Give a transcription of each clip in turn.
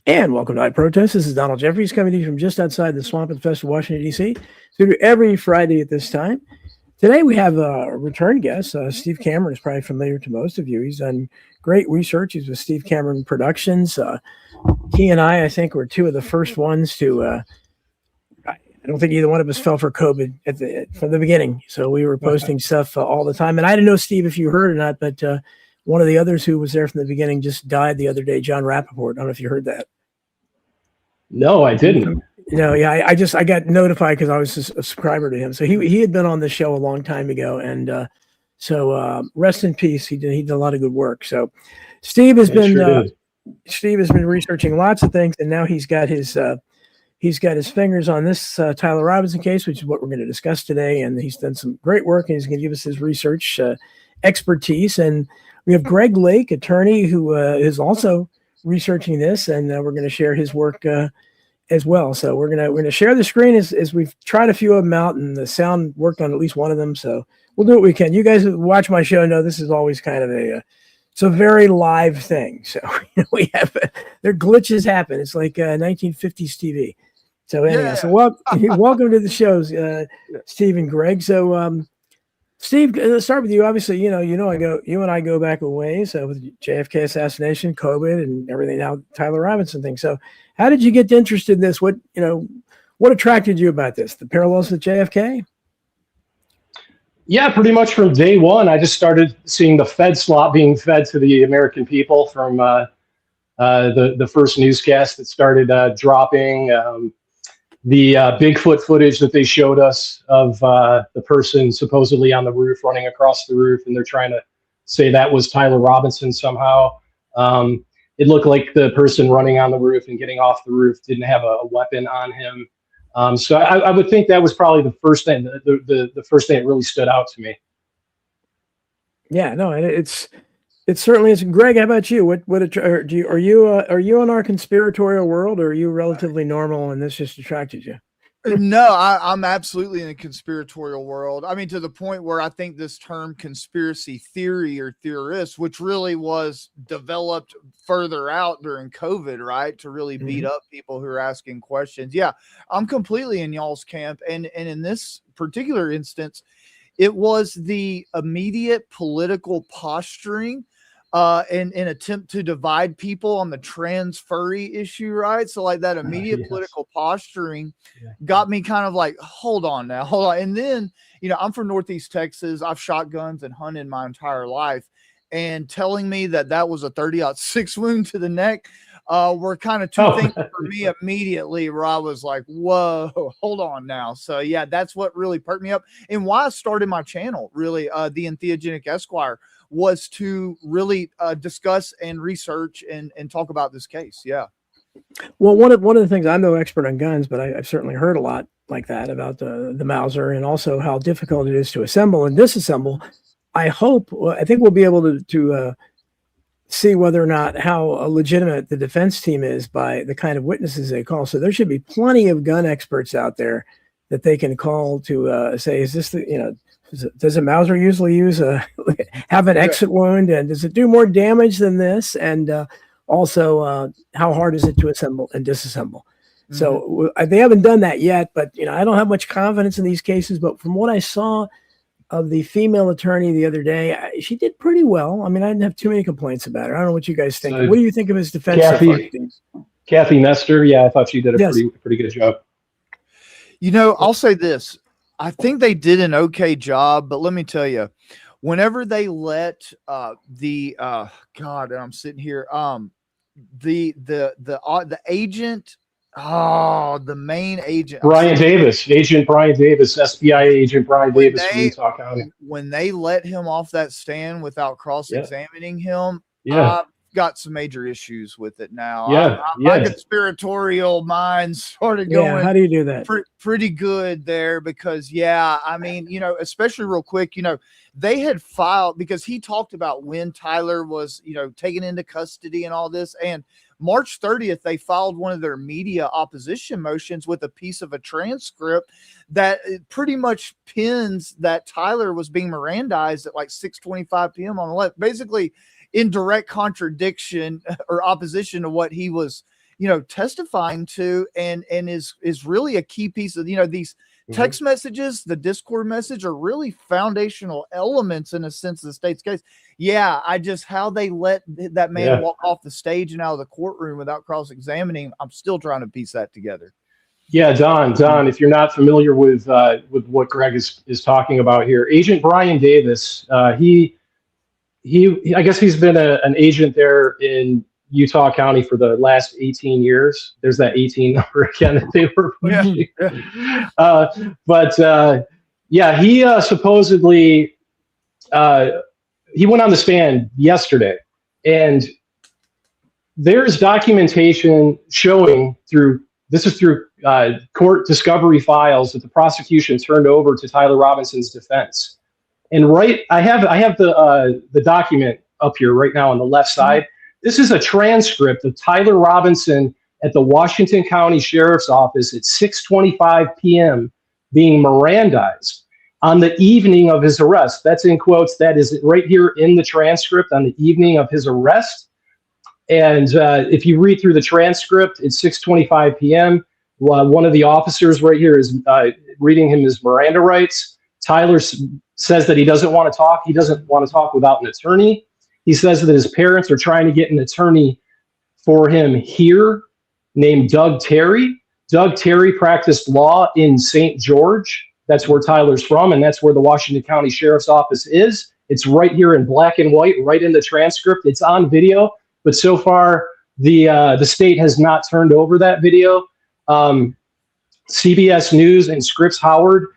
And welcome to I Protest. This is Donald Jeffries coming to you from just outside the swamp infested Washington, D.C. So we do every Friday at this time. Today we have a return guest. Steve Cameron is probably familiar to most of you. He's done great research. He's with Steve Cameron Productions. He and I think, were two of the first ones to. I don't think either one of us fell for COVID from the beginning. So we were posting stuff all the time. And I didn't know, Steve, if you heard or not, but one of the others who was there from the beginning just died the other day, John Rappaport. I don't know if you heard that. No, I didn't. No, yeah, I got notified because I was a subscriber to him. So he had been on the show a long time ago, and so rest in peace. He did a lot of good work. So Steve has been researching lots of things, and now he's got his fingers on this Tyler Robinson case, which is what we're going to discuss today. And he's done some great work, and he's going to give us his research expertise. And we have Greg Lake, attorney, who is also researching this, and we're going to share his work as well. So we're gonna share the screen as we've tried a few of them out, and the sound worked on at least one of them. So we'll do what we can. You guys who watch my show know this is always kind of it's a very live thing. So we have their glitches happen. It's like 1950s TV. So anyhow, so welcome to the shows, Steve and Greg. So Steve, let's start with you. Obviously, you and I go back a ways with JFK assassination, COVID, and everything. Now Tyler Robinson thing. So, how did you get interested in this? What attracted you about this? The parallels with JFK? Yeah, pretty much from day one. I just started seeing the Fed slop being fed to the American people from the first newscast that started dropping. The Bigfoot footage that they showed us of the person supposedly on the roof running across the roof, and they're trying to say that was Tyler Robinson somehow. It looked like the person running on the roof and getting off the roof didn't have a weapon on him. So I would think that was probably the first thing, the first thing that really stood out to me. Yeah, no, it's certainly is. Greg, how about you? Are you in our conspiratorial world, or are you relatively normal and this just attracted you? No, I'm absolutely in a conspiratorial world. I mean, to the point where I think this term conspiracy theory or theorist, which really was developed further out during COVID, right, to really beat up people who are asking questions. Yeah, I'm completely in y'all's camp. And in this particular instance, it was the immediate political posturing in an attempt to divide people on the trans furry issue, right? So like that immediate political posturing got me kind of like, hold on. And then, I'm from Northeast Texas. I've shot guns and hunted my entire life, and telling me that was a 30-06 wound to the neck were kind of two things for me immediately, where I was like, whoa, hold on now. So yeah, that's what really perked me up, and why I started my channel, really, the Entheogenic Esquire, was to really discuss and research and talk about this case. Yeah. Well, one of the things, I'm no expert on guns, but I've certainly heard a lot like that about the Mauser, and also how difficult it is to assemble and disassemble. I think we'll be able to see whether or not how legitimate the defense team is by the kind of witnesses they call. So there should be plenty of gun experts out there that they can call to say, is this does a Mauser usually have an exit wound, and does it do more damage than this? And also, how hard is it to assemble and disassemble? So they haven't done that yet, but I don't have much confidence in these cases. But from what I saw of the female attorney the other day, she did pretty well. I mean, I didn't have too many complaints about her. I don't know what you guys think. What do you think of his defense? Kathy Nestor, yeah, I thought she did a pretty good job. I'll say this. I think they did an okay job, but let me tell you, whenever they let God, I'm sitting here, the agent, the main agent, Agent Brian Davis, SBI agent Brian Davis from Utah County. When they let him off that stand without cross-examining him, got some major issues with it now. My conspiratorial mind started going. Yeah, how do you do that? Pretty good there, because I mean, especially real quick, they had filed, because he talked about when Tyler was, taken into custody and all this, and March 30th, they filed one of their media opposition motions with a piece of a transcript that pretty much pins that Tyler was being Mirandized at like 6:25 p.m. on the left, basically in direct contradiction or opposition to what he was testifying to, and is really a key piece of, these text messages, the Discord message are really foundational elements in a sense of the state's case. Yeah, how they let that man walk off the stage and out of the courtroom without cross-examining, I'm still trying to piece that together. Yeah, Don, if you're not familiar with what Greg is talking about here, Agent Brian Davis, he I guess he's been an agent there in Utah County for the last 18 years. There's that 18 number again that they were pushing. He supposedly he went on the stand yesterday, and there's documentation showing through court discovery files that the prosecution turned over to Tyler Robinson's defense. And I have the document up here right now on the left side. This is a transcript of Tyler Robinson at the Washington County Sheriff's Office at 6:25 p.m. being Mirandized on the evening of his arrest. That's in quotes. That is right here in the transcript, on the evening of his arrest. And if you read through the transcript, it's 6:25 p.m. One of the officers right here is reading him his Miranda rights. Tyler says that he doesn't want to talk. He doesn't want to talk without an attorney. He says that his parents are trying to get an attorney for him here named Doug Terry. Doug Terry practiced law in St. George. That's where Tyler's from, and that's where the Washington County Sheriff's Office is. It's right here in black and white, right in the transcript. It's on video, but so far the state has not turned over that video. CBS News and Scripps Howard,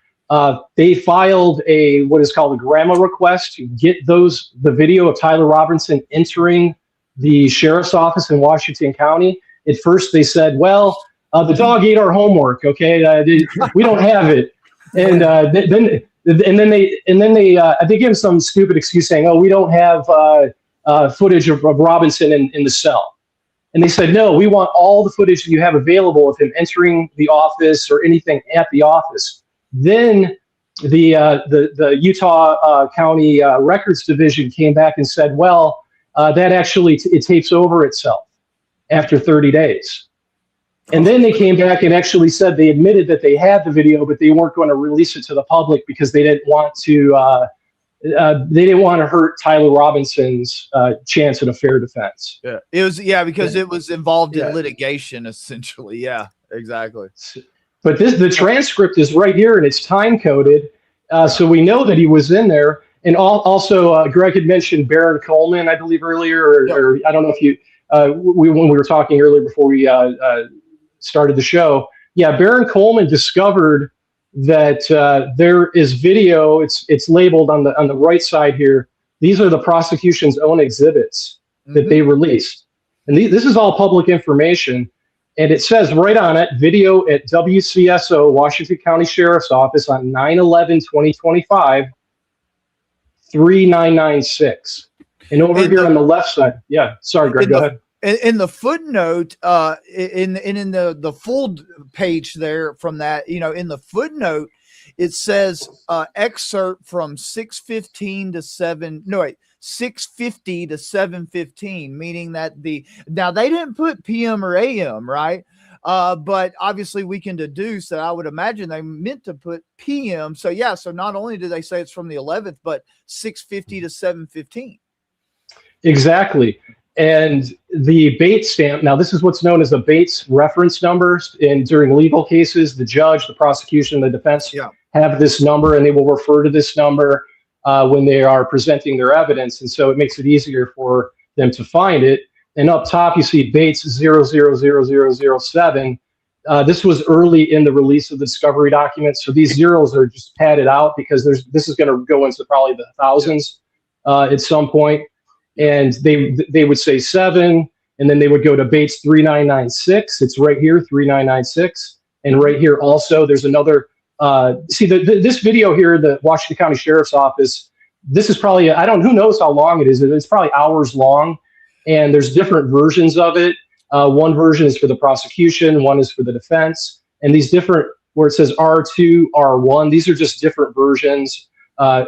they filed what is called a grandma request to get the video of Tyler Robinson entering the sheriff's office in Washington County. At first they said, well, the dog ate our homework. Okay. We don't have it. And then they give him some stupid excuse saying, oh, we don't have footage of Robinson in the cell. And they said, no, we want all the footage that you have available of him entering the office or anything at the office. Then the Utah County Records Division came back and said, well, that actually it tapes over itself after 30 days. And then they came back and actually said they admitted that they had the video, but they weren't going to release it to the public because they didn't want to hurt Tyler Robinson's chance at a fair defense. Yeah, it was because it was involved in litigation, essentially. Yeah, exactly. But the transcript is right here, and it's time coded, so we know that he was in there. And also, Greg had mentioned Baron Coleman, I believe earlier, or I don't know if you when we were talking earlier before we started the show. Yeah, Baron Coleman discovered that there is video. It's labeled on the right side here. These are the prosecution's own exhibits that they released, and this is all public information. And it says right on it, video at WCSO, Washington County Sheriff's Office on 9/11/2025, 3996. And over here on the left side, yeah. Sorry, Greg, go ahead. In the footnote, in the full page there from that, in the footnote, it says excerpt from 6:15 to 6:50 to 7:15, meaning that now they didn't put PM or AM, right? But obviously we can deduce that I would imagine they meant to put PM. So yeah, so not only do they say it's from the 11th, but 6:50 to 7:15. Exactly. And the Bates stamp, now this is what's known as the Bates reference numbers. And during legal cases, the judge, the prosecution, the defense have this number, and they will refer to this number when they are presenting their evidence. And so it makes it easier for them to find it. And up top, you see Bates 000007. This was early in the release of the discovery documents. So these zeros are just padded out because this is going to go into probably the thousands at some point. And they would say 7, and then they would go to Bates 3996. It's right here, 3996. And right here also, there's another. See, this video here, the Washington County Sheriff's Office, this is probably, who knows how long it is. It's probably hours long, and there's different versions of it. One version is for the prosecution, one is for the defense. And these different, where it says R2, R1, these are just different versions.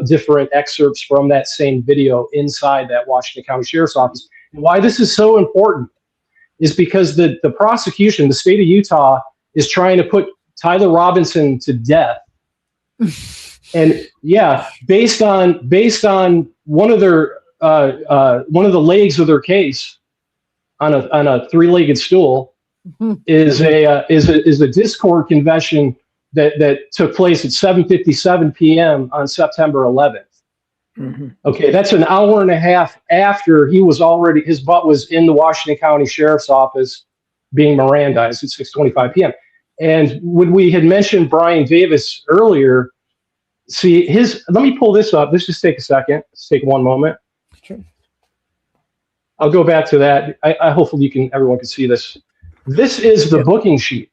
Different excerpts from that same video inside that Washington County Sheriff's Office. And why this is so important is because the prosecution, the state of Utah, is trying to put Tyler Robinson to death. And yeah, based on one of their one of the legs of their case on a three-legged stool is a Discord convention that took place at 7:57 p.m. on September 11th. Mm-hmm. Okay, that's an hour and a half after his butt was in the Washington County Sheriff's Office being Mirandized at 6:25 p.m. And when we had mentioned Brian Davis earlier, see let me pull this up. Let's just take a second. Let's take one moment. Sure. I'll go back to that. I hopefully everyone can see this. This is the booking sheet.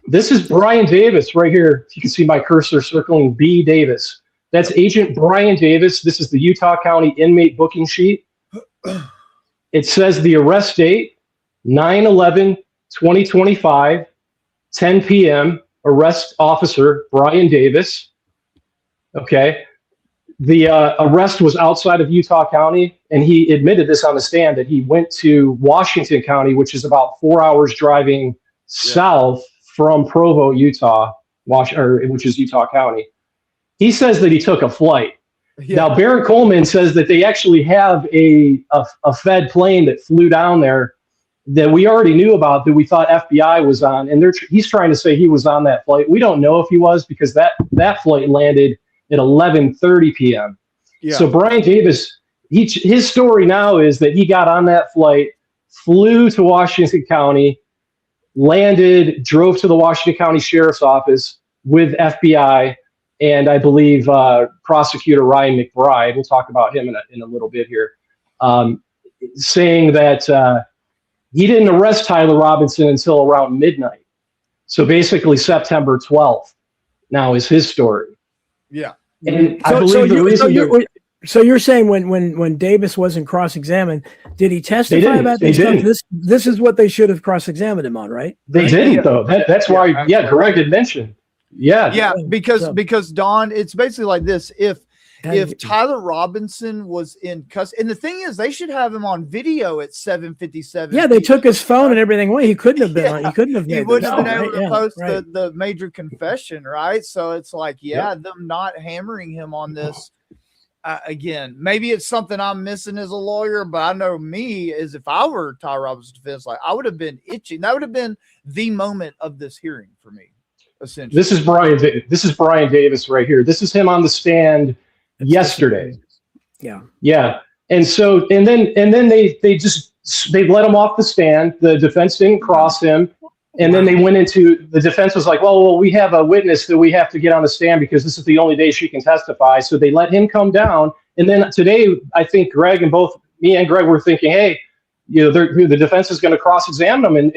This is Brian Davis right here. You can see my cursor circling B Davis. That's Agent Brian Davis. This is the Utah County inmate booking sheet. It says the arrest date, 9/11/2025, 10 p.m. Arrest officer Brian Davis. Okay. The arrest was outside of Utah County, and he admitted this on the stand that he went to Washington County, which is about 4 hours driving south from Provo, Utah, which is Utah County. He says that he took a flight. Yeah. Now, Barrett Coleman says that they actually have a Fed plane that flew down there that we already knew about, that we thought FBI was on, and he's trying to say he was on that flight. We don't know if he was, because that flight landed at 11:30 p.m. Yeah. So Brian Davis, his story now is that he got on that flight, flew to Washington County, landed, drove to the Washington County Sheriff's Office with FBI and I believe Prosecutor Ryan McBride, we'll talk about him in a little bit here, saying that he didn't arrest Tyler Robinson until around midnight. So basically September 12th now is his story. Yeah. And I believe the reason so you're saying when Davis wasn't cross-examined, did he testify about this stuff? This is what they should have cross-examined him on, right? They didn't, though. That's why, Greg had mentioned. Yeah, because Don, it's basically like this. If Tyler Robinson was in custody, and the thing is, they should have him on video at 7:57. Yeah, they took his phone and everything away. He couldn't have been. He couldn't have. He wouldn't have been able to post the major confession, right? So it's like, them not hammering him on this. Again, maybe it's something I'm missing as a lawyer, but I know me is if I were Tyler Robinson's defense, like I would have been itching. That would have been the moment of this hearing for me. Essentially, this is Brian Davis right here. This is him on the stand yesterday. Yeah. And so and then they let him off the stand. The defense didn't cross him. And then they went into, the defense was like, well, we have a witness that we have to get on the stand because this is the only day she can testify. So they let him come down. And then today, I think Greg and both me and Greg were thinking, hey, the defense is going to cross-examine him and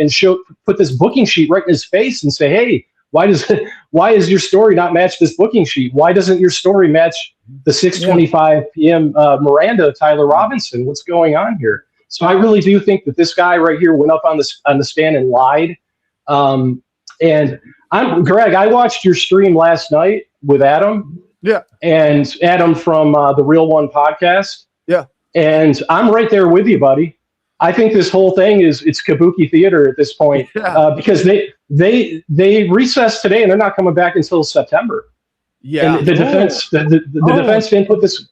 put this booking sheet right in his face and say, hey, why does your story not match this booking sheet? Why doesn't your story match the 6:25 p.m. Miranda Tyler Robinson? What's going on here? So I really do think that this guy right here went up on the stand and lied. And Greg, I watched your stream last night with Adam. Yeah. And Adam from the Real One podcast. Yeah. And I'm right there with you, buddy. I think this whole thing it's kabuki theater at this point, because they recessed today and they're not coming back until September. Yeah. And the defense, the defense didn't put this.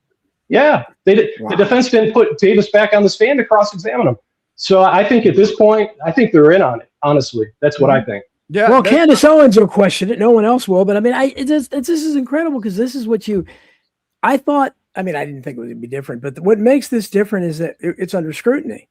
Yeah. The defense didn't put Davis back on the stand to cross-examine him. So I think at this point, I think they're in on it. Honestly, that's what I think. Yeah. Well, Candace Owens will question it. No one else will. But I mean, this is incredible because this is what I thought. I mean, I didn't think it would be different, but what makes this different is that it's under scrutiny.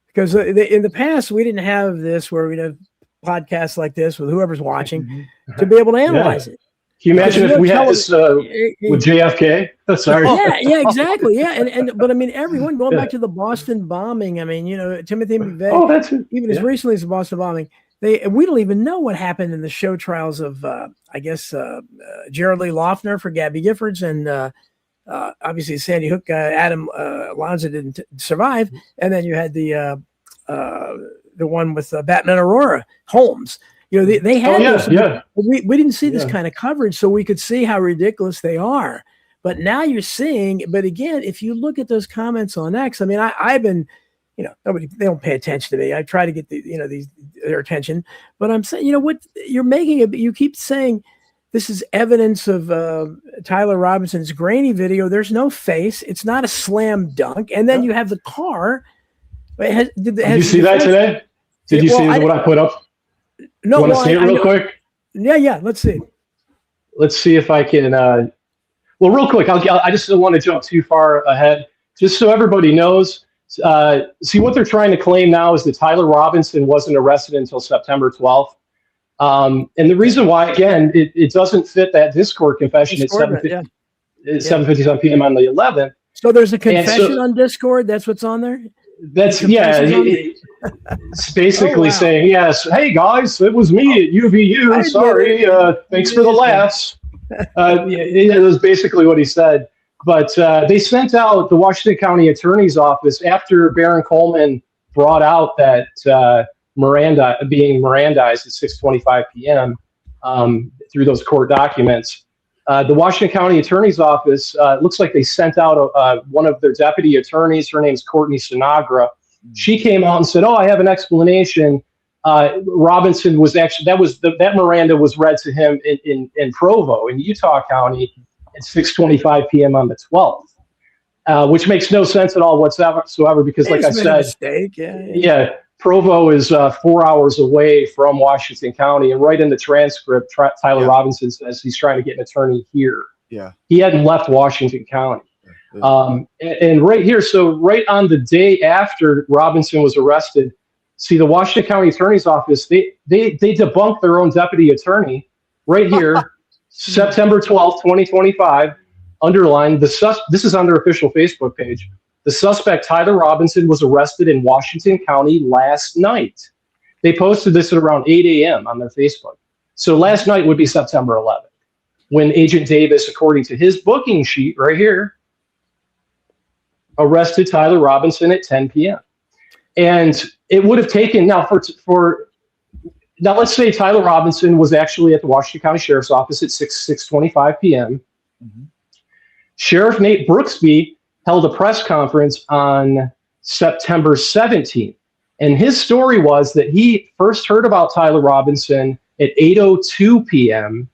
Because in the past, we didn't have this where we'd have podcasts like this with whoever's watching to be able to analyze it. Can you imagine if we had this with JFK? Sorry. Yeah, exactly. Yeah, but I mean, everyone going back to the Boston bombing. I mean, Timothy McVeigh. Even as recently as the Boston bombing, we don't even know what happened in the show trials of Jared Lee Loughner for Gabby Giffords and obviously Sandy Hook. Adam Lanza didn't survive, and then you had the one with Batman Aurora Holmes. They had we didn't see this kind of coverage, so we could see how ridiculous they are. But now you're seeing, but again, if you look at those comments on X, I mean, I've been, they don't pay attention to me. I try to get their attention, but I'm saying, what you're making it, you keep saying this is evidence of Tyler Robinson's grainy video. There's no face. It's not a slam dunk. And then you have the car. Did you see that today? Did you see what I put up? No. Want to see it real quick? Yeah. Let's see. Let's see if I can. Well, real quick, I just don't want to jump too far ahead. Just so everybody knows, see what they're trying to claim now is that Tyler Robinson wasn't arrested until September 12th. And the reason why, again, it doesn't fit that Discord confession at 7:57 p.m. on the 11th. So there's a confession on Discord. That's what's on there. That's it's basically saying, yes, hey guys, it was me at UVU. Sorry, thanks for the laughs. It was basically what he said. But they sent out the Washington County Attorney's Office after Baron Coleman brought out that Miranda being Mirandized at 6:25 p.m. Through those court documents. The Washington County Attorney's Office looks like they sent out one of their deputy attorneys. Her name's Courtney Sinagra. She came out and said, "Oh, I have an explanation. Robinson was actually that Miranda was read to him in Provo in Utah County at 6:25 p.m. on the 12th, which makes no sense at all whatsoever because, like I said, mistake. Yeah, Provo is 4 hours away from Washington County, and right in the transcript, Tyler Robinson says he's trying to get an attorney here. Yeah, he hadn't left Washington County. And right here, so right on the day after Robinson was arrested, see the Washington County Attorney's Office, they debunked their own deputy attorney right here, September 12th, 2025, underlined, this is on their official Facebook page. The suspect, Tyler Robinson, was arrested in Washington County last night. They posted this at around 8 a.m. on their Facebook. So last night would be September 11th, when Agent Davis, according to his booking sheet right here, arrested Tyler Robinson at 10 p.m. And it would have taken, now let's say Tyler Robinson was actually at the Washington County Sheriff's Office at 6:25 p.m. Mm-hmm. Sheriff Nate Brooksby held a press conference on September 17th. And his story was that he first heard about Tyler Robinson at 8:02 p.m.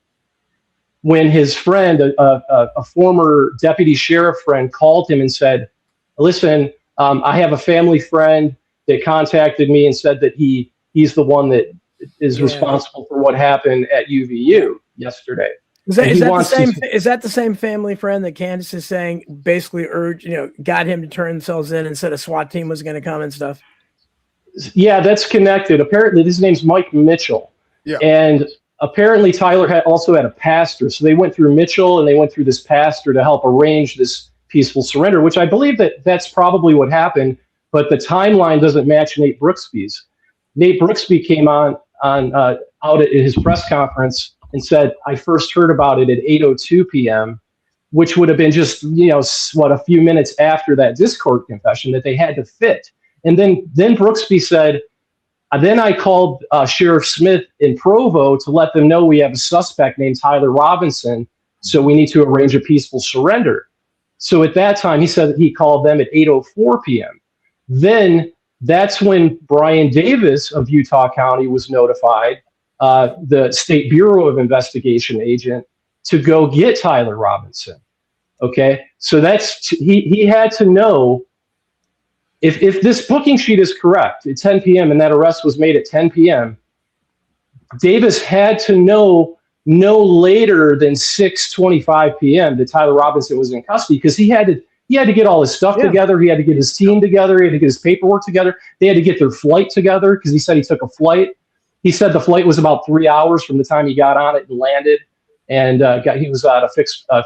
when his friend, a former deputy sheriff friend, called him and said, listen, I have a family friend that contacted me and said that he's the one that is responsible for what happened at UVU yesterday. Is that the same family friend that Candace is saying basically got him to turn themselves in and said a SWAT team was going to come and stuff? Yeah, that's connected. Apparently, his name's Mike Mitchell. Yeah. And apparently Tyler also had a pastor. So they went through Mitchell and they went through this pastor to help arrange this peaceful surrender, which I believe that's probably what happened. But the timeline doesn't match Nate Brooksby's. Nate Brooksby came out at his press conference and said, I first heard about it at 8:02 p.m., which would have been just, a few minutes after that Discord confession that they had to fit. And then Brooksby said, then I called Sheriff Smith in Provo to let them know we have a suspect named Tyler Robinson, so we need to arrange a peaceful surrender. So at that time, he said that he called them at 8:04 p.m. Then that's when Brian Davis of Utah County was notified, the State Bureau of Investigation agent, to go get Tyler Robinson. Okay, so he had to know if this booking sheet is correct at 10 p.m. and that arrest was made at 10 p.m. Davis had to know no later than 6:25 p.m. that Tyler Robinson was in custody, because he had to get all his stuff together. He had to get his team together. He had to get his paperwork together. They had to get their flight together, because he said he took a flight. He said the flight was about 3 hours from the time he got on it and landed, and he was on a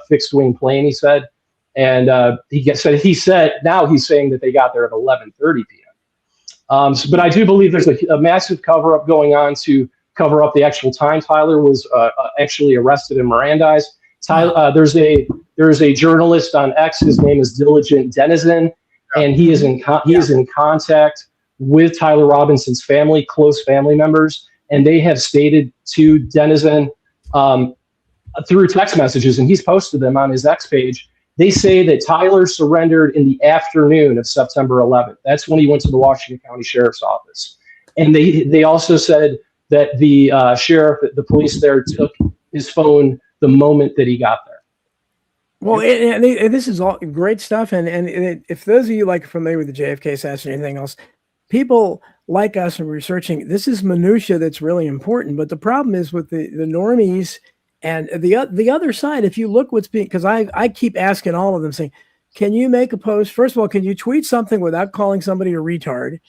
fixed wing plane, he said. And he said now he's saying that they got there at 11:30 p.m. But I do believe there's a massive cover up going on to cover up the actual time Tyler was actually arrested and Mirandized. There's a journalist on X. His name is Diligent Denizen, and he is in contact with Tyler Robinson's family, close family members, and they have stated to Denizen through text messages, and he's posted them on his X page, They say that Tyler surrendered in the afternoon of September 11th. That's when he went to the Washington County Sheriff's Office. And they also said that the sheriff, the police there, took his phone the moment that he got there. Well, and this is all great stuff. And if those of you like familiar with the JFK assassination and anything else, people like us and researching, this is minutia that's really important. But the problem is with the normies and the other side. If you look what's being, because I keep asking all of them, saying, can you make a post? First of all, can you tweet something without calling somebody a retard,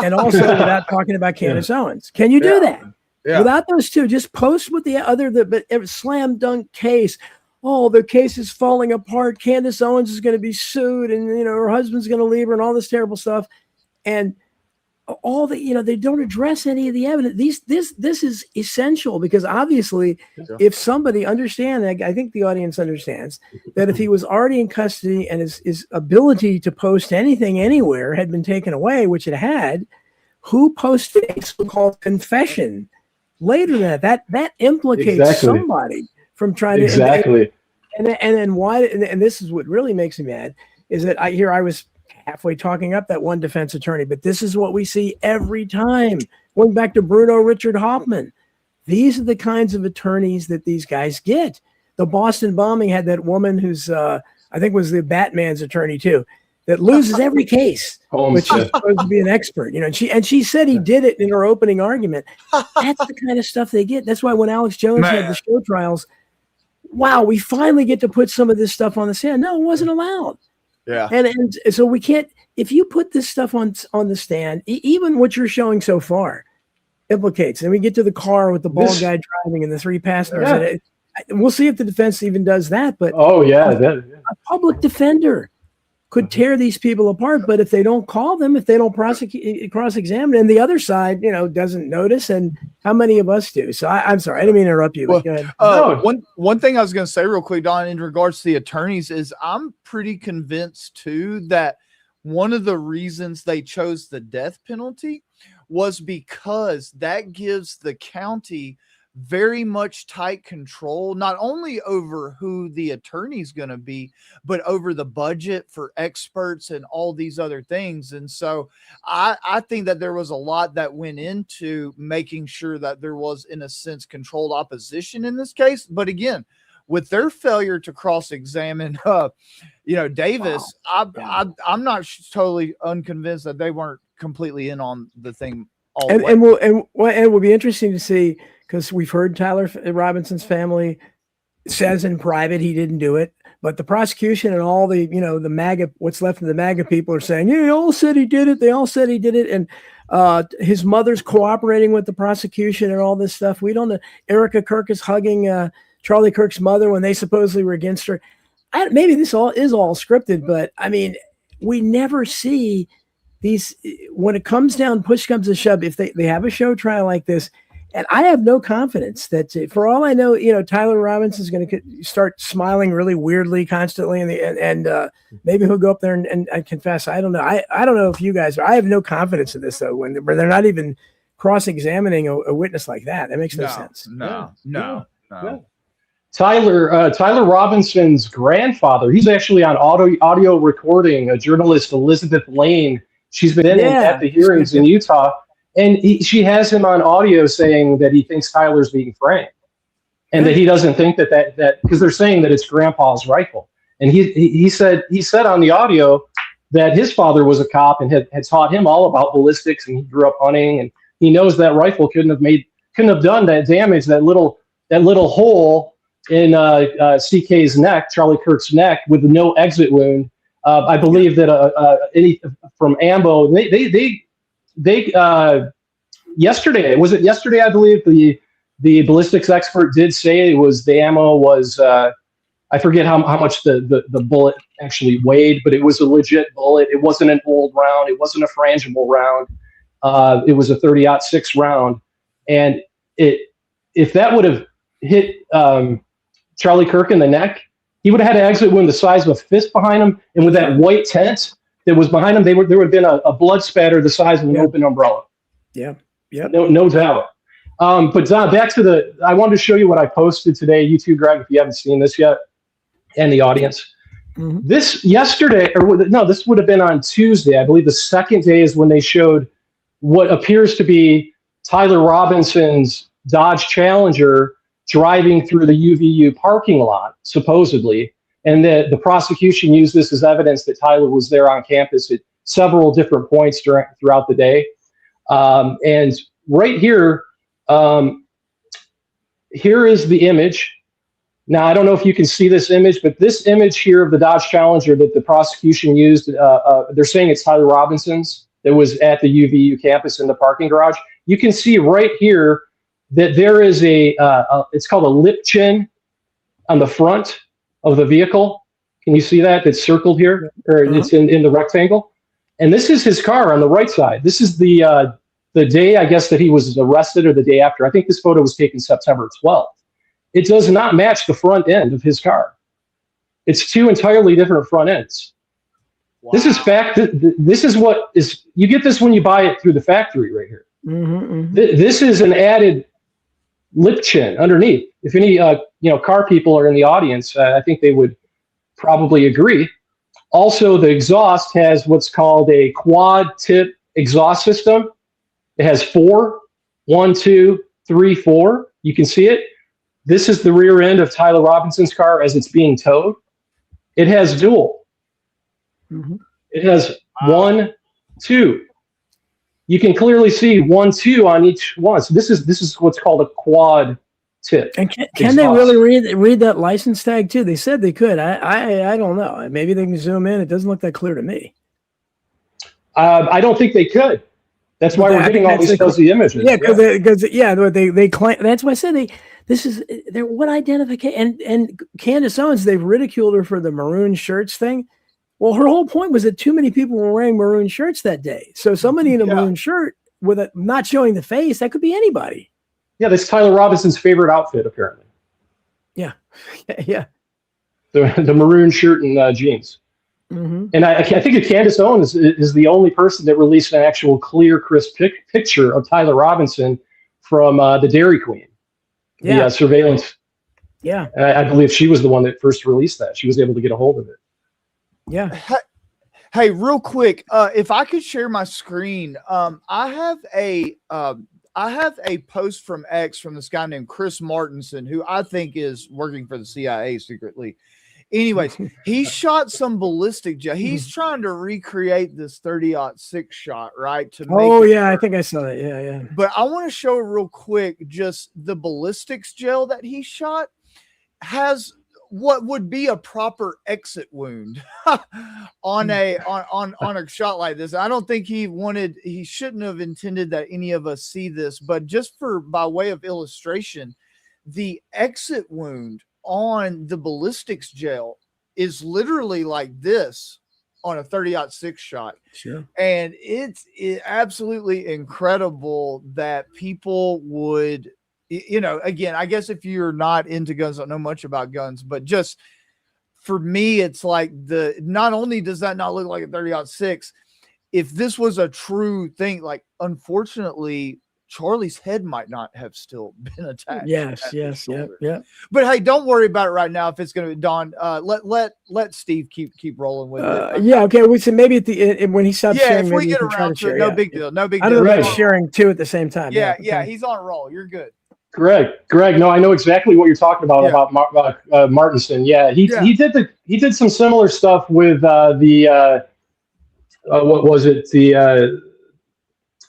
and also without talking about Candace Owens? Can you do that? Yeah. Without those two, just post with the other, but slam dunk case. Oh, the case is falling apart. Candace Owens is going to be sued, and her husband's going to leave her, and all this terrible stuff. And all the they don't address any of the evidence. This is essential, because obviously, if somebody understands, I think the audience understands that if he was already in custody and his ability to post anything anywhere had been taken away, which it had, who posted a so-called confession later than that implicates somebody from trying to and then why, and this is what really makes me mad, is that I was halfway talking up that one defense attorney, but this is what we see every time. Going back to Bruno Richard Hoffman, these are the kinds of attorneys that these guys get. The Boston bombing had that woman who's I think was the Batman's attorney too, that loses every case, which is supposed to be an expert, and she said he did it in her opening argument. That's the kind of stuff they get. That's why when Alex Jones had the show trials, wow, we finally get to put some of this stuff on the stand. No, it wasn't allowed. Yeah. And so we can't, if you put this stuff on the stand, even what you're showing so far implicates, and we get to the car with the bald guy driving and the three passengers. We'll see if the defense even does that, but a public defender could tear these people apart. But if they don't call them, if they don't cross-examine, and the other side, doesn't notice, and how many of us do? So I'm sorry, I didn't mean to interrupt you. Go ahead. One thing I was going to say real quick, Don, in regards to the attorneys, is I'm pretty convinced too that one of the reasons they chose the death penalty was because that gives the county very much tight control, not only over who the attorney's going to be, but over the budget for experts and all these other things. And so I think that there was a lot that went into making sure that there was, in a sense, controlled opposition in this case. But again, with their failure to cross-examine, Davis, I'm not totally unconvinced that they weren't completely in on the thing. It will be interesting to see, because we've heard Tyler Robinson's family says in private he didn't do it, but the prosecution and all the the MAGA, what's left of the MAGA people, are saying, they all said he did it. They all said he did it, and his mother's cooperating with the prosecution and all this stuff. We don't know. Erica Kirk is hugging Charlie Kirk's mother when they supposedly were against her. Maybe this is all scripted, but I mean, we never see these, when it comes down, push comes to shove, if they have a show trial like this. And I have no confidence that, for all I know, Tyler Robinson's going to start smiling really weirdly constantly, and maybe he'll go up there and confess. I don't know. I don't know if you guys are. I have no confidence in this, though, when they're not even cross-examining a witness like that. That makes no sense. No. Tyler Robinson's grandfather, he's actually on audio recording, a journalist, Elizabeth Lane. She's been at the hearings in Utah. And she has him on audio saying that he thinks Tyler's being framed, and that he doesn't think that because they're saying that it's grandpa's rifle. And he said on the audio that his father was a cop and had taught him all about ballistics, and he grew up hunting, and he knows that rifle couldn't have done that damage, that little hole in CK's neck, Charlie Kirk's neck, with no exit wound. I believe that from ammo, they yesterday, I believe the ballistics expert did say it was, the ammo was I forget how much the bullet actually weighed, but it was a legit bullet. It wasn't an old round. It wasn't a frangible round. It was a 30-06 round. And if that would have hit Charlie Kirk in the neck, he would have had an exit wound the size of a fist behind him. And with that white tent that was behind him, there would have been a blood spatter the size of an open umbrella. Yeah. No doubt. But Don, back to I wanted to show you what I posted today, YouTube, Greg, if you haven't seen this yet, and the audience. This yesterday, no, this would have been on Tuesday. I believe the second day is when they showed what appears to be Tyler Robinson's Dodge Challenger driving through the UVU parking lot, supposedly. And the prosecution used this as evidence that Tyler was there on campus at several different points throughout the day. And right here, here is the image. Now, I don't know if you can see this image, but this image here of the Dodge Challenger that the prosecution used, they're saying it's Tyler Robinson's that was at the UVU campus in the parking garage. You can see right here that there is it's called a lip chin on the front of the vehicle. Can you see that? It's circled here, or it's in the rectangle. And this is his car on the right side. This is the day, I guess, that he was arrested, or the day after. I think this photo was taken September 12th. It does not match the front end of his car. It's two entirely different front ends. Wow. This is fact. This is what is, you get this when you buy it through the factory right here. This is an added lip chin underneath. If any car people are in the audience, I think they would probably agree. Also, the exhaust has what's called a quad tip exhaust system. It has 4, 1, 2, 3, 4. You can see it. This is the rear end of Tyler Robinson's car as it's being towed. It has dual. It has 1, 2. You can clearly see 1, 2 on each one. So this is what's called a quad tip. And can they really read that license tag too? They said they could. I don't know. Maybe they can zoom in. It doesn't look that clear to me. I don't think they could. That's why we're getting all these fuzzy images. Yeah, because they claim. That's why I said what identification and Candace Owens, they've ridiculed her for the maroon shirts thing. Well, her whole point was that too many people were wearing maroon shirts that day. So somebody in a maroon shirt with not showing the face, that could be anybody. Yeah, that's Tyler Robinson's favorite outfit, apparently. Yeah. The maroon shirt and jeans. And I think that Candace Owens is the only person that released an actual clear, crisp picture of Tyler Robinson from the Dairy Queen, the surveillance. Yeah. I believe she was the one that first released that. She was able to get a hold of it. Yeah. Hey, real quick, if I could share my screen, I have a post from X from this guy named Chris Martinson, who I think is working for the CIA secretly. Anyways, he shot some ballistic gel. He's trying to recreate this 30-06 shot, right? I think I saw that. Yeah. But I want to show real quick, just the ballistics gel that he shot has what would be a proper exit wound on a shot like this. I don't think he shouldn't have intended that any of us see this, but just by way of illustration, the exit wound on the ballistics gel is literally like this on a 30-06 shot. Sure. And it's absolutely incredible that people would, again, I guess if you're not into guns, don't know much about guns, but just for me, it's like not only does that not look like a 30-06, if this was a true thing, like, unfortunately, Charlie's head might not have still been attached. Yes. Yeah. But hey, don't worry about it right now. If it's going to be Don, let Steve keep rolling with it. Yeah. Okay. We said maybe at the end when he stops sharing, if we get around to it, no big deal. No big deal. I don't know if he's sharing two at the same time. Yeah. He's on a roll. You're good. Greg. No, I know exactly what you're talking about Martinson. Yeah, he did some similar stuff with what was it?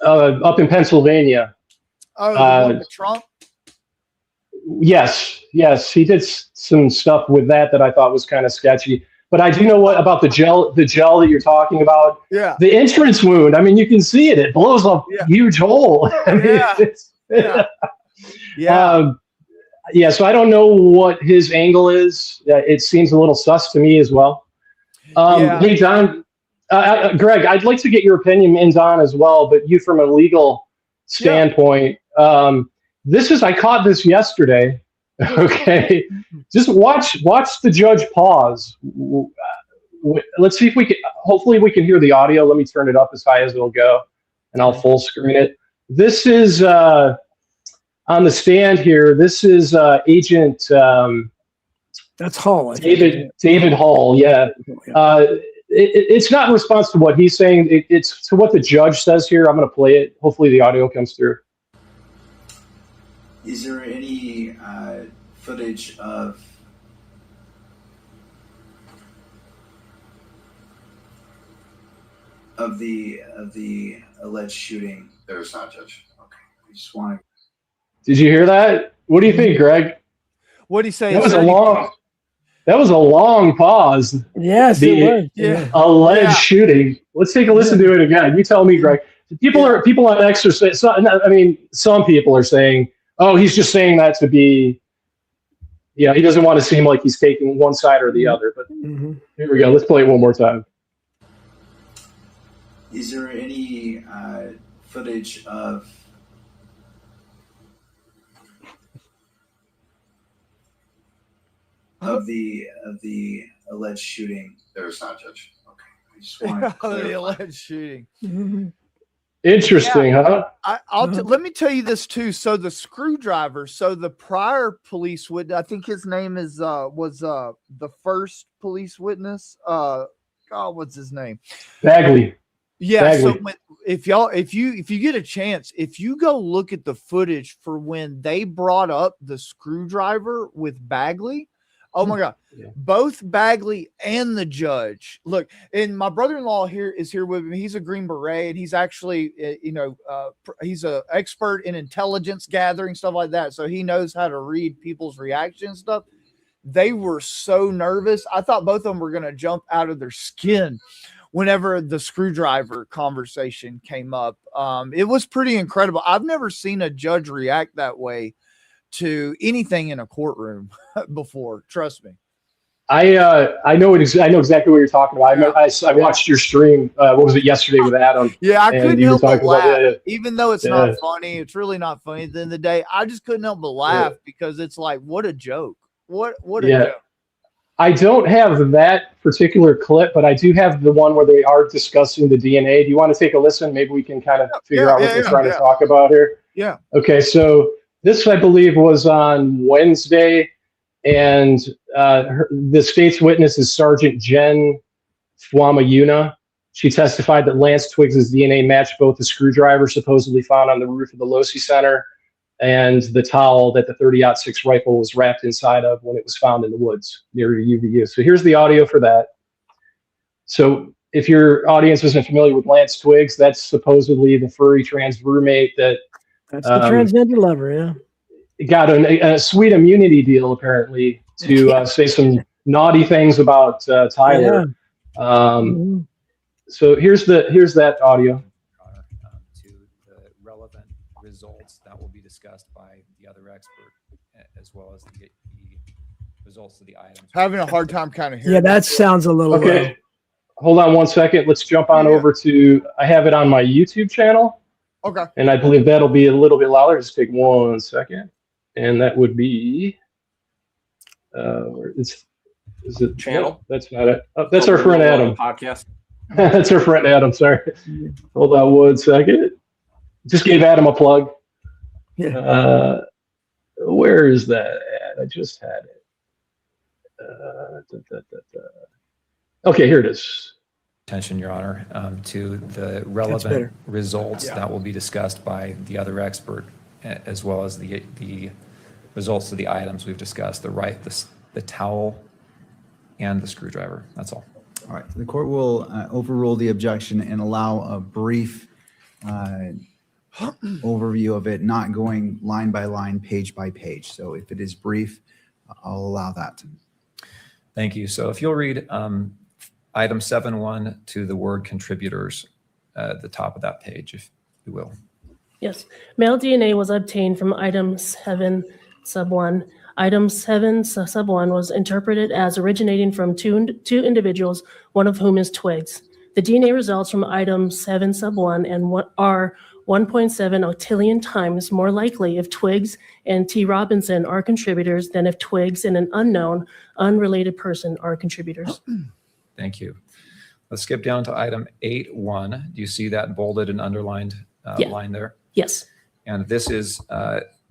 Up in Pennsylvania. Oh, Trump? Yes. He did some stuff with that I thought was kind of sketchy. But I do know about the gel that you're talking about. Yeah. The entrance wound. I mean, you can see it. It blows a huge hole. I mean, so I don't know what his angle is. It seems a little sus to me as well. Hey, John. Greg, I'd like to get your opinion, and Don as well, but you from a legal standpoint. I caught this yesterday. Okay. Just watch the judge pause. Let's see if hopefully we can hear the audio. Let me turn it up as high as it'll go, and I'll full screen it. This is on the stand here. This is Agent That's Hall. I think. David Hall. Yeah. It's not in response to what he's saying. It's to what the judge says here. I'm going to play it. Hopefully the audio comes through. Is there any footage of the alleged shooting? There is not, Judge. Okay, I just want to. Did you hear that? What do you think, Greg? What do you say? That was a long pause. Yes, it was. Yeah. Alleged shooting. Let's take a listen to it again. You tell me, Greg. People on X are saying. I mean, some people are saying, "Oh, he's just saying that to be." He doesn't want to seem like he's taking one side or the other. But here we go. Let's play it one more time. Is there any footage of the alleged shooting? There is not, Judge. Okay, I just want to clarify. The alleged shooting. Interesting, huh? Let me tell you this too. So the screwdriver. So the prior police witness, I think his name is was the first police witness. God, what's his name? Bagley. Yeah. Bagley. So if you get a chance, if you go look at the footage for when they brought up the screwdriver with Bagley. Oh my God. Yeah. Both Bagley and the judge. Look, and my brother-in-law is here with me. He's a Green Beret, and he's actually, he's an expert in intelligence gathering, stuff like that. So he knows how to read people's reactions and stuff. They were so nervous. I thought both of them were going to jump out of their skin whenever the screwdriver conversation came up. It was pretty incredible. I've never seen a judge react that way to anything in a courtroom before. Trust me. I know exactly what you're talking about. I watched your stream. What was it, yesterday with Adam? Yeah, I couldn't help but laugh. Yeah. Even though it's not funny, it's really not funny. At the end of the day, I just couldn't help but laugh because it's like, what a joke. What a joke. I don't have that particular clip, but I do have the one where they are discussing the DNA. Do you want to take a llisten? Maybe we can kind of figure out what they're trying to talk about here. Yeah. Okay, so this, I believe, was on Wednesday, and the state's witness is Sergeant Jen Fuamayuna. She testified that Lance Twiggs' DNA matched both the screwdriver supposedly found on the roof of the Losi Center and the towel that the 30-06 rifle was wrapped inside of when it was found in the woods near UVU. So here's the audio for that. So if your audience isn't familiar with Lance Twiggs, that's supposedly the furry trans roommate that that's the transgender lover, yeah. Got a sweet immunity deal apparently to say some naughty things about Tyler. Yeah. So here's that audio. To the relevant results that will be discussed by the other expert, as well as the results of the items. Having a hard time kind of hearing. Yeah, that sounds a little okay. low. Hold on one second. Let's jump on over to. I have it on my YouTube channel. Okay. And I believe that'll be a little bit louder. Just take 1 second. And that would be, is it channel? No, that's not it. Oh, that's our friend Adam. Podcast. That's our friend Adam. Sorry. Hold on 1 second. Just gave Adam a plug. Yeah. Where is that at? I just had it. Okay, here it is. Attention, Your Honor, to the relevant results that will be discussed by the other expert, as well as the results of the items we've discussed, the towel and the screwdriver. That's all. All right. The court will overrule the objection and allow a brief overview of it, not going line by line, page by page. So if it is brief, I'll allow that. Thank you. So if you'll read item 7.1 to the word contributors at the top of that page, if you will. Yes. Male DNA was obtained from item 7 sub 1. Item 7 sub 1 was interpreted as originating from two individuals, one of whom is Twiggs. The DNA results from item 7 sub 1 and are 1.7 octillion times more likely if Twiggs and T. Robinson are contributors than if Twiggs and an unknown, unrelated person are contributors. Thank you. Let's skip down to item 8.1. Do you see that bolded and underlined line there? Yes. And this is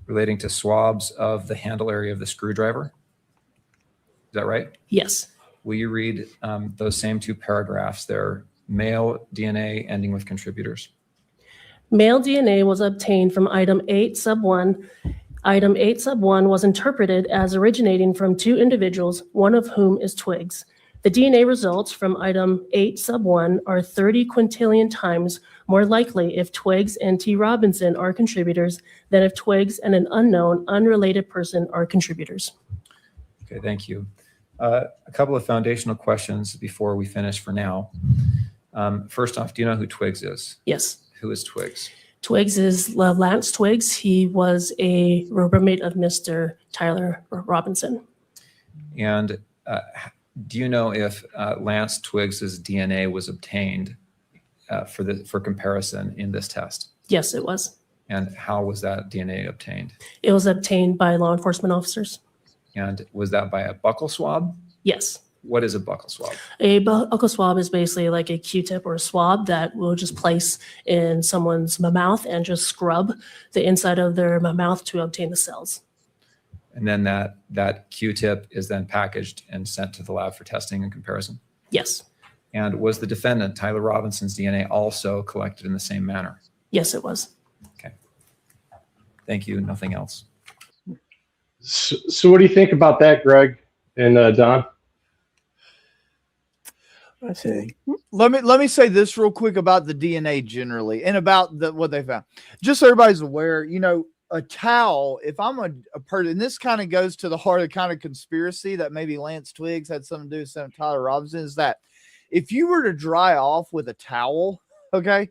relating to swabs of the handle area of the screwdriver. that right? Yes. Will you read those same 2 paragraphs there? Male DNA ending with contributors. Male DNA was obtained from item 8 sub 1. Item 8 sub 1 was interpreted as originating from 2 individuals, one of whom is Twiggs. The DNA results from item 8 sub 1 are 30 quintillion times more likely if Twiggs and T. Robinson are contributors than if Twiggs and an unknown, unrelated person are contributors. Okay, thank you. A couple of foundational questions before we finish for now. First off, do you know who Twiggs is? Yes. Who is Twiggs? Twiggs is Lance Twiggs. He was a roommate of Mr. Tyler Robinson. And do you know if Lance Twiggs's DNA was obtained for comparison in this test? Yes, it was. And how was that DNA obtained? It was obtained by law enforcement officers. And was that by a buccal swab? Yes. What is a buccal swab? A buccal swab is basically like a Q-tip or a swab that we'll just place in someone's mouth and just scrub the inside of their mouth to obtain the cells. And then that Q-tip is then packaged and sent to the lab for testing and comparison? Yes. And was the defendant, Tyler Robinson's DNA, also collected in the same manner? Yes, it was. Okay. Thank you. Nothing else. So what do you think about that, Greg and Don? I see. Let me say this real quick about the DNA generally and about what they found. Just so everybody's aware, a towel, if I'm a person, and this kind of goes to the heart of the kind of conspiracy that maybe Lance Twiggs had something to do with Senator Tyler Robinson, is that if you were to dry off with a towel, okay,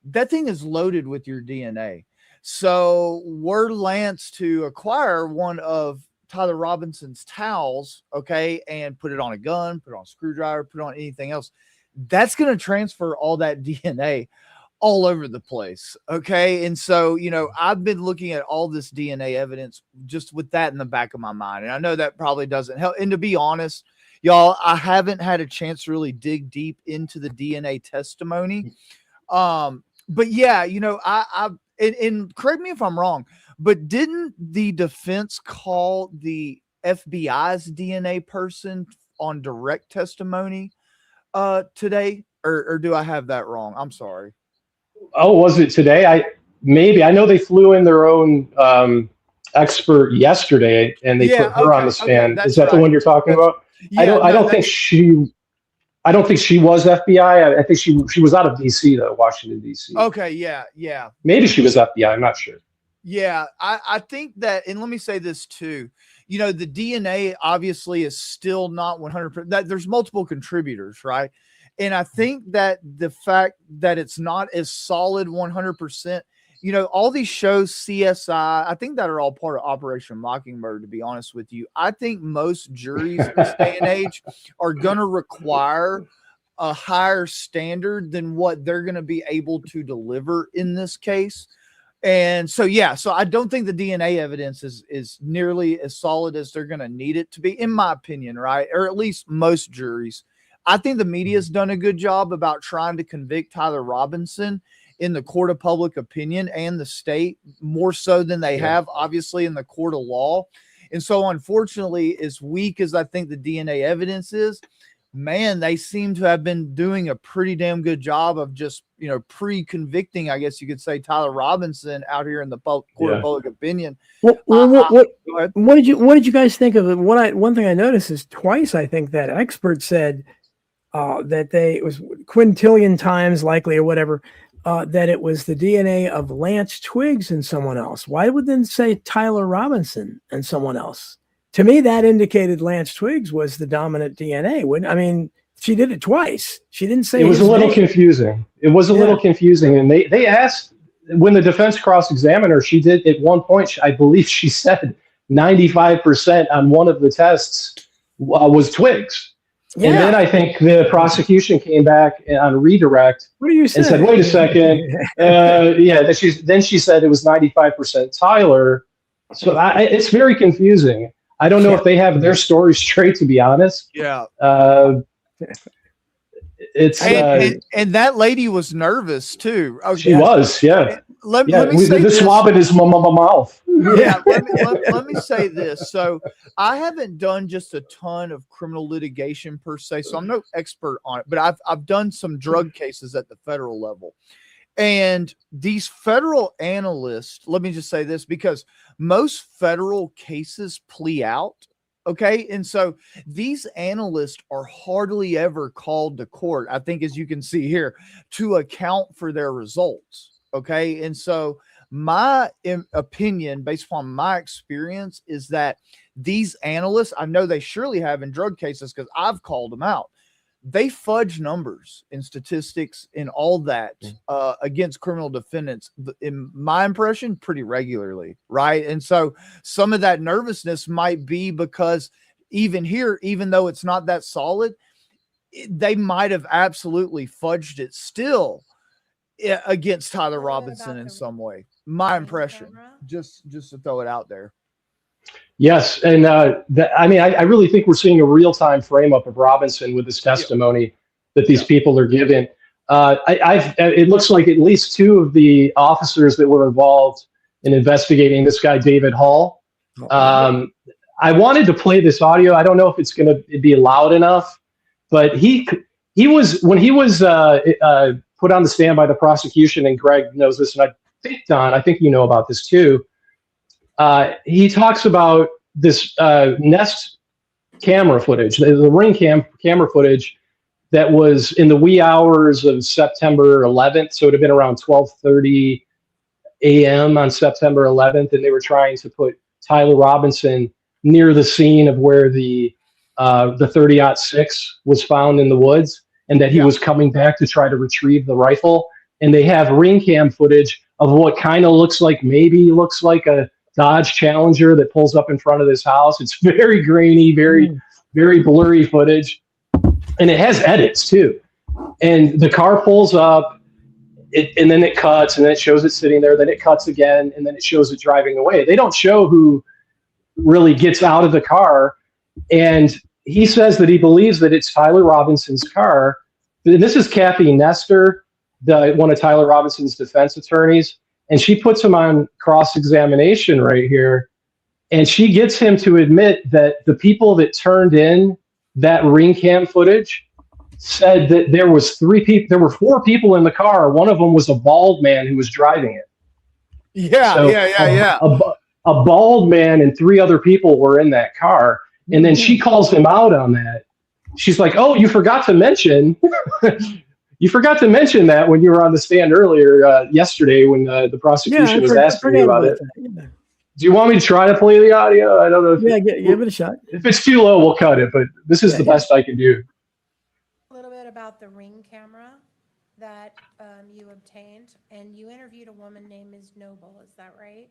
that thing is loaded with your DNA. So were Lance to acquire one of Tyler Robinson's towels, okay, and put it on a gun, put it on a screwdriver, put it on anything else, that's going to transfer all that DNA all over the place, okay? And so, I've been looking at all this DNA evidence just with that in the back of my mind, and I know that probably doesn't help. And to be honest, y'all, I haven't had a chance to really dig deep into the DNA testimony. But yeah, and correct me if I'm wrong, but didn't the defense call the FBI's DNA person on direct testimony today? Or do I have that wrong? I'm sorry. Oh, was it today? I know they flew in their own expert yesterday, and they put her on the stand. Is that the one you're talking about? Yeah, I don't think she was FBI. I think she was out of DC though, Washington DC. Okay, yeah. Maybe she was FBI. I'm not sure. Yeah, I think that, and let me say this too. The DNA obviously is still not 100%. That there's multiple contributors, right? And I think that the fact that it's not as solid 100%, all these shows, CSI, I think that are all part of Operation Mockingbird, to be honest with you. I think most juries in this day and age are going to require a higher standard than what they're going to be able to deliver in this case. And so, so I don't think the DNA evidence is nearly as solid as they're going to need it to be, in my opinion, right? Or at least most juries. I think the media has done a good job about trying to convict Tyler Robinson in the court of public opinion and the state, more so than they have, obviously, in the court of law. And so, unfortunately, as weak as I think the DNA evidence is, man, they seem to have been doing a pretty damn good job of just, pre-convicting, I guess you could say, Tyler Robinson out here in the court of public opinion. What did you guys think of it? One thing I noticed is twice I think that expert said that it was quintillion times likely or whatever, that it was the DNA of Lance Twiggs and someone else. Why would then say Tyler Robinson and someone else? To me, that indicated Lance Twiggs was the dominant DNA. She did it twice. She didn't say it was a little confusing. It was a little confusing. And they asked, when the defense cross-examined her, she did at one point, I believe she said 95% on one of the tests was Twiggs. Yeah. And then I think the prosecution came back on redirect and said, wait a second. Then she said it was 95% Tyler. So it's very confusing. I don't know if they have their story straight, to be honest. Yeah. It's and that lady was nervous too. She was, yeah. let Yeah, me say the this. swab in his mouth. Yeah, let me say this. So I haven't done just a ton of criminal litigation per se, so I'm no expert on it, but I've done some drug cases at the federal level. And these federal analysts, let me just say this, because most federal cases plea out. Okay. And so these analysts are hardly ever called to court, I think, as you can see here, to account for their results. Okay. And so my opinion, based upon my experience, is that these analysts, I know they surely have in drug cases because I've called them out. They fudge numbers and statistics and all that against criminal defendants, in my impression, pretty regularly, right? And so some of that nervousness might be because even here, even though it's not that solid, they might have absolutely fudged it still against Tyler Robinson in some way. My impression, just to throw it out there. Yes, and I mean, I really think we're seeing a real-time frame-up of Robinson with this testimony that these people are giving. It looks like at least two of the officers that were involved in investigating this guy, David Hall. I wanted to play this audio. I don't know if it's going to be loud enough, but he was, when he was put on the stand by the prosecution, and Greg knows this, and I think, Don, I think you know about this too. He talks about this Nest camera footage, the Ring camera footage that was in the wee hours of September 11th. So it would have been around 12:30 a.m. on September 11th, and they were trying to put Tyler Robinson near the scene of where the 30-06 was found in the woods, and that he was coming back to try to retrieve the rifle. And they have ring cam footage of what kind of looks like a Dodge Challenger that pulls up in front of this house. It's very grainy, very blurry footage. And it has edits too. And the car pulls up, and then it cuts, and then it shows it sitting there, then it cuts again, and then it shows it driving away. They don't show who really gets out of the car. And he says that he believes that it's Tyler Robinson's car. And this is Kathy Nestor, one of Tyler Robinson's defense attorneys. And she puts him on cross-examination right here. And she gets him to admit that the people that turned in that ring cam footage said that there were 4 people in the car. One of them was a bald man who was driving it. Yeah. A bald man and 3 other people were in that car. And then she calls him out on that. She's like, "Oh, you forgot to mention that when you were on the stand earlier yesterday when the prosecution was asking you about it." Yeah. Do you want me to try to play the audio? I don't know. Give it a shot. If it's too low, we'll cut it. But this is the best I can do. A little bit about the Ring camera that you obtained, and you interviewed a woman named Ms. Noble. Is that right?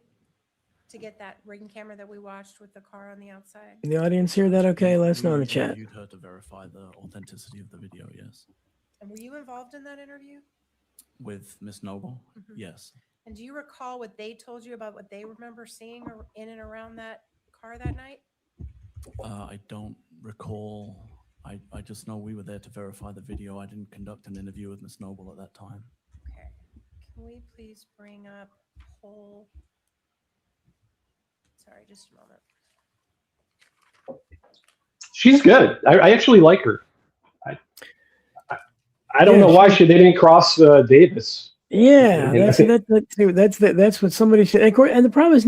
To get that Ring camera that we watched with the car on the outside. The audience hear that okay? Let us know in the chat. You'd her to verify the authenticity of the video, yes. And were you involved in that interview? With Miss Noble? Mm-hmm. Yes. And do you recall what they told you about what they remember seeing in and around that car that night? I don't recall. I just know we were there to verify the video. I didn't conduct an interview with Miss Noble at that time. Okay. Can we please bring up whole... Sorry, just a moment. She's good. I actually like her. I don't know why they didn't cross Davis. Yeah, that's what somebody said. And the problem is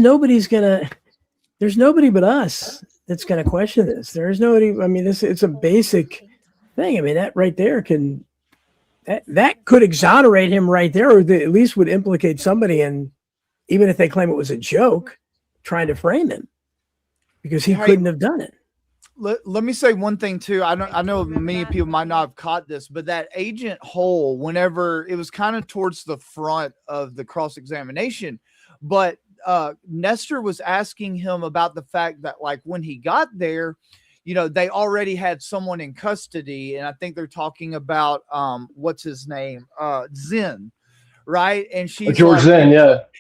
there's nobody but us that's gonna question this. There's nobody. I mean, it's a basic thing. I mean, that right there that could exonerate him right there, or at least would implicate somebody. And even if they claim it was a joke, trying to frame him because he couldn't have done it. Let me say one thing too. I know many people might not have caught this, but that Agent Hole, whenever it was kind of towards the front of the cross-examination, but Nestor was asking him about the fact that, like, when he got there, they already had someone in custody, and I think they're talking about what's his name, Zen, right? And she's George Zen,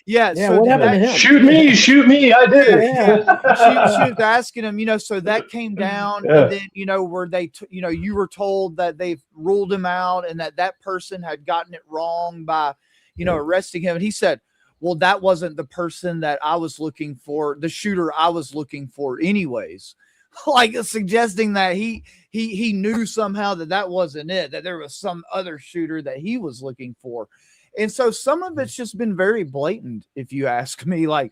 Yeah, so what happened to him? Shoot me, I did. She was asking him, so that came down, and then, where they, you were told that they've ruled him out and that person had gotten it wrong by, arresting him. And he said, well, that wasn't the person that I was looking for, the shooter I was looking for anyways. Like suggesting that he knew somehow that wasn't it, that there was some other shooter that he was looking for. And so some of it's just been very blatant, if you ask me, like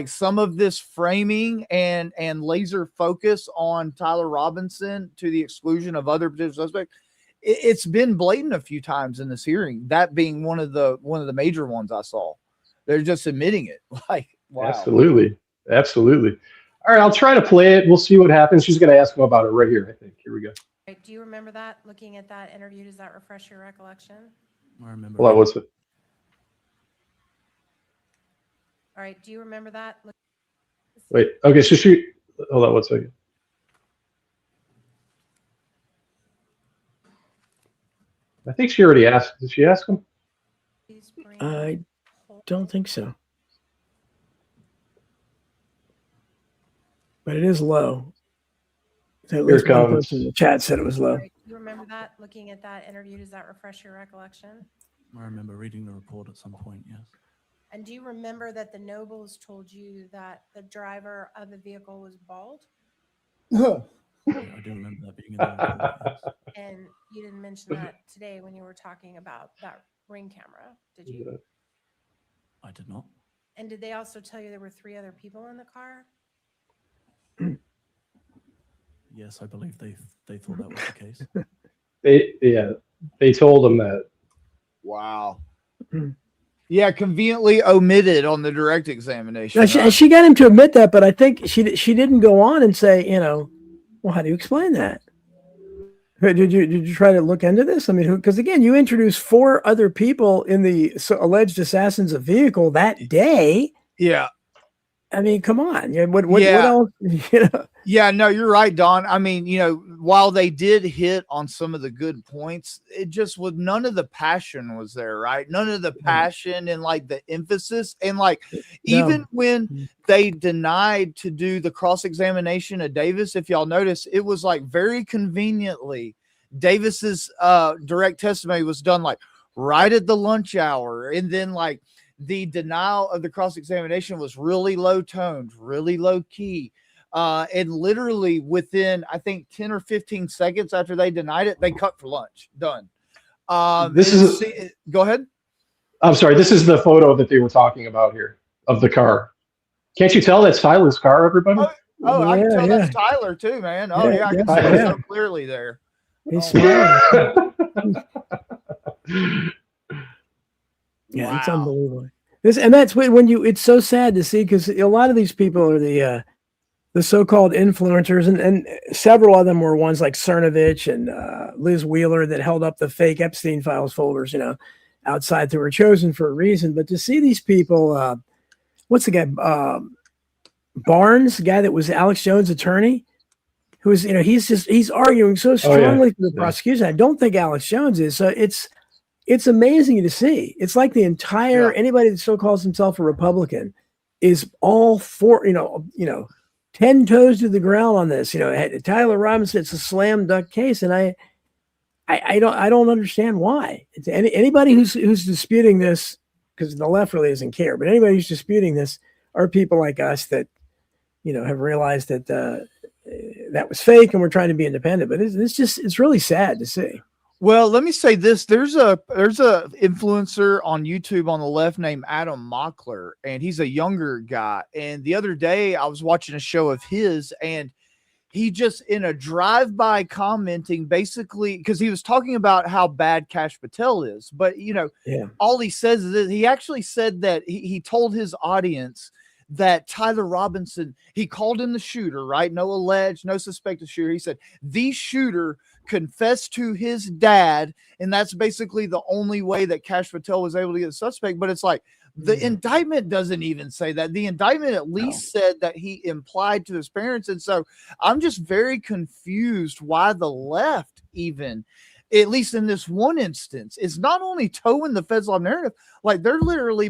some of this framing and laser focus on Tyler Robinson to the exclusion of other potential suspects. It's been blatant a few times in this hearing, that being one of the major ones I saw. They're just admitting it. Like, wow. Absolutely. All right, I'll try to play it. We'll see what happens. She's going to ask him about it right here, I think. Here we go. Do you remember that? Looking at that interview, does that refresh your recollection? I remember. Hold on, what's it? All right. Do you remember that? Wait, okay, so hold on 1 second. I think she already asked. Did she ask him? I don't think so. But it is low. So at least one person in the chat said it was low. Do you remember that? Looking at that interview, does that refresh your recollection? I remember reading the report at some point, yes. And do you remember that the Nobles told you that the driver of the vehicle was bald? Yeah, I do remember that being in the report, yes. And you didn't mention that today when you were talking about that ring camera, did you? I did not. And did they also tell you there were 3 other people in the car? Yes, I believe they thought that was the case. They told him that. Wow. Yeah, conveniently omitted on the direct examination. Now, she got him to admit that, but I think she didn't go on and say, well, how do you explain that? Did you try to look into this? I mean, because again, you introduced 4 other people in the alleged assassins of vehicle that day. Yeah. I mean, come on. What else? Yeah, no, you're right, Don. I mean, while they did hit on some of the good points, it just was none of the passion was there, right? None of the passion and like the emphasis. And like, even when they denied to do the cross-examination of Davis, if y'all notice, it was like very conveniently Davis's direct testimony was done like right at the lunch hour. And then like the denial of the cross-examination was really low toned, really low key. And literally within, I think 10 or 15 seconds after they denied it, they cut for lunch. Done. Go ahead. I'm sorry. This is the photo that they were talking about here of the car. Can't you tell that's Tyler's car, everybody? I can tell that's Tyler too, man. Oh yeah, I can see it so clearly there. He's smiling. Yeah, it's unbelievable. That's when it's so sad to see, because a lot of these people are the so-called influencers, and several of them were ones like Cernovich and Liz Wheeler that held up the fake Epstein files folders, outside that were chosen for a reason. But to see these people, what's the guy, Barnes, the guy that was Alex Jones' attorney, who is, he's arguing so strongly for the prosecution. I don't think Alex Jones is. So it's amazing to see. It's like the entire anybody that so calls himself a Republican is all for 10 toes to the ground on this. Tyler Robinson, it's a slam dunk case, and I don't understand why. It's anybody who's disputing this, because the left really doesn't care, but anybody who's disputing this are people like us that have realized that that was fake, and we're trying to be independent. But it's really sad to see. Well, let me say this. There's a influencer on YouTube on the left named Adam Mockler, and he's a younger guy. And the other day I was watching a show of his, and he just, in a drive-by commenting, basically, because he was talking about how bad Kash Patel is. But, all he says is that he actually said that he told his audience that Tyler Robinson, he called him the shooter, right? No alleged, no suspected shooter. He said the shooter confessed to his dad, and that's basically the only way that Kash Patel was able to get a suspect. But it's like the indictment doesn't even say that. The indictment at least said that he implied to his parents. And so I'm just very confused why the left, even at least in this one instance, is not only towing the feds law narrative, like they're literally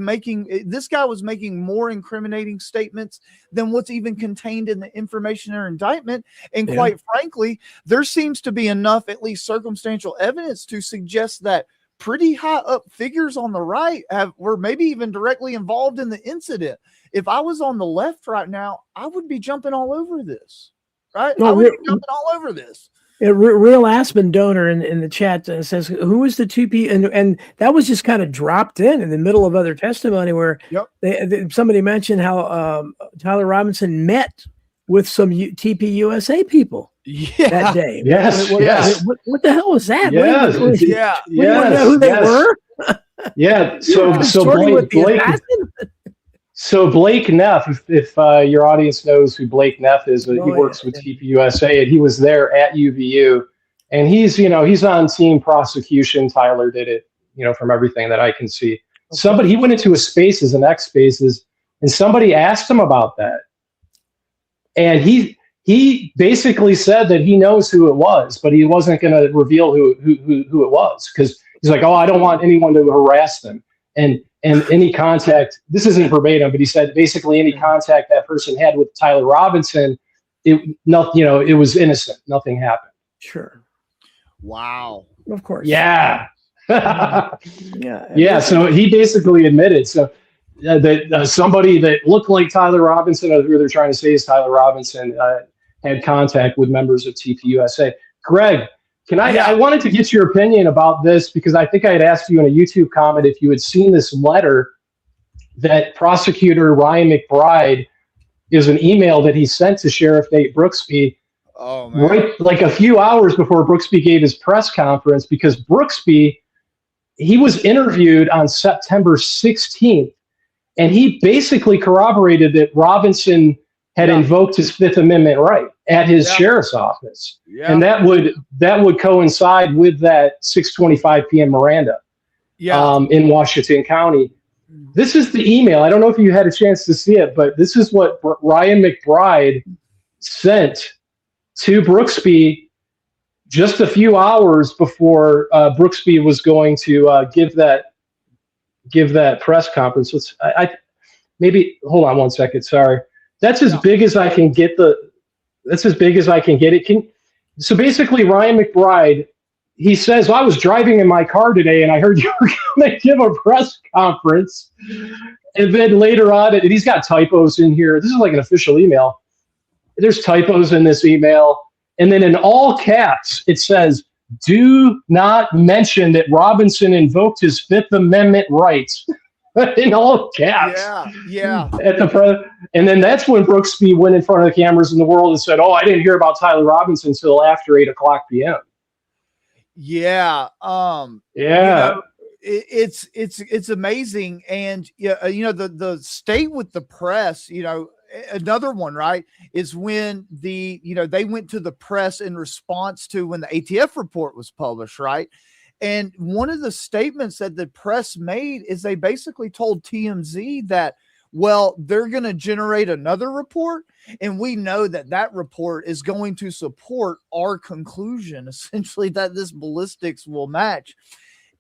this guy was making more incriminating statements than what's even contained in the information or indictment. And quite frankly, there seems to be enough, at least circumstantial evidence, to suggest that pretty high up figures on the right were maybe even directly involved in the incident. If I was on the left right now, I would be jumping all over this, right? No, I would be jumping all over this. A real Aspen donor in the chat says, who was the 2P? And that was just kind of dropped in the middle of other testimony where somebody mentioned how Tyler Robinson met with some TPUSA people that day. Yes, what the hell was that? Yes, what do you know who they were? Yeah. So Blake Neff, if your audience knows who Blake Neff is, he works with TPUSA, and he was there at UVU, and he's on team prosecution. Tyler did it, from everything that I can see. Okay. He went into a Spaces and X Spaces, and somebody asked him about that, and he basically said that he knows who it was, but he wasn't going to reveal who it was, because he's like, I don't want anyone to harass them. And any contact, this isn't verbatim, but he said basically any contact that person had with Tyler Robinson, it was innocent. Nothing happened. Sure. Wow. Of course. Yeah. Yeah. So he basically admitted. So that somebody that looked like Tyler Robinson, or who they're trying to say is Tyler Robinson, had contact with members of TPUSA. Greg, I wanted to get your opinion about this, because I think I had asked you in a YouTube comment if you had seen this letter that prosecutor Ryan McBride, is an email that he sent to Sheriff Nate Brooksby right like a few hours before Brooksby gave his press conference, because Brooksby, he was interviewed on September 16th, and he basically corroborated that Robinson had invoked his Fifth Amendment right at his sheriff's office. Yeah. And that would coincide with that 6:25 p.m. Miranda in Washington County. This is the email. I don't know if you had a chance to see it, but this is what Ryan McBride sent to Brooksby just a few hours before Brooksby was going to give that press conference. Hold on one second. Sorry. That's as big as I can get it. So basically, Ryan McBride, he says, I was driving in my car today and I heard you were going to give a press conference. And then later on, and he's got typos in here. This is like an official email. There's typos in this email. And then in all caps, it says, do not mention that Robinson invoked his Fifth Amendment rights. In all caps. Yeah. And then that's when Brooksby went in front of the cameras in the world and said, I didn't hear about Tyler Robinson until after 8:00 p.m. Yeah. It's amazing. And the state with the press, another one, right, is when they went to the press in response to when the ATF report was published, right? And one of the statements that the press made is they basically told TMZ that, they're going to generate another report, and we know that report is going to support our conclusion, essentially, that this ballistics will match.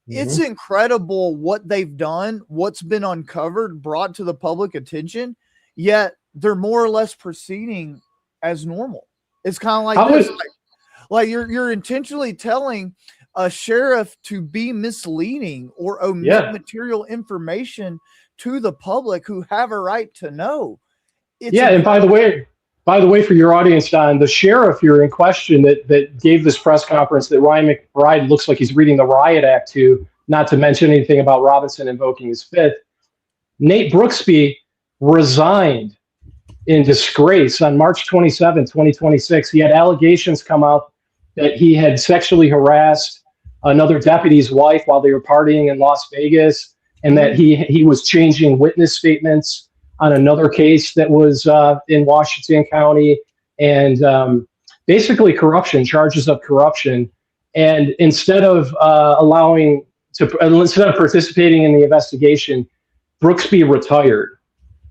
Mm-hmm. It's incredible what they've done, what's been uncovered, brought to the public attention, yet they're more or less proceeding as normal. It's kind of like like you're intentionally telling a sheriff to be misleading or omit material information to the public who have a right to know. And by the way, for your audience, Don, the sheriff here in question that gave this press conference that Ryan McBride looks like he's reading the Riot Act to, not to mention anything about Robinson invoking his Fifth, Nate Brooksby resigned in disgrace on March 27, 2026. He had allegations come out that he had sexually harassed another deputy's wife while they were partying in Las Vegas, and that he was changing witness statements on another case that was in Washington County, and basically charges of corruption. And instead of participating in the investigation, Brooksby retired.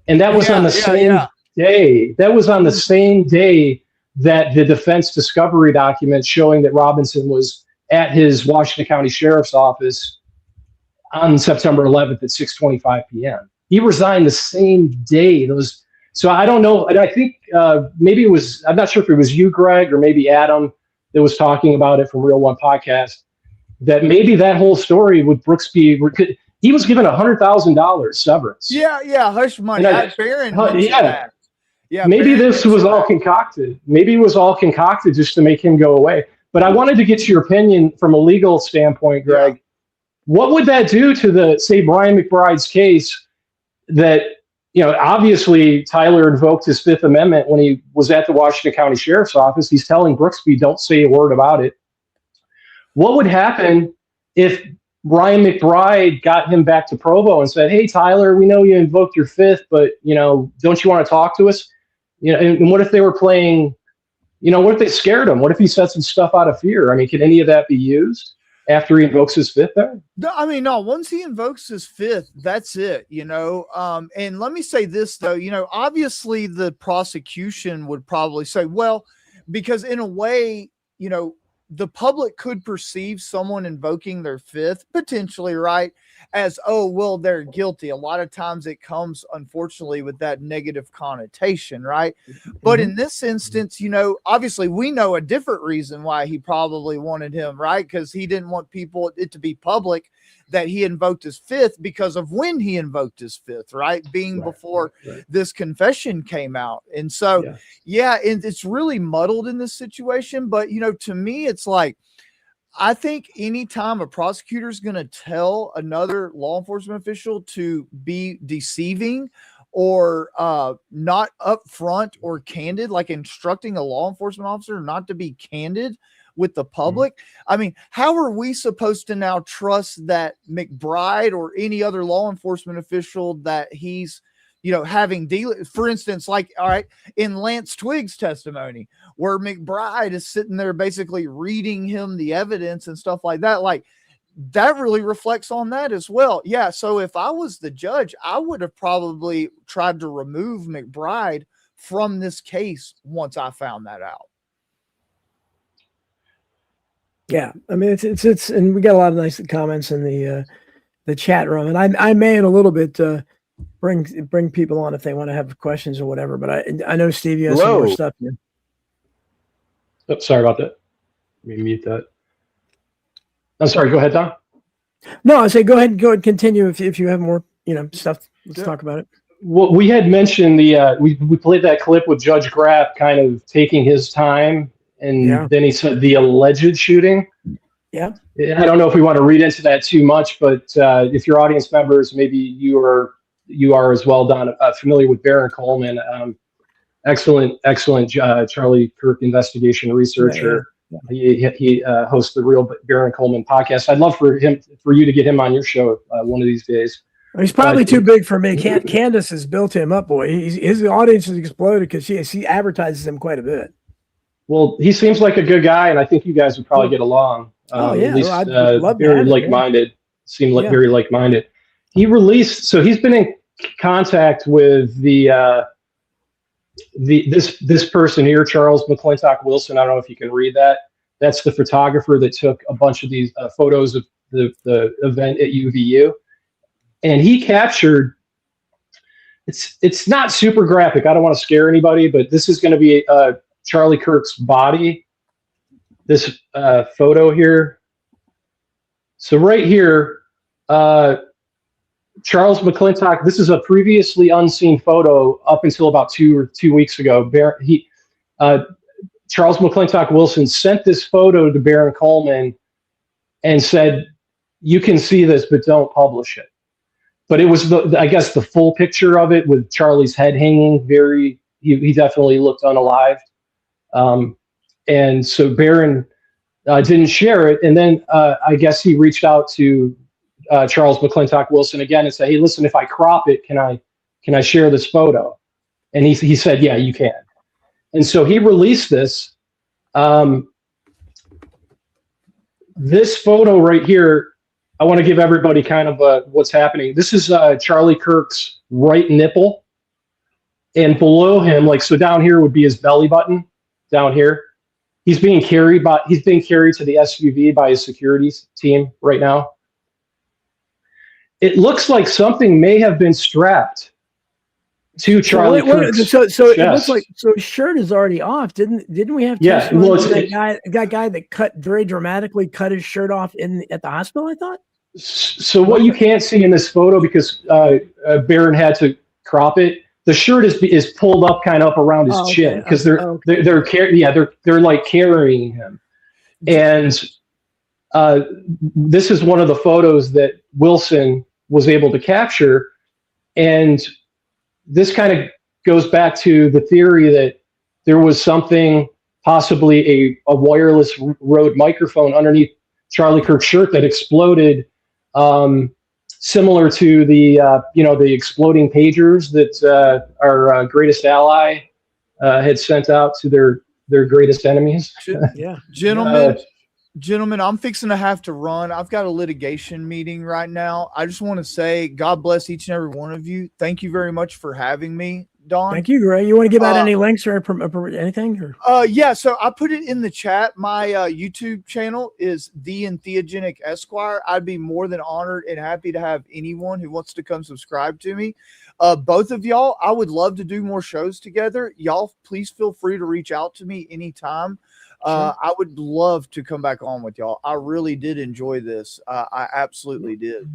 And that was on the same day. That was on the same day that the defense discovery documents showing that Robinson was at his Washington County Sheriff's Office on September 11th at 6:25 p.m. He resigned the same day. So I don't know. I think maybe it was, I'm not sure if it was you, Greg, or maybe Adam that was talking about it from Real One Podcast. that maybe that whole story with Brooksby, he was given $100,000 severance. Yeah, hush money. Barron mentioned that. Yeah, maybe Barron this was all concocted. Maybe it was all concocted just to make him go away. But I wanted to get your opinion from a legal standpoint, Greg. Yeah. What would that do to say Brian McBride's case that, obviously Tyler invoked his Fifth Amendment when he was at the Washington County Sheriff's Office. He's telling Brooksby, don't say a word about it. What would happen if Brian McBride got him back to Provo and said, hey, Tyler, we know you invoked your Fifth, but, don't you want to talk to us? And what if they were playing, what if they scared him? What if he said some stuff out of fear? I mean, can any of that be used after he invokes his Fifth there? No, once he invokes his Fifth, that's it, and let me say this though, obviously the prosecution would probably say, well, because in a way, the public could perceive someone invoking their Fifth potentially, right, as, oh, well, they're guilty. A lot of times it comes, unfortunately, with that negative connotation, right? But in this instance, obviously we know a different reason why he probably wanted him, right? Because he didn't want it to be public that he invoked his Fifth because of when he invoked his Fifth, right? Being before this confession came out. And so, it's really muddled in this situation. But, to me, it's like, I think anytime a prosecutor is going to tell another law enforcement official to be deceiving or not upfront or candid, like instructing a law enforcement officer not to be candid with the public. I mean, how are we supposed to now trust that McBride or any other law enforcement official that he's, having for instance, like, all right, in Lance Twiggs' testimony, where McBride is sitting there basically reading him the evidence and stuff like that, like that really reflects on that as well. Yeah. So if I was the judge, I would have probably tried to remove McBride from this case once I found that out. Yeah. I mean, it's, and we got a lot of nice comments in the chat room, and I may in a little bit, bring people on if they want to have questions or whatever. But I know Steve, you have some more stuff here. Oh, sorry about that. Let me mute that. I'm sorry. Go ahead, Don. No, I say go ahead and continue if you have more stuff. Let's talk about it. Well, we had mentioned we played that clip with Judge Grapp kind of taking his time, and then he said the alleged shooting. Yeah. I don't know if we want to read into that too much, but if your audience members, maybe you are as well, Don, familiar with Baron Coleman, excellent Charlie Kirk investigation researcher. He hosts the Real Baron Coleman podcast. I'd love for you to get him on your show one of these days. He's probably too big for me. Candace has built him up, boy. His audience has exploded because she advertises him quite a bit. Well, he seems like a good guy, and I think you guys would probably get along. At least very like-minded. Seemed like very like-minded. He released, so he's been in contact with this person here, Charles McClintock Wilson. I don't know if you can read that. That's the photographer that took a bunch of these photos of the event at UVU, and he captured. It's not super graphic. I don't want to scare anybody, but this is going to be Charlie Kirk's body. This photo here. So right here, Charles McClintock. This is a previously unseen photo up until about 2 weeks ago. Charles McClintock Wilson sent this photo to Baron Coleman and said, "You can see this, but don't publish it." But it was I guess the full picture of it with Charlie's head hanging. He definitely looked unalived. And so Baron didn't share it. And then I guess he reached out to Charles McClintock Wilson again and said, "Hey, listen, if I crop it, can I share this photo?" And he said, "Yeah, you can." And so he released this. This photo right here, I want to give everybody kind of what's happening. This is Charlie Kirk's right nipple. And below him, so down here would be his belly button. Down here, he's being carried to the SUV by his security team right now. It looks like something may have been strapped to Charlie Kirk's so it looks chest. like his shirt is already off. Didn't we have Yeah, testimony well, from that guy that very dramatically cut his shirt off at the hospital? I thought. So what you can't see in this photo, because Barron had to crop it, the shirt is pulled up kind of up around his chin, because they're like carrying him. And this is one of the photos that Wilson was able to capture. And this kind of goes back to the theory that there was something, possibly a wireless Rode microphone underneath Charlie Kirk's shirt that exploded, similar to the exploding pagers that our greatest ally had sent out to their greatest enemies. Yeah, Gentlemen, I'm fixing to have to run. I've got a litigation meeting right now. I just want to say, God bless each and every one of you. Thank you very much for having me, Don. Thank you, Greg. You want to give out any links or anything? Or? Yeah, so I put it in the chat. My YouTube channel is The Entheogenic Esquire. I'd be more than honored and happy to have anyone who wants to come subscribe to me. Both of y'all, I would love to do more shows together. Y'all, please feel free to reach out to me anytime. I would love to come back on with y'all. I really did enjoy this. I absolutely did.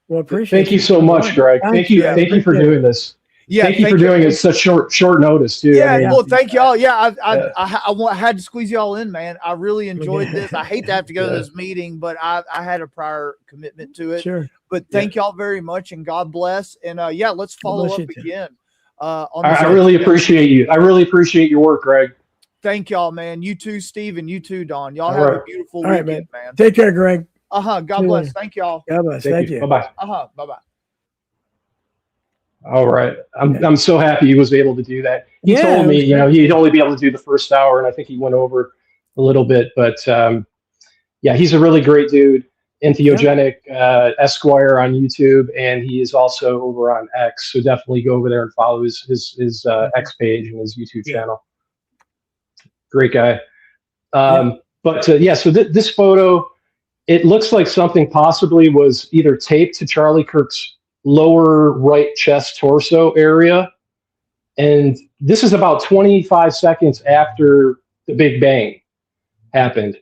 Well, appreciate Thank you so much, Greg. Thank you for doing this. Yeah, thank you for doing it at such short notice too. Yeah, well, thank y'all. Yeah, I had to squeeze y'all in, man. I really enjoyed this. I hate to have to go to this meeting, but I had a prior commitment to it. Sure. But thank y'all very much, and God bless. And let's follow up again. I really appreciate you. I really appreciate your work, Greg. Thank y'all, man. You too, Steve, and you too, Don. Y'all have a beautiful weekend, man. Take care, Greg. God bless. Thank y'all. God bless. Thank you. Bye bye. Bye bye. All right. I'm so happy he was able to do that. He told me, he'd only be able to do the first hour, and I think he went over a little bit, but he's a really great dude. Entheogenic Esquire on YouTube, and he is also over on X. So definitely go over there and follow his X page and his YouTube channel. Great guy. So this photo, it looks like something possibly was either taped to Charlie Kirk's lower right chest torso area. And this is about 25 seconds after the Big Bang happened.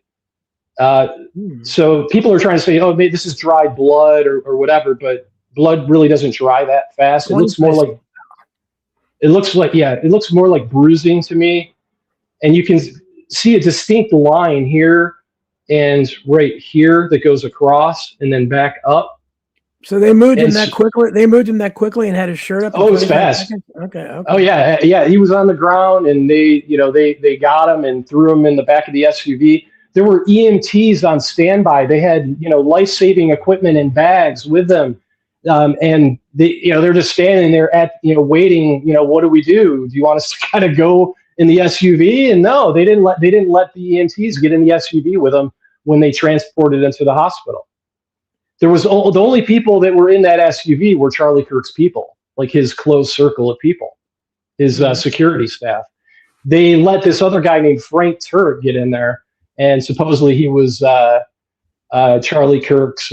So people are trying to say, oh, maybe this is dried blood or whatever, but blood really doesn't dry that fast. It looks more like bruising to me. And you can see a distinct line here and right here that goes across and then back up. So they moved him that quickly. They moved him that quickly and had his shirt up. Oh, it was fast. Okay. Oh yeah. He was on the ground, and they got him and threw him in the back of the SUV. There were EMTs on standby. They had life-saving equipment in bags with them, and they're just standing there waiting. What do we do? Do you want us to kind of go in the SUV? And no, they didn't let the EMTs get in the SUV with them when they transported him to the hospital. There was the only people that were in that SUV were Charlie Kirk's people, like his close circle of people, his security staff. They let this other guy named Frank Turk get in there, and supposedly he was Charlie Kirk's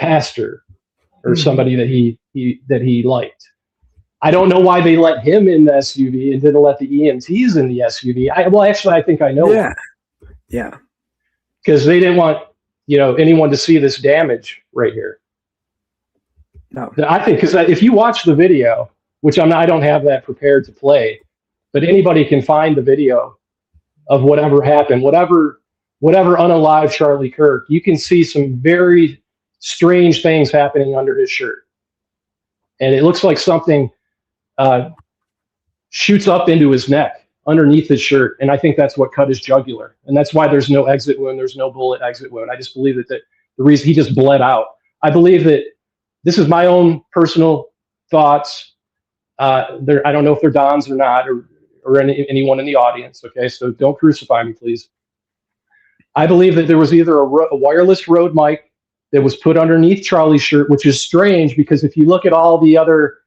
pastor or somebody that he liked. I don't know why they let him in the SUV and didn't let the EMTs in the SUV. I think I know. Yeah. Because they didn't want anyone to see this damage right here. No, I think because if you watch the video, which I don't have that prepared to play, but anybody can find the video of whatever happened, whatever unalive Charlie Kirk, you can see some very strange things happening under his shirt, and it looks like something shoots up into his neck underneath his shirt, and I think that's what cut his jugular, and that's why there's no exit wound, there's no bullet exit wound. I just believe that the reason he just bled out. I believe that this is my own personal thoughts. I don't know if they're Don's or not, or anyone in the audience. Okay, so don't crucify me, please. I believe that there was either a wireless Rode mic that was put underneath Charlie's shirt, which is strange because if you look at all the other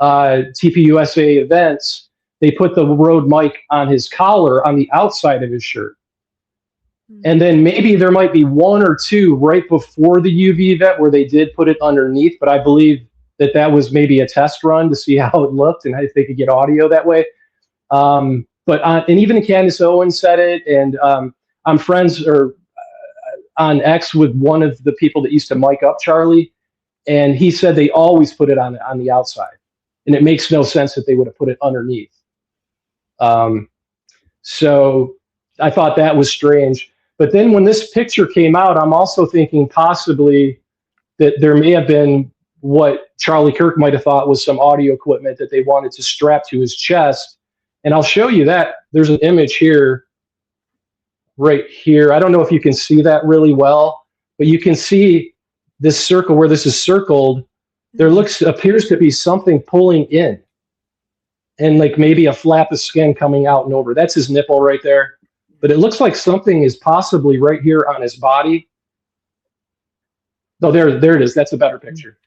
TPUSA events, they put the Rode mic on his collar on the outside of his shirt. And then maybe there might be one or two right before the UV event where they did put it underneath, but I believe that was maybe a test run to see how it looked and if they could get audio that way. And even Candace Owens said it, and I'm friends on X with one of the people that used to mic up Charlie, and he said they always put it on the outside, and it makes no sense that they would have put it underneath. So I thought that was strange. But then when this picture came out, I'm also thinking possibly that there may have been what Charlie Kirk might have thought was some audio equipment that they wanted to strap to his chest. And I'll show you that. There's an image here, right here. I don't know if you can see that really well, but you can see this circle where this is circled. There appears to be something pulling in, and like maybe a flap of skin coming out and over. That's his nipple right there. But it looks like something is possibly right here on his body. No, there it is. That's a better picture.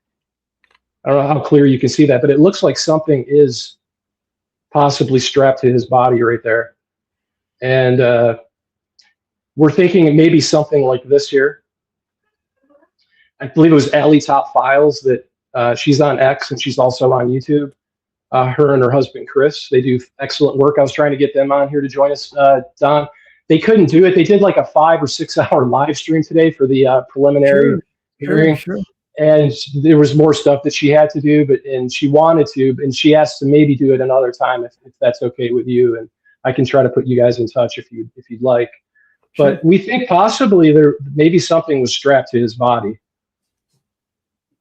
I don't know how clear you can see that, but it looks like something is possibly strapped to his body right there. And we're thinking it may be something like this here. I believe it was Allie Top Files that she's on X, and she's also on YouTube. Her and her husband, Chris, they do excellent work. I was trying to get them on here to join us, Don. They couldn't do it. They did like a 5 or 6 hour live stream today for the preliminary hearing. Sure. And there was more stuff that she had to do, and she wanted to, and she asked to maybe do it another time if that's okay with you. And I can try to put you guys in touch if you'd like. Sure. But we think possibly there maybe something was strapped to his body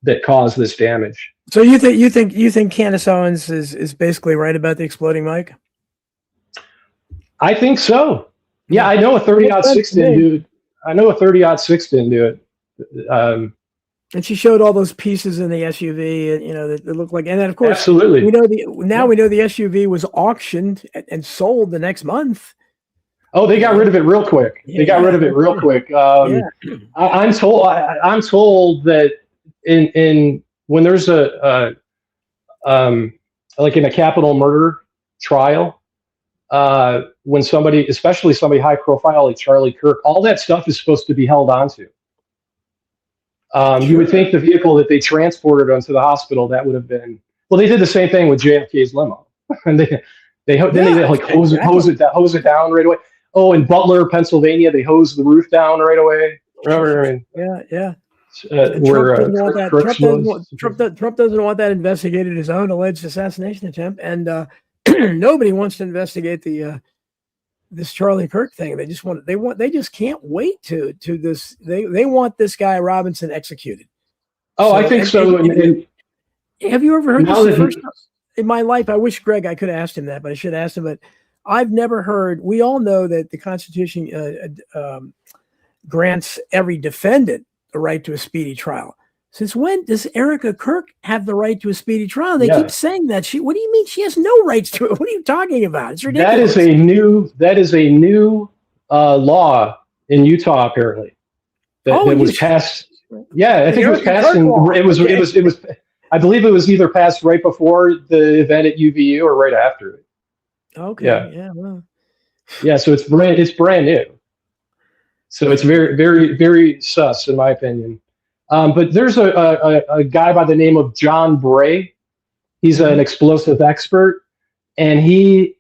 that caused this damage. So you think Candace Owens is basically right about the exploding mic? I think so. Yeah, I know a 30-06 didn't do it. I know a 30-06 didn't do it. And she showed all those pieces in the SUV, that looked like. And then of course, absolutely, we know the SUV was auctioned and sold the next month. Oh, they got rid of it real quick. They got rid of it real quick. I'm told that in when there's like in a capital murder trial, when somebody, especially somebody high profile like Charlie Kirk, all that stuff is supposed to be held onto. You would think the vehicle that they transported onto the hospital, that would have been, well, they did the same thing with JFK's limo, and they hose it down right away. Oh, in Butler, Pennsylvania, they hosed the roof down right away. Remember? I mean, yeah. Trump doesn't want that investigated, his own alleged assassination attempt, and nobody wants to investigate this Charlie Kirk thing. They just can't wait to this. They want this guy Robinson executed. Oh, I think so. Have you ever heard this first in my life? I wish Greg, I could have asked him that, but I should have asked him. But I've never heard. We all know that the Constitution grants every defendant the right to a speedy trial. Since when does Erica Kirk have the right to a speedy trial? They keep saying that. What do you mean she has no rights to it? What are you talking about? It's ridiculous. That is a new law in Utah, apparently. That was passed. Yeah, I think it was passed. It was. I believe it was either passed right before the event at UVU or right after it. Okay. Yeah. Well. Yeah. So it's brand new. So it's very, very, very sus, in my opinion. But there's a guy by the name of John Bray. He's an explosive expert, and he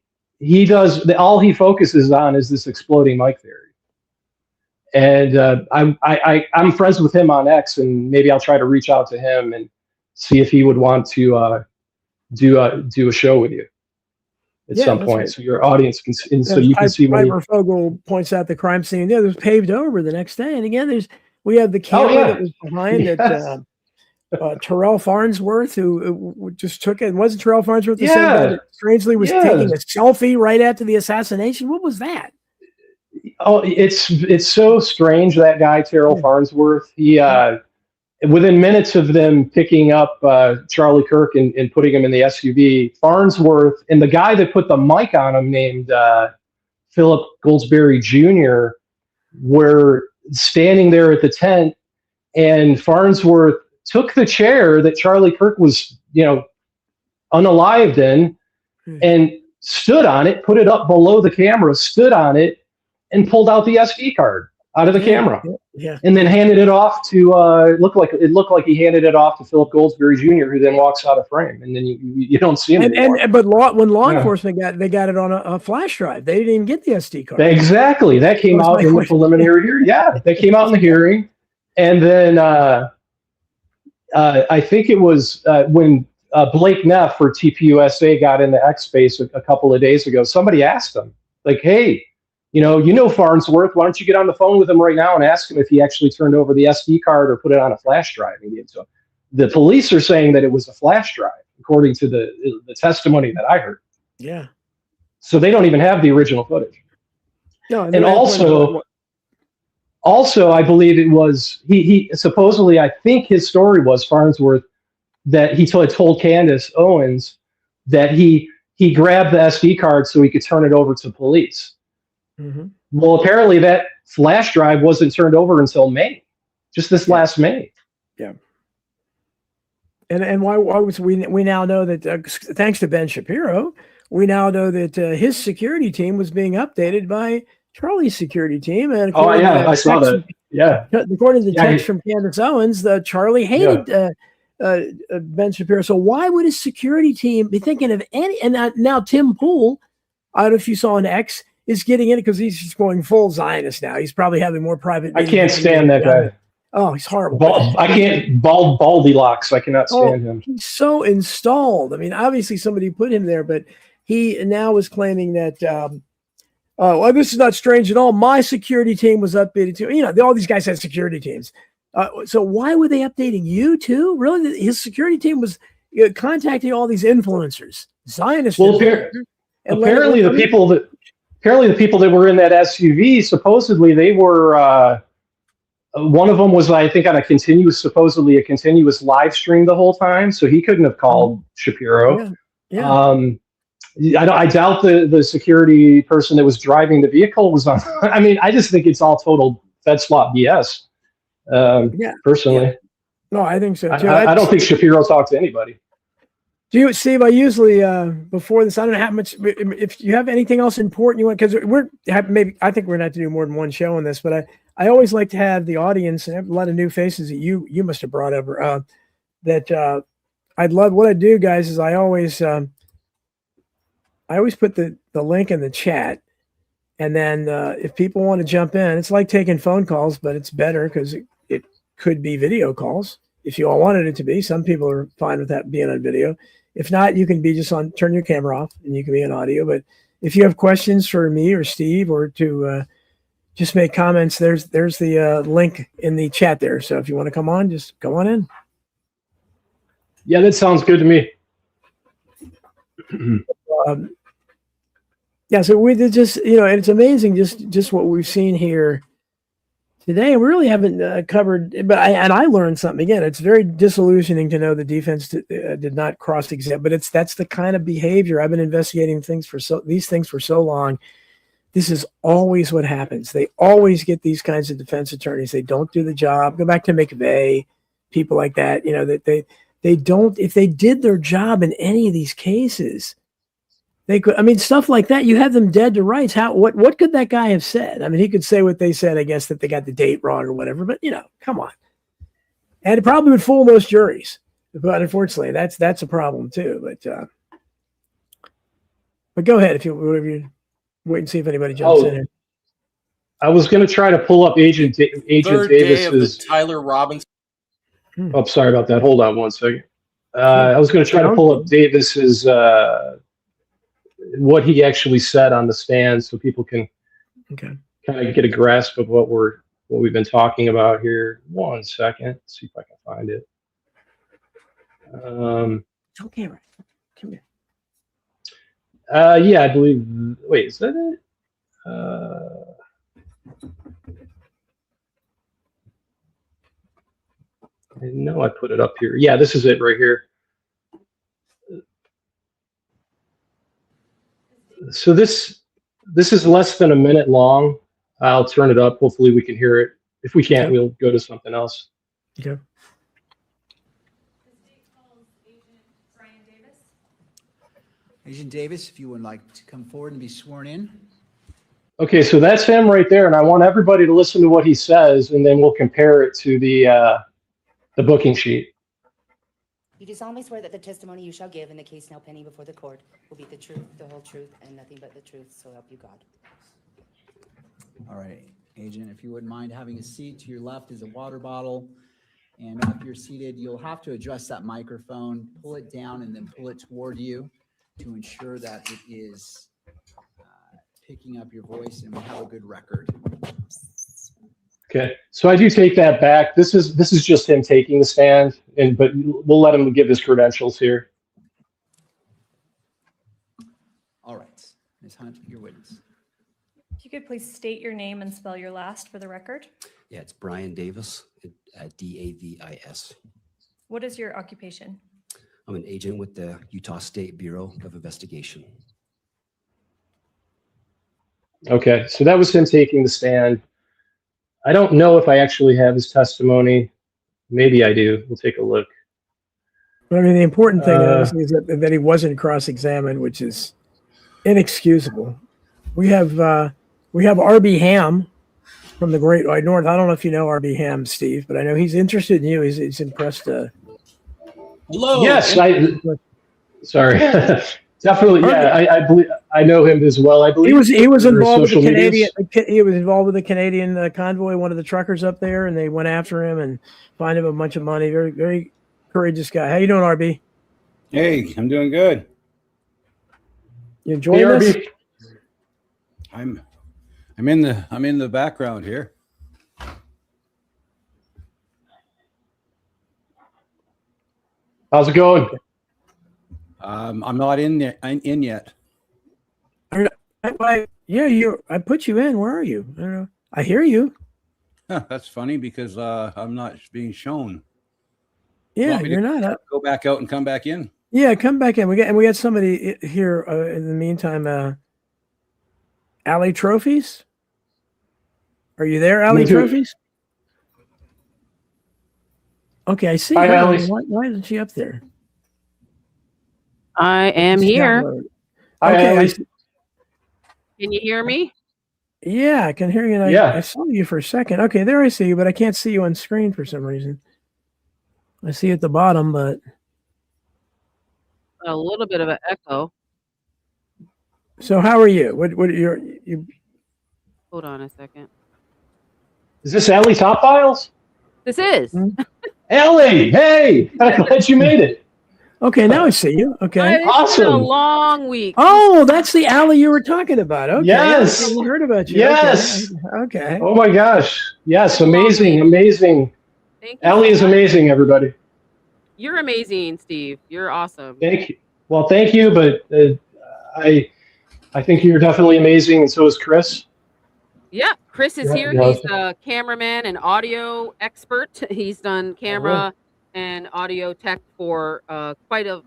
does all he focuses on is this exploding mic theory. And I'm friends with him on X, and maybe I'll try to reach out to him and see if he would want to do a show with you at some point, right. So your audience can, and so you can see. Piper Fogel points out the crime scene. Yeah, it was paved over the next day, and again, we have the camera that was behind it. Terrell Farnsworth, who just took it. Wasn't Terrell Farnsworth the same guy that strangely was taking a selfie right after the assassination? What was that? Oh, it's so strange, that guy, Terrell Farnsworth. He within minutes of them picking up Charlie Kirk and putting him in the SUV, Farnsworth and the guy that put the mic on him, named Philip Goldsberry Jr., were standing there at the tent, and Farnsworth took the chair that Charlie Kirk was, unalived in, and stood on it, put it up below the camera, stood on it, and pulled out the SD card out of the camera. Yeah. And then handed it off to it looked like he handed it off to Philip Goldsberry Jr., who then walks out of frame, and then you don't see him anymore. But when law enforcement got it on a flash drive, they didn't even get the SD card. Exactly, that came out in the preliminary hearing. Yeah, that came out in the hearing, and then I think it was when Blake Neff for TPUSA got into X Space a couple of days ago. Somebody asked him, like, "Hey, you know Farnsworth, why don't you get on the phone with him right now and ask him if he actually turned over the SD card or put it on a flash drive?" And so the police are saying that it was a flash drive, according to the testimony that I heard. Yeah. So they don't even have the original footage. No, and also, I believe it was he supposedly, I think his story was Farnsworth that he told Candace Owens that he grabbed the SD card so he could turn it over to police. Mm-hmm. Well, apparently that flash drive wasn't turned over until May, just this last May. Yeah. And why was we now know that thanks to Ben Shapiro, we now know that his security team was being updated by Charlie's security team. And I saw that. Yeah. According to the text from Candace Owens, Charlie hated Ben Shapiro. So why would his security team be thinking of any? And now Tim Pool, I don't know if you saw an X, is getting in it because he's just going full Zionist now. He's probably having more private. I can't stand that guy. Oh, he's horrible. Baldilocks. I cannot stand him. He's so installed. I mean, obviously somebody put him there, but he now is claiming that, well, this is not strange at all. My security team was updated too. You know, all these guys had security teams. So why were they updating you too? Really? His security team was contacting all these influencers, Zionists. Well, apparently the people that were in that SUV, supposedly they were, one of them was, I think, on supposedly a continuous live stream the whole time. So he couldn't have called Shapiro. Yeah. I doubt the security person that was driving the vehicle was on. I mean, I just think it's all total fed swap BS. Personally. Yeah. No, I think so too. I don't think Shapiro talked to anybody. Do you, Steve? I usually before this, I don't know how much. If you have anything else important you want, because I think we're going to have to do more than one show on this, but I always like to have the audience and have a lot of new faces that you must have brought over. I'd love. What I do, guys, is I always put the link in the chat, and then if people want to jump in, it's like taking phone calls, but it's better because it could be video calls if you all wanted it to be. Some people are fine with that being on video. If not, you can be just turn your camera off and you can be on audio. But if you have questions for me or Steve or to just make comments, there's the link in the chat there. So if you want to come on, just go on in. Yeah, that sounds good to me. Yeah, so we did just, and it's amazing just what we've seen here today. We really haven't covered, but I learned something again. It's very disillusioning to know the defense did not cross-examine, but that's the kind of behavior. I've been investigating these things for so long. This is always what happens. They always get these kinds of defense attorneys. They don't do the job. Go back to McVeigh, people like that. That they don't. If they did their job in any of these cases, they could. I mean, stuff like that. You have them dead to rights. What could that guy have said? I mean, he could say what they said. I guess that they got the date wrong or whatever. But come on. And it probably would fool most juries. But unfortunately, that's a problem too. But go ahead if you wait and see if anybody jumps in here. I was going to try to pull up Agent Davis's Tyler Robinson. Oh, sorry about that. Hold on one second. I was going to try to pull up Davis's what he actually said on the stand, so people can kind of get a grasp of what we've been talking about here. 1 second. Let's see if I can find it. Okay, right. Come here. Yeah, I believe. Wait, is that it? I know I put it up here. Yeah, this is it right here. So this is less than a minute long. I'll turn it up. Hopefully we can hear it. If we can't, we'll go to something else. Okay. Agent Davis, if you would like to come forward and be sworn in. Okay, so that's him right there, and I want everybody to listen to what he says, and then we'll compare it to the booking sheet. You do solemnly swear that the testimony you shall give in the case now pending before the court will be the truth, the whole truth, and nothing but the truth, so help you God. All right, Agent, if you wouldn't mind having a seat. To your left is a water bottle. And after you're seated, you'll have to adjust that microphone, pull it down, and then pull it toward you to ensure that it is picking up your voice and we have a good record. Okay, so I do take that back. This is just him taking the stand, but we'll let him give his credentials here. All right, Ms. Hunt, your witness. If you could please state your name and spell your last for the record. Yeah, it's Brian Davis, Davis. What is your occupation? I'm an agent with the Utah State Bureau of Investigation. Okay, so that was him taking the stand. I don't know if I actually have his testimony. Maybe I do. We'll take a look. But I mean, the important thing is that he wasn't cross-examined, which is inexcusable. We have RB Ham from the Great White North. I don't know if you know RB Ham, Steve, but I know he's interested in you. He's impressed. Hello. Yes, sorry. Definitely. Yeah, I believe I know him as well. I believe he was involved with the Canadian. He was involved with the Canadian convoy, one of the truckers up there, and they went after him and fined him a bunch of money. Very, very courageous guy. How you doing, RB? Hey, I'm doing good. You enjoying this? RB. I'm in the background here. How's it going? I'm not in yet. I put you in. Where are you? I don't know. I hear you. Huh, that's funny because I'm not being shown. Yeah, you're not. Go back out and come back in. Yeah, come back in. We got somebody here. In the meantime, Alley Trophies. Are you there, Alley Trophies? Okay, I see. Hi, Alley. Why isn't she up there? I am here. Okay. Can you hear me? Yeah, I can hear you. I saw you for a second. Okay, there I see you, but I can't see you on screen for some reason. I see you at the bottom, but A little bit of an echo. so how are you? What are you? Hold on a second. Is this Ellie Top Files? This is. Ellie, hey, I'm glad you made it. Okay, now I see you. Okay, awesome. It's been a long week. Oh, that's the Alley you were talking about. Okay, Yes. I heard about you. Yes. Okay. Oh my gosh. Yes, amazing. Thank you Ellie is amazing, everybody. You're amazing, Steve. You're awesome. Thank you. Well, thank you, but I think you're definitely amazing, and so is Chris. Yeah, Chris is Yeah, here. yeah. He's a cameraman and audio expert. He's done camera and audio tech for quite a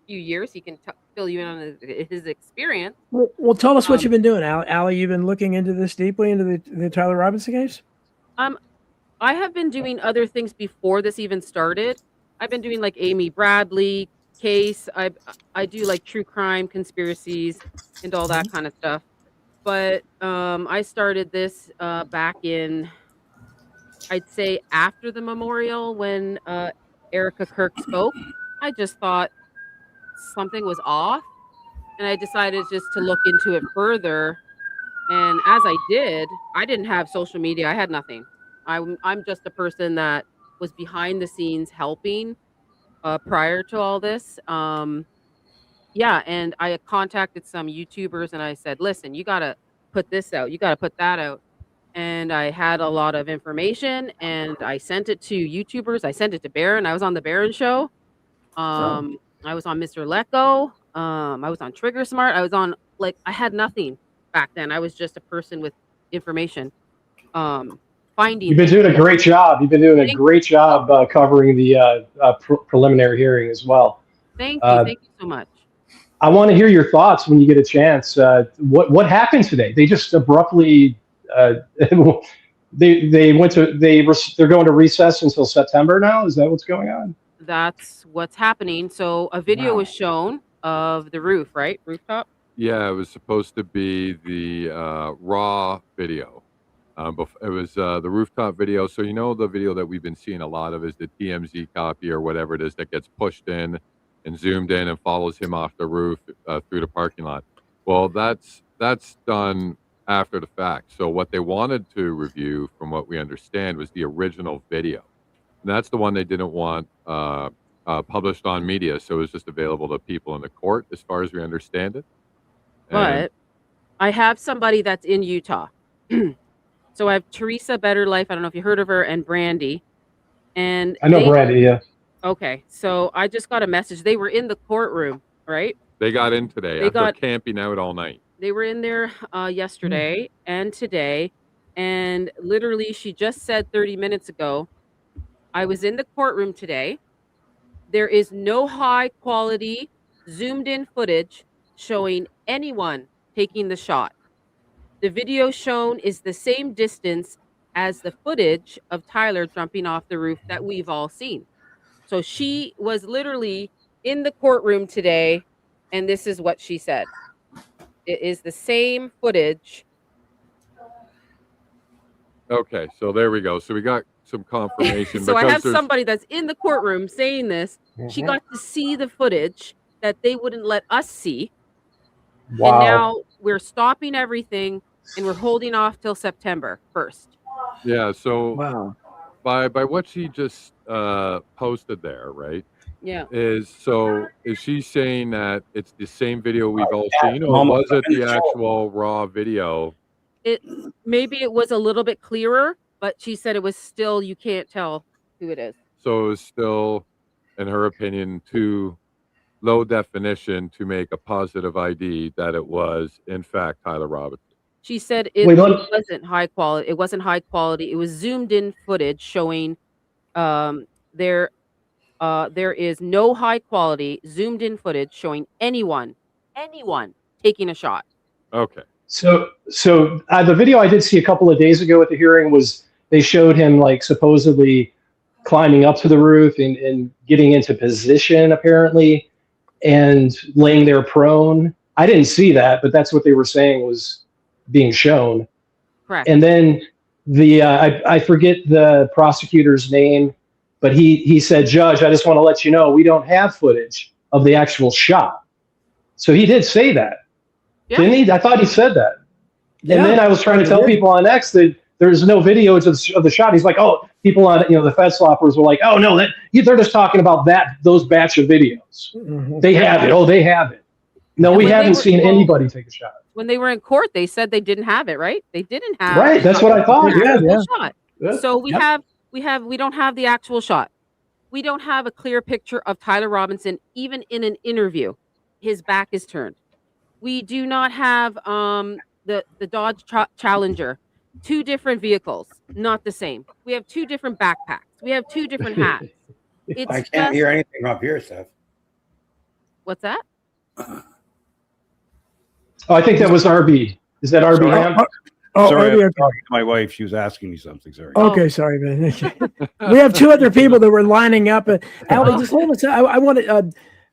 few years. He can fill you in on his experience. Well, tell us what you've been doing, Allie. You've been looking into this deeply, into the Tyler Robinson case? I have been doing other things before this even started. I've been doing like Amy Bradley case. I do like true crime conspiracies and all that kind of stuff. But I started this back in, I'd say after the memorial when Erica Kirk spoke. I just thought something was off, and I decided just to look into it further. And as I did, I didn't have social media. I had nothing. I'm just a person that was behind the scenes helping prior to all this. Yeah, and I contacted some YouTubers and I said, listen, you got to put this out. You got to put that out. And I had a lot of information and I sent it to YouTubers. I sent it to Barron. I was on the Barron show. I was on Mr. Let Go. I was on Trigger Smart. I was on, I had nothing back then. I was just a person with information. Finding. You've been doing a great job. You've been doing a great job covering the preliminary hearing as well. Thank you. Thank you so much. I want to hear your thoughts when you get a chance. What happened today? They just abruptly they're going to recess until September now. Is that what's going on? That's what's happening. So a video was shown of the roof, right? Rooftop. Yeah, it was supposed to be the raw video. It was the rooftop video. So the video that we've been seeing a lot of is the TMZ copy or whatever it is that gets pushed in and zoomed in and follows him off the roof through the parking lot. Well, that's done after the fact. So what they wanted to review, from what we understand, was the original video. And that's the one they didn't want published on media. So it was just available to people in the court, as far as we understand it. But I have somebody that's in Utah. So I have Teresa Better Life. I don't know if you heard of her, and Brandy. And I know Brandy, yeah. Okay, so I just got a message. They were in the courtroom, right? They got in today after camping out all night. They were in there yesterday and today. And literally, she just said 30 minutes ago, I was in the courtroom today. There is no high quality zoomed in footage showing anyone taking the shot. The video shown is the same distance as the footage of Tyler jumping off the roof that we've all seen. So she was literally in the courtroom today, and this is what she said. It is the same footage. Okay, so there we go. So we got some confirmation. So I have somebody that's in the courtroom saying this. She got to see the footage that they wouldn't let us see. Wow. And now we're stopping everything and we're holding off till September 1st. Yeah, so wow. By what she just posted there, right? Yeah. Is she saying that it's the same video we've all seen, or was it the actual raw video? Maybe it was a little bit clearer, but she said it was still, you can't tell who it is. So it was still, in her opinion, too low definition to make a positive ID that it was in fact Tyler Robinson. She said it wasn't high quality. It wasn't high quality. It was zoomed in footage showing there is no high quality zoomed in footage showing anyone taking a shot. Okay. So the video I did see a couple of days ago at the hearing was they showed him like supposedly climbing up to the roof and getting into position apparently and laying there prone. I didn't see that, but that's what they were saying was being shown. Correct. And then I forget the prosecutor's name, but he said, "Judge, I just want to let you know we don't have footage of the actual shot." So he did say that. Yeah. Didn't he? I thought he said that. And then I was trying to tell people on X that there's no video of the shot. He's like, "Oh, people on the Fed sloppers were like, oh no, they're just talking about those batch of videos. They have it. Oh, they have it. No, we haven't seen anybody take a shot." When they were in court, they said they didn't have it, right? They didn't have Right. That's what I thought. Yeah. Shot. So we don't have the actual shot. We don't have a clear picture of Tyler Robinson, even in an interview. His back is turned. We do not have the Dodge Challenger, 2 different vehicles, not the same. We have 2 different backpacks. We have 2 different hats. I can't hear anything up here, Seth. What's that? Oh, I think that was RB. Is that RB? Sorry, RB, I'm talking to my wife. She was asking me something. Sorry. Okay, sorry, man. We have 2 other people that were lining up. Allie, just hold on a second. I want to,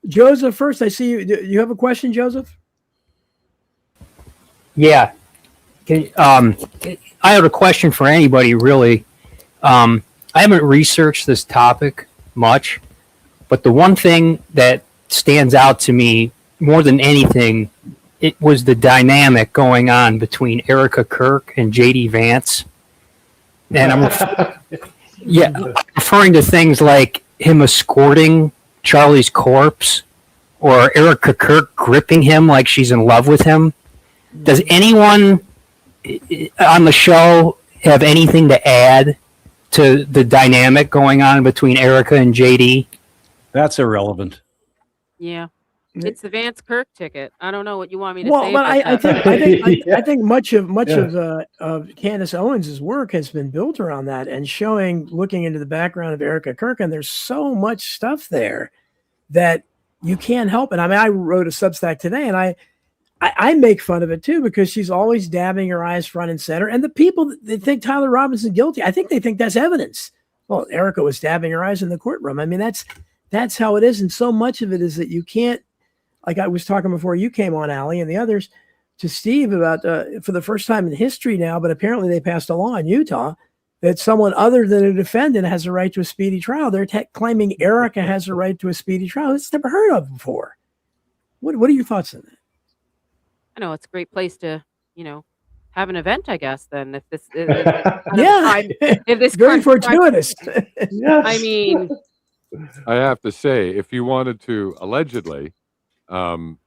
Joseph first. I see you. Do you have a question, Joseph? Yeah. I have a question for anybody, really. I haven't researched this topic much, but the one thing that stands out to me more than anything, it was the dynamic going on between Erica Kirk and JD Vance. And I'm referring to things like him escorting Charlie's corpse or Erica Kirk gripping him like she's in love with him. Does anyone on the show have anything to add to the dynamic going on between Erica and JD? That's irrelevant. Yeah. It's the Vance Kirk ticket. I don't know what you want me to Well, say. but I think much of Yeah. Candace Owens' work has been built around that and looking into the background of Erica Kirk, and there's so much stuff there that you can't help it. I mean, I wrote a Substack today, and I make fun of it too because she's always dabbing her eyes front and center, and the people that think Tyler Robinson guilty, I think they think that's evidence. Well, Erica was dabbing her eyes in the courtroom. I mean, that's how it is, and so much of it is that you can't. like I was talking before you came on, Allie, and the others, to Steve about for the first time in history now, but apparently they passed a law in Utah that someone other than a defendant has a right to a speedy trial. They're claiming Erica has a right to a speedy trial. It's never heard of before. What are your thoughts on that? I know it's a great place to, have an event, I guess, then if this is if this very fortuitous. I mean, I have to say, if you wanted to allegedly, pull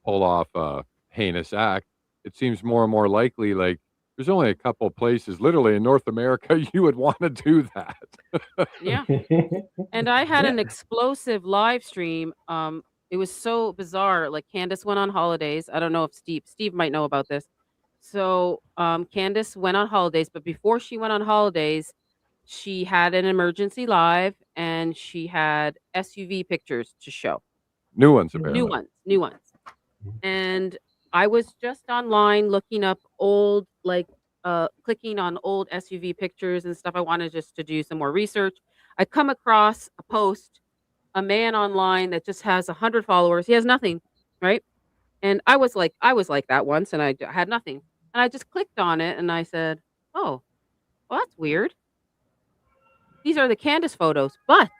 off a heinous act, it seems more and more likely, like, there's only a couple places, literally in North America, you would want to do that. yeah. And I had an explosive live stream. It was so bizarre. Like Candace went on holidays. I don't know if Steve might know about this. So Candace went on holidays, but before she went on holidays, she had an emergency live and she had SUV pictures to show. New ones, apparently. New ones. And I was just online looking up old, clicking on old SUV pictures and stuff. I wanted just to do some more research. I come across a post, a man online that just has 100 followers. He has nothing, right? And I was like that once, and I had nothing. And I just clicked on it, and I said, "Oh, well, that's weird. These are the Candace photos, but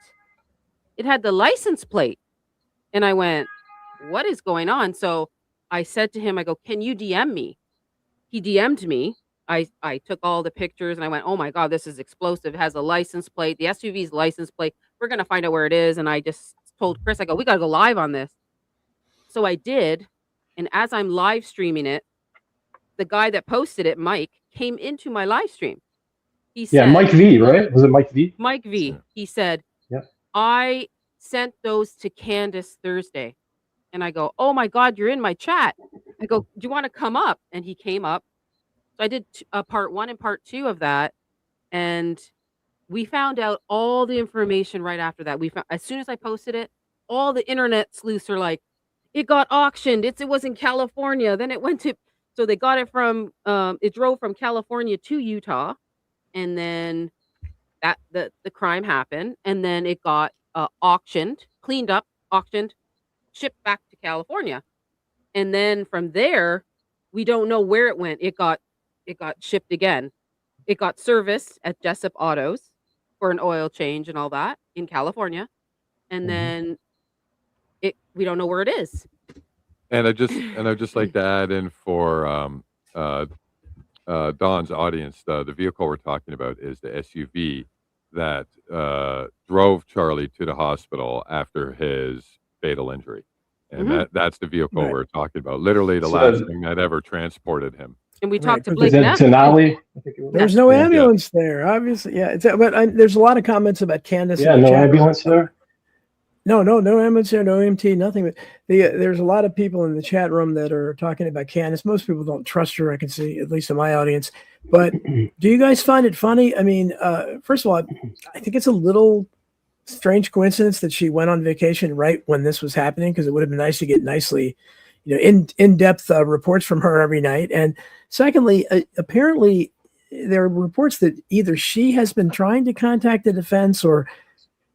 it had the license plate." And I went, "What is going on?" So I said to him, I go, "Can you DM me?" He DM'd me. I took all the pictures and I went, "Oh my God, this is explosive. It has a license plate, the SUV's license plate. We're going to find out where it is." And I just told Chris, I go, "We got to go live on this." So I did. And as I'm live streaming it, the guy that posted it, Mike, came into my live stream. He said, Mike V, right? Was it Mike V? Mike V. He said, "I sent those to Candace Thursday." And I go, "Oh my God, you're in my chat." I go, "Do you want to come up?" And he came up. So I did part 1 and part 2 of that. And we found out all the information right after that. As soon as I posted it, all the internet sleuths are like, "It got auctioned. It was in California. Then it went to," so they got it from, it drove from California to Utah. And then the crime happened. And then it got auctioned, cleaned up, auctioned, shipped back to California. And then from there, we don't know where it went. It got shipped again. It got serviced at Jessup Autos for an oil change and all that in California. And then we don't know where it is. And I'd just like to add in for Don's audience, the vehicle we're talking about is the SUV that drove Charlie to the hospital after his fatal injury. And that's the vehicle we're talking about. Literally the last thing that ever transported him. And we talked to Blake Ness. Denali. There's no ambulance there, obviously. Yeah, but there's a lot of comments about Candace. Yeah, no ambulance there. No ambulance there, no EMT, nothing. But there's a lot of people in the chat room that are talking about Candace. Most people don't trust her, I can see, at least in my audience. But do you guys find it funny? I mean, first of all, I think it's a little strange coincidence that she went on vacation right when this was happening, because it would have been nice to get in-depth reports from her every night. And secondly, apparently there are reports that either she has been trying to contact the defense or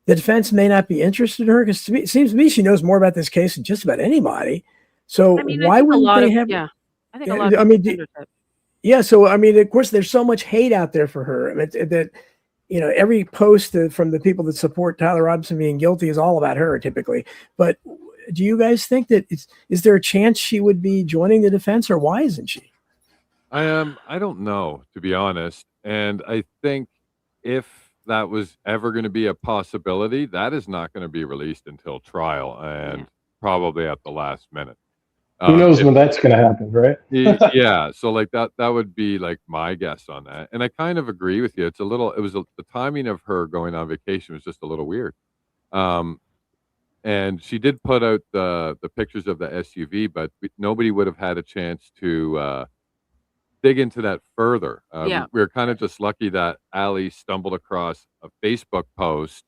the defense may not be interested in her, because it seems to me she knows more about this case than just about anybody. So why wouldn't they have? Yeah, I think a lot of people yeah. So I mean, of course, there's so much hate out there for her. I mean, that every post from the people that support Tyler Robinson being guilty is all about her typically. But do you guys think that is there a chance she would be joining the defense, or why isn't she? I don't know, to be honest. And I think if that was ever going to be a possibility, that is not going to be released until trial and probably at the last minute. Who knows when that's going to happen, right? Yeah. So like that would be like my guess on that. And I kind of agree with you. The timing of her going on vacation was just a little weird. And she did put out the pictures of the SUV, but nobody would have had a chance to dig into that further. We were kind of just lucky that Allie stumbled across a Facebook post,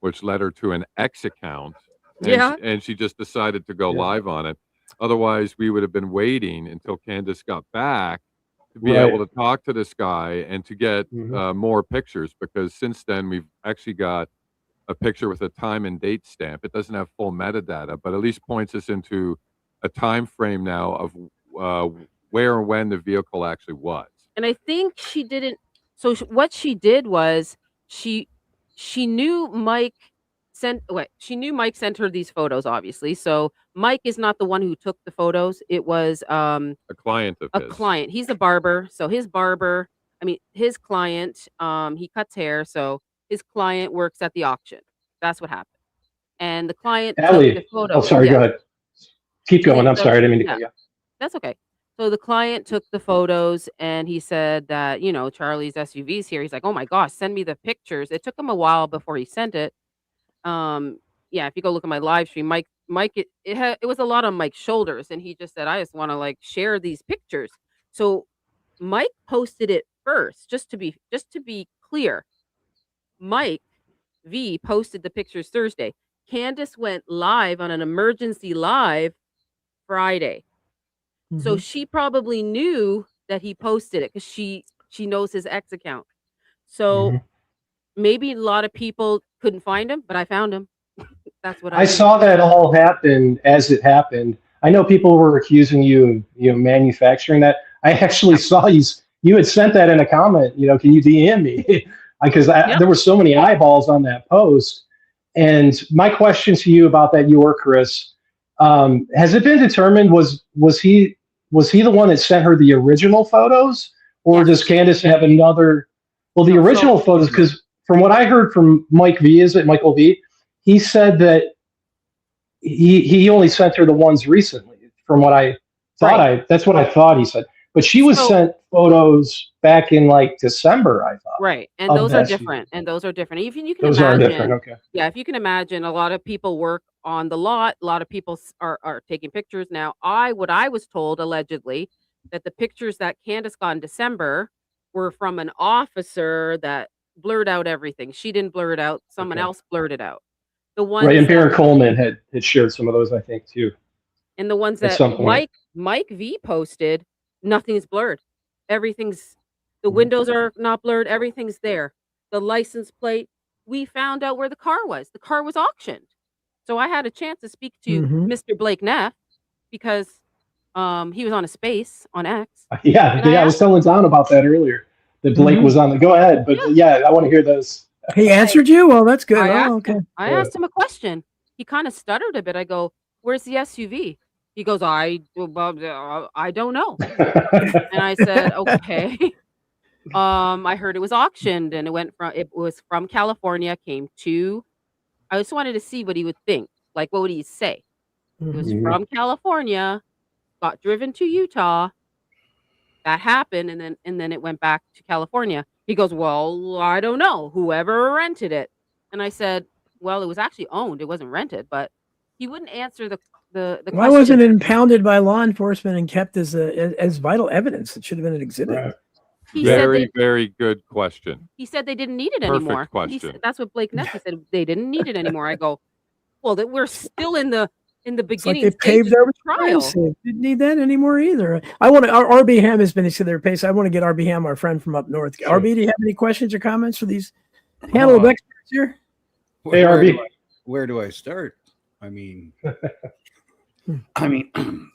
which led her to an X account, and she just decided to go live on it. Otherwise, we would have been waiting until Candace got back to be able to talk to this guy and to get more pictures, because since then we've actually got a picture with a time and date stamp. It doesn't have full metadata, but at least points us into a time frame now of where and when the vehicle actually was. And I think she didn't. So what she did was she knew Mike she knew Mike sent her these photos, obviously. So Mike is not the one who took the photos. It was A client of a his. client. He's a barber. So his client, he cuts hair. So his client works at the auction. That's what happened. And the client took the Ellie. photos. Oh, sorry. Yeah. Go ahead. Keep going. I'm sorry. I didn't mean to cut you off. That's okay. So the client took the photos and he said that, Charlie's SUV's here. He's like, oh my gosh, send me the pictures. It took him a while before he sent it. Yeah, if you go look at my live stream, Mike, it was a lot on Mike's shoulders. And he just said, I just want to like share these pictures. So Mike posted it first, just to be clear. Mike V posted the pictures Thursday. Candace went live on an emergency live Friday. So she probably knew that he posted it because she knows his X account. So maybe a lot of people couldn't find him, but I found him. That's what I saw that all happen as it happened. I know people were accusing you of manufacturing that. I actually saw you had sent that in a comment. Can you DM me? Because there were so many eyeballs on that post. And my question to you about that, Chris, has it been determined was he the one that sent her the original photos, or does Candace have another? Well, the original photos, because from what I heard from Mike V, is it Michael V? He said that he only sent her the ones recently. From what I thought, that's what I thought he said. But she was sent photos back in like December, I thought. Right, and those are different. Even you can those imagine. Are different. Okay. Yeah, if you can imagine, a lot of people work on the lot. A lot of people are taking pictures now. What I was told allegedly that the pictures that Candace got in December were from an officer that blurred out everything. She didn't blur it out. Someone else blurred it out. The ones right, and Baron Coleman had shared some of those, I think, too. And the ones that Mike V posted, nothing's blurred. Everything's, the windows are not blurred. Everything's there. The license plate, we found out where the car was. The car was auctioned. So I had a chance to speak to Mr. Blake Neff because he was on a space on X. Yeah, I was telling Don about that earlier. That Blake was on the. Go ahead, but I want to hear those. He answered you? Well, that's good. I asked him a question. He kind of stuttered a bit. I go, "Where's the SUV?" He goes, I don't know. And I said, okay. I heard it was auctioned and it was from California, came to, I just wanted to see what he would think. Like, what would he say? It was from California, got driven to Utah. That happened. And then it went back to California. He goes, well, I don't know. Whoever rented it. And I said, well, it was actually owned. It wasn't rented, but he wouldn't answer the Why wasn't it impounded by law enforcement and kept as vital evidence? It should have been an exhibit. Right. Very good question. He said they didn't need it anymore. Question. That's what Blake Neff said. They didn't need it anymore. I go, well, that we're still in the beginning like they paved over trial. Didn't need that anymore either. RB Ham has been to their pace. I want to get RB Ham, our friend from up north. Sure. RB, do you have any questions or comments for these panel of experts here? Hey, RB. Where do I start? I mean,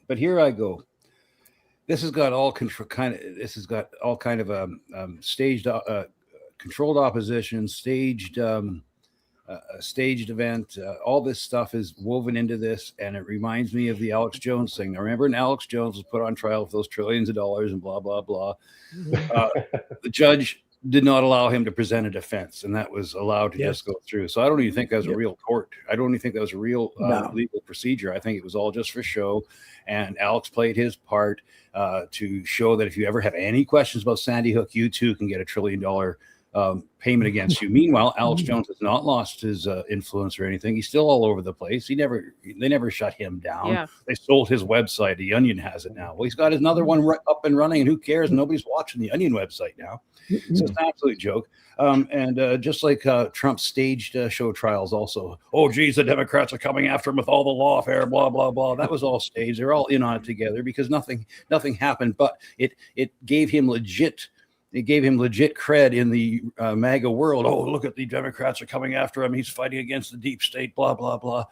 but here I go. This has got all kind of staged, controlled opposition, staged event. All this stuff is woven into this, and it reminds me of the Alex Jones thing. Now, remember when Alex Jones was put on trial for those trillions of dollars and blah blah blah. The judge did not allow him to present a defense, and that was allowed to just go through. So I don't even think that was a real court. I don't even think that was a real legal procedure. I think it was all just for show. And Alex played his part to show that if you ever have any questions about Sandy Hook, you too can get $1 trillion payment against you. Meanwhile, Alex Jones has not lost his influence or anything. He's still all over the place. They never shut him down. Yeah. They sold his website. The Onion has it now. Well, he's got another one up and running, and who cares? Nobody's watching the Onion website now. So it's an absolute joke. And just like Trump staged show trials also. Oh, geez, the Democrats are coming after him with all the lawfare, blah, blah, blah. That was all staged. They're all in on it together because nothing happened, but it gave him legit it gave him legit cred in the MAGA world. Oh, look at the Democrats are coming after him. He's fighting against the deep state, blah, blah, blah.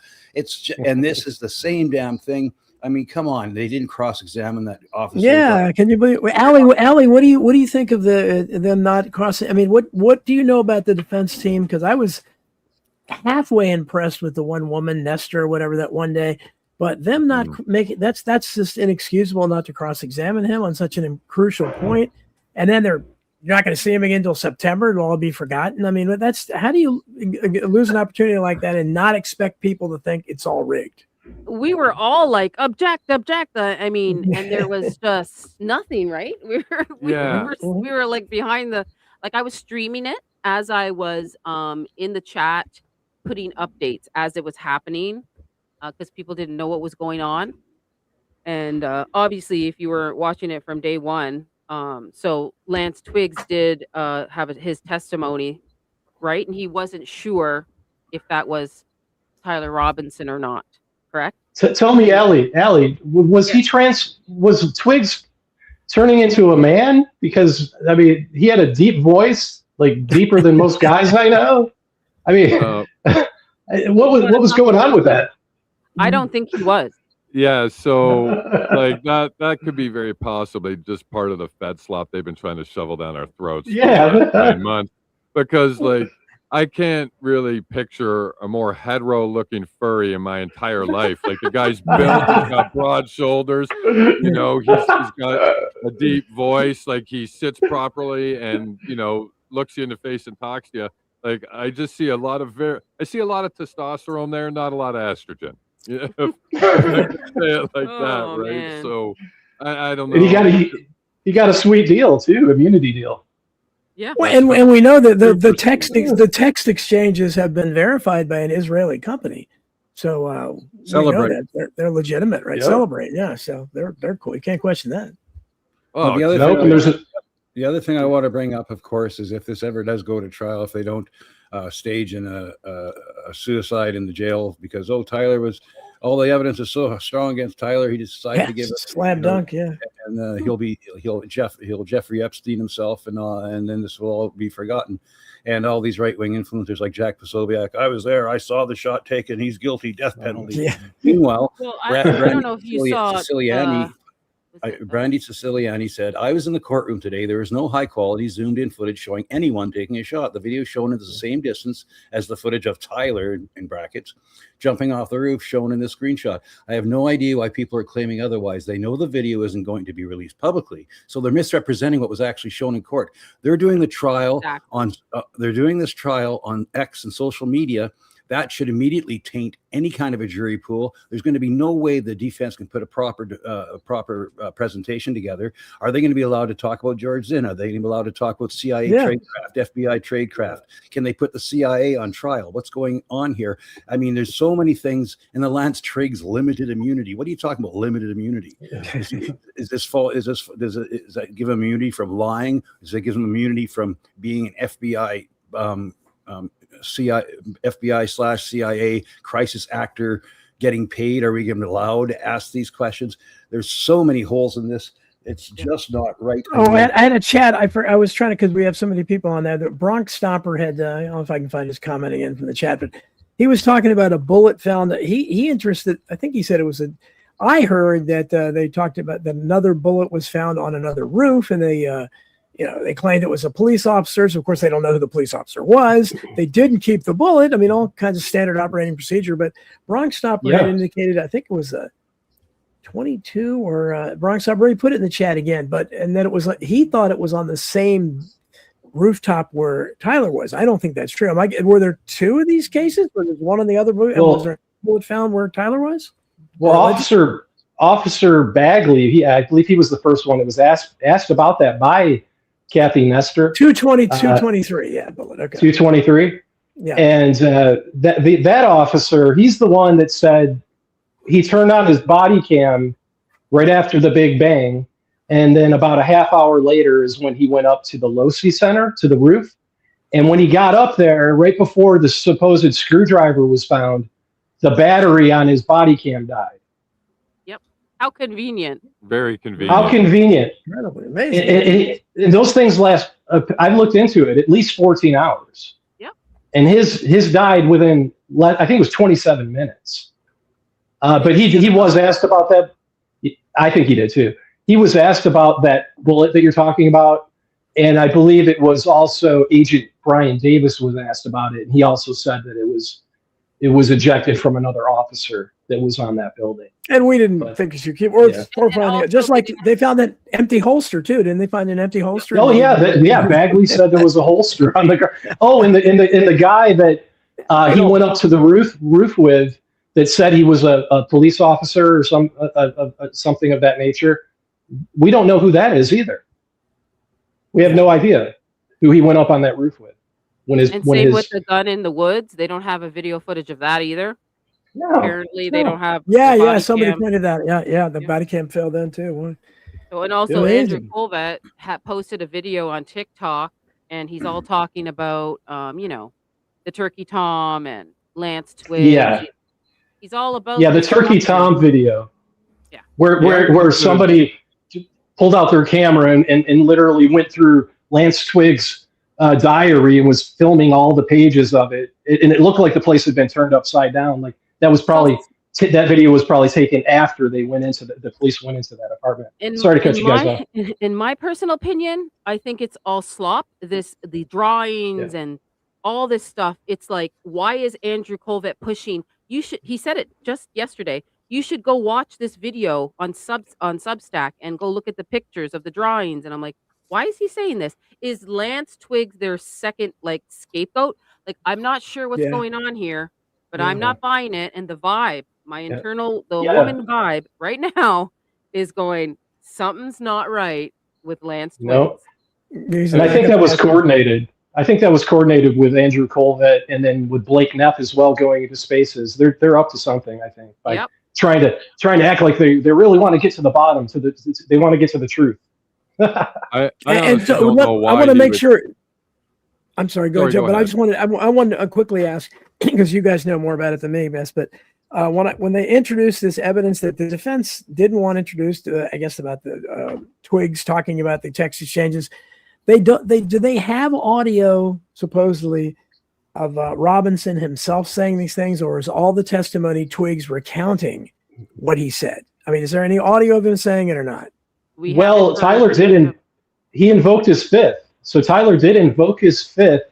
And this is the same damn thing. I mean, come on. They didn't cross-examine that officer. Yeah. Can you believe, Allie, what do you think of them not crossing? I mean, what do you know about the defense team? Because I was halfway impressed with the one woman, Nestor, or whatever, that one day. But them not making that's just inexcusable not to cross-examine him on such a crucial point. And then you're not going to see him again until September. It'll all be forgotten. I mean, how do you lose an opportunity like that and not expect people to think it's all rigged? We were all like, object. I mean, and there was just nothing, right? We were like behind like I was streaming it as I was in the chat, putting updates as it was happening, because people didn't know what was going on. And obviously, if you were watching it from day one, so Lance Twiggs did have his testimony, right? And he wasn't sure if that was Tyler Robinson or not, correct? Tell me, Allie, was Twiggs turning into a man? Because, I mean, he had a deep voice, like deeper than most guys I know. I mean, what was going on with that? I don't think he was. Yeah, so like that could be very possibly just part of the Fed slop they've been trying to shovel down our throats for 9 months. Because like I can't really picture a more hetero-looking furry in my entire life. Like the guy's built, he's got broad shoulders, you know, he's got a deep voice, like he sits properly and, you know, looks you in the face and talks to you. Like I just see a lot of testosterone there, not a lot of estrogen. Yeah, if I could say it like that, right? Man. So I don't know. And he got a sweet deal too, immunity deal. Yeah. Well, and we know that the text exchanges have been verified by an Israeli company, so we know that they're legitimate, right? Yep. Celebrate, yeah. So they're cool. You can't question that. Oh, the other thing I want to bring up, of course, is if this ever does go to trial, if they don't stage in a suicide in the jail because Tyler was all the evidence is so strong against Tyler, he decided to give it slam dunk, yeah. And he'll Jeffrey Epstein himself, and then this will all be forgotten. And all these right-wing influencers like Jack Posobiec, I was there, I saw the shot taken, he's guilty, death penalty. Yeah. Meanwhile, I don't know if you saw Brandy Siciliani said, I was in the courtroom today. There is no high quality zoomed in footage showing anyone taking a shot. The video shown is the same distance as the footage of Tyler, in brackets, jumping off the roof shown in this screenshot. I have no idea why people are claiming otherwise. They know the video isn't going to be released publicly. So they're misrepresenting what was actually shown in court. They're doing the trial they're doing this trial on X and social media. That should immediately taint any kind of a jury pool. There's going to be no way the defense can put a proper presentation together. Are they going to be allowed to talk about George Zinn? Are they going to be allowed to talk about CIA tradecraft, FBI tradecraft? Can they put the CIA on trial? What's going on here? I mean, there's so many things. And the Lance Triggs limited immunity. What are you talking about? Limited immunity? Does that give him immunity from lying? Does that give him immunity from being an FBI? FBI/CIA crisis actor getting paid? Are we even allowed to ask these questions? There's so many holes in this. It's just not right. Oh, I had a chat. I was trying to, because we have so many people on there. The Bronx Stomper had, I don't know if I can find his comment again from the chat, but he was talking about a bullet found. He interested, I think he said it was I heard that they talked about that another bullet was found on another roof, and they claimed it was a police officer. So of course they don't know who the police officer was. They didn't keep the bullet. I mean, all kinds of standard operating procedure, but Bronx Stopper had indicated, I think it was a 22 or Bronx Stopper. He put it in the chat again, and then it was like, he thought it was on the same rooftop where Tyler was. I don't think that's true. Were there two of these cases? Or there's one on the other roof? Was there a bullet found where Tyler was? Well, Officer Bagley, I believe he was the first one that was asked about that by Kathy Nestor. 223, yeah. Okay. 223? Yeah. And that officer, he's the one that said he turned on his body cam right after the Big Bang, and then about a half hour later is when he went up to the Losi Center, to the roof. And when he got up there, right before the supposed screwdriver was found, the battery on his body cam died. Yep. How convenient. Very convenient. How convenient. Incredibly amazing. And those things last, I've looked into it, at least 14 hours. Yep. And his died within, I think it was 27 minutes. But he was asked about that. I think he did too. He was asked about that bullet that you're talking about. And I believe it was also Agent Brian Davis was asked about it. And he also said that it was ejected from another officer that was on that building. And we didn't think you should keep, or finding it. Just like they found that empty holster too, didn't they find an empty holster? Oh yeah, Bagley said there was a holster on the car. Oh, and the guy that he went up to the roof with that said he was a police officer or something of that nature. We don't know who that is either. We have no idea who he went up on that roof with. With the gun in the woods, they don't have a video footage of that either. No, apparently they don't have. Yeah, somebody pointed that. Yeah, the body cam fell then too. So, and also Andrew Colvett had posted a video on TikTok, and he's all talking about, the Turkey Tom and Lance Twiggs. Yeah, he's all about. Yeah, the Turkey Tom video. Yeah, where somebody pulled out their camera and literally went through Lance Twiggs' diary and was filming all the pages of it, and it looked like the place had been turned upside down. Like that was probably that video was probably taken after they went into the police went into that apartment. Sorry to cut you guys off. In my personal opinion, I think it's all slop. The drawings and all this stuff. It's like, why is Andrew Colvett pushing? He said it just yesterday. You should go watch this video on Substack and go look at the pictures of the drawings. And I'm like, why is he saying this? Is Lance Twiggs their second scapegoat? Like, I'm not sure what's going on here, but I'm not buying it. And the vibe, my internal, woman vibe right now is going, something's not right with Lance Twiggs. No. And I think that was coordinated. I think that was coordinated with Andrew Colvett and then with Blake Neff as well going into spaces. They're up to something, I think. By trying to act like they really want to get to the bottom, they want to get to the truth. I want to make sure. I'm sorry, go ahead, Joe. But I just wanted I wanted to quickly ask because you guys know more about it than me, best. But when they introduced this evidence that the defense didn't want introduced, I guess about the Twiggs talking about the text exchanges, do they have audio supposedly of Robinson himself saying these things, or is all the testimony Twiggs recounting what he said? I mean, is there any audio of him saying it or not? Well, Tyler didn't. He invoked his fifth. So Tyler did invoke his fifth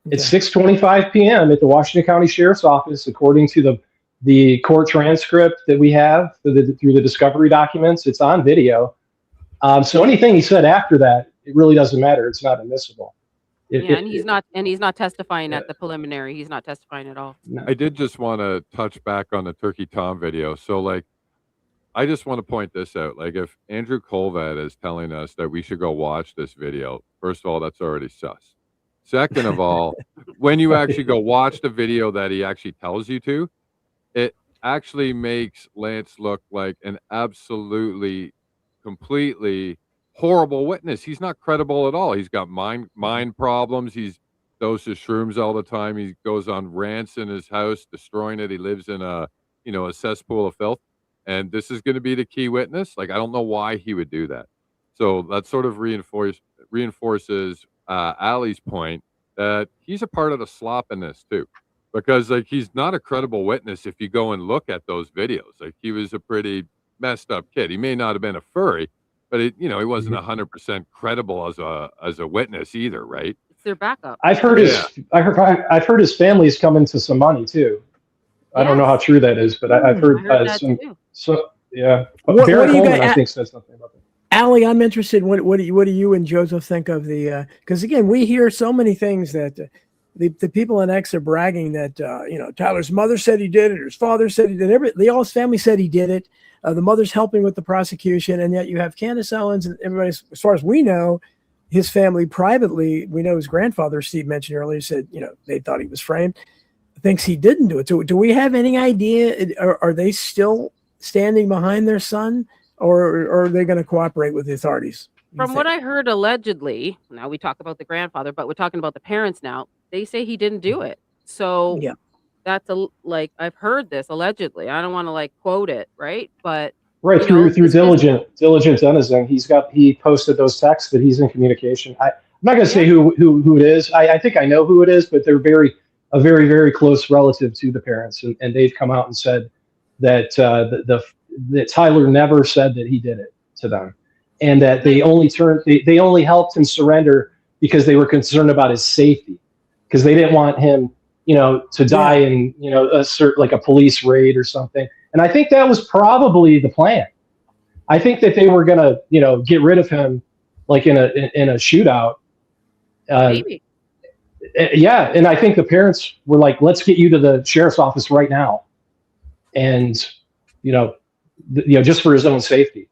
at 6:25 p.m. at the Washington County Sheriff's Office, according to the court transcript that we have through the discovery documents. It's on video. So anything he said after that, it really doesn't matter. It's not admissible. And he's not testifying at the preliminary. He's not testifying at all. No. I did just want to touch back on the Turkey Tom video. So I just want to point this out. If Andrew Colvett is telling us that we should go watch this video, first of all, that's already sus. Second of all, when you actually go watch the video that he actually tells you to, it actually makes Lance look like an absolutely, completely horrible witness. He's not credible at all. He's got mind problems. He doses shrooms all the time. He goes on rants in his house, destroying it. He lives in a cesspool of filth. And this is going to be the key witness. I don't know why he would do that. So that sort of reinforces Ali's point that he's a part of the slop in this too, because he's not a credible witness if you go and look at those videos. He was a pretty messed up kid. He may not have been a furry, but he wasn't 100% credible as a witness either, right? It's their backup. I've heard his family's coming to some money too. I don't know how true that is, but I've heard some. So yeah, Barrett Holman, I think, said something about that. Ali, I'm interested. What do you and Joseph think of the? Because again, we hear so many things that the people in X are bragging that Tyler's mother said he did it, or his father said he did it. All his family said he did it. The mother's helping with the prosecution, and yet you have Candace Owens and everybody. As far as we know, his family privately, we know his grandfather, Steve mentioned earlier, said they thought he was framed. Thinks he didn't do it. Do we have any idea? Are they still standing behind their son, or are they going to cooperate with the authorities? From what I heard, allegedly, now we talk about the grandfather, but we're talking about the parents now. They say he didn't do it. So that's I've heard this allegedly. I don't want to quote it, right? But Right, through diligent denizen, he posted those texts that he's in communication. I'm not going to say who it is. I think I know who it is, but they're a very, very close relative to the parents, and they've come out and said that that Tyler never said that he did it to them, and that they only helped him surrender because they were concerned about his safety, because they didn't want him, to die in like a police raid or something. And I think that was probably the plan. I think that they were gonna, get rid of him, like in a shootout. Maybe. Yeah, and I think the parents were like, "Let's get you to the sheriff's office right now," and just for his own safety.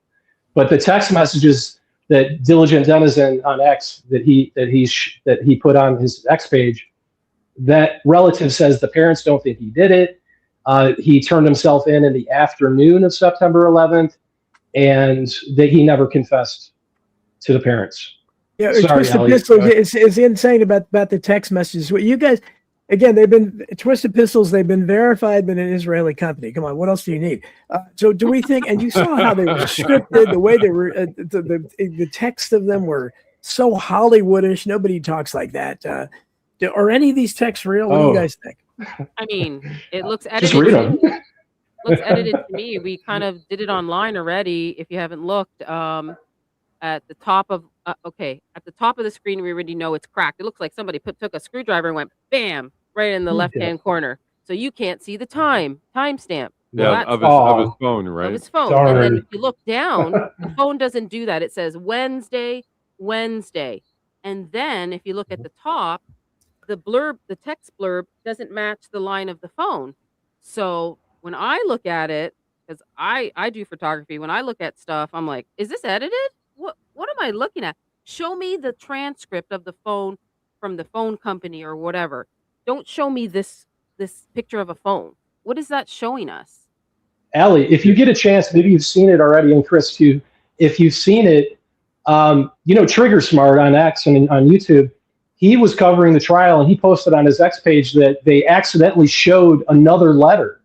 But the text messages that Diligent Denizen on X that he put on his X page, that relative says the parents don't think he did it. He turned himself in the afternoon of September 11th, and that he never confessed to the parents. Yeah, Sorry, Twisted Allie. Pistols is insane about the text messages. What you guys, again, Twisted Pistols. They've been verified by an Israeli company. Come on, what else do you need? So do we think? And you saw how they were scripted, the way they were, the text of them were so Hollywoodish. Nobody talks like that. Are any of these texts real? What do you guys think? I mean, it looks Just edited. read them. Looks edited to me. We kind of did it online already. If you haven't looked, at the top of at the top of the screen, we already know it's cracked. It looks like somebody took a screwdriver and went bam right in the left-hand corner, so you can't see the timestamp. Yeah, of his phone, right? Of his phone. Sorry. And then if you look down, the phone doesn't do that. It says Wednesday, and then if you look at the top, the text blurb doesn't match the line of the phone. So when I look at it, because I do photography, when I look at stuff, I'm like, is this edited? What am I looking at? Show me the transcript of the phone from the phone company or whatever. Don't show me this picture of a phone. What is that showing us? Allie, if you get a chance, maybe you've seen it already, and Chris too. If you've seen it, Trigger Smart on X and on YouTube, he was covering the trial, and he posted on his X page that they accidentally showed another letter.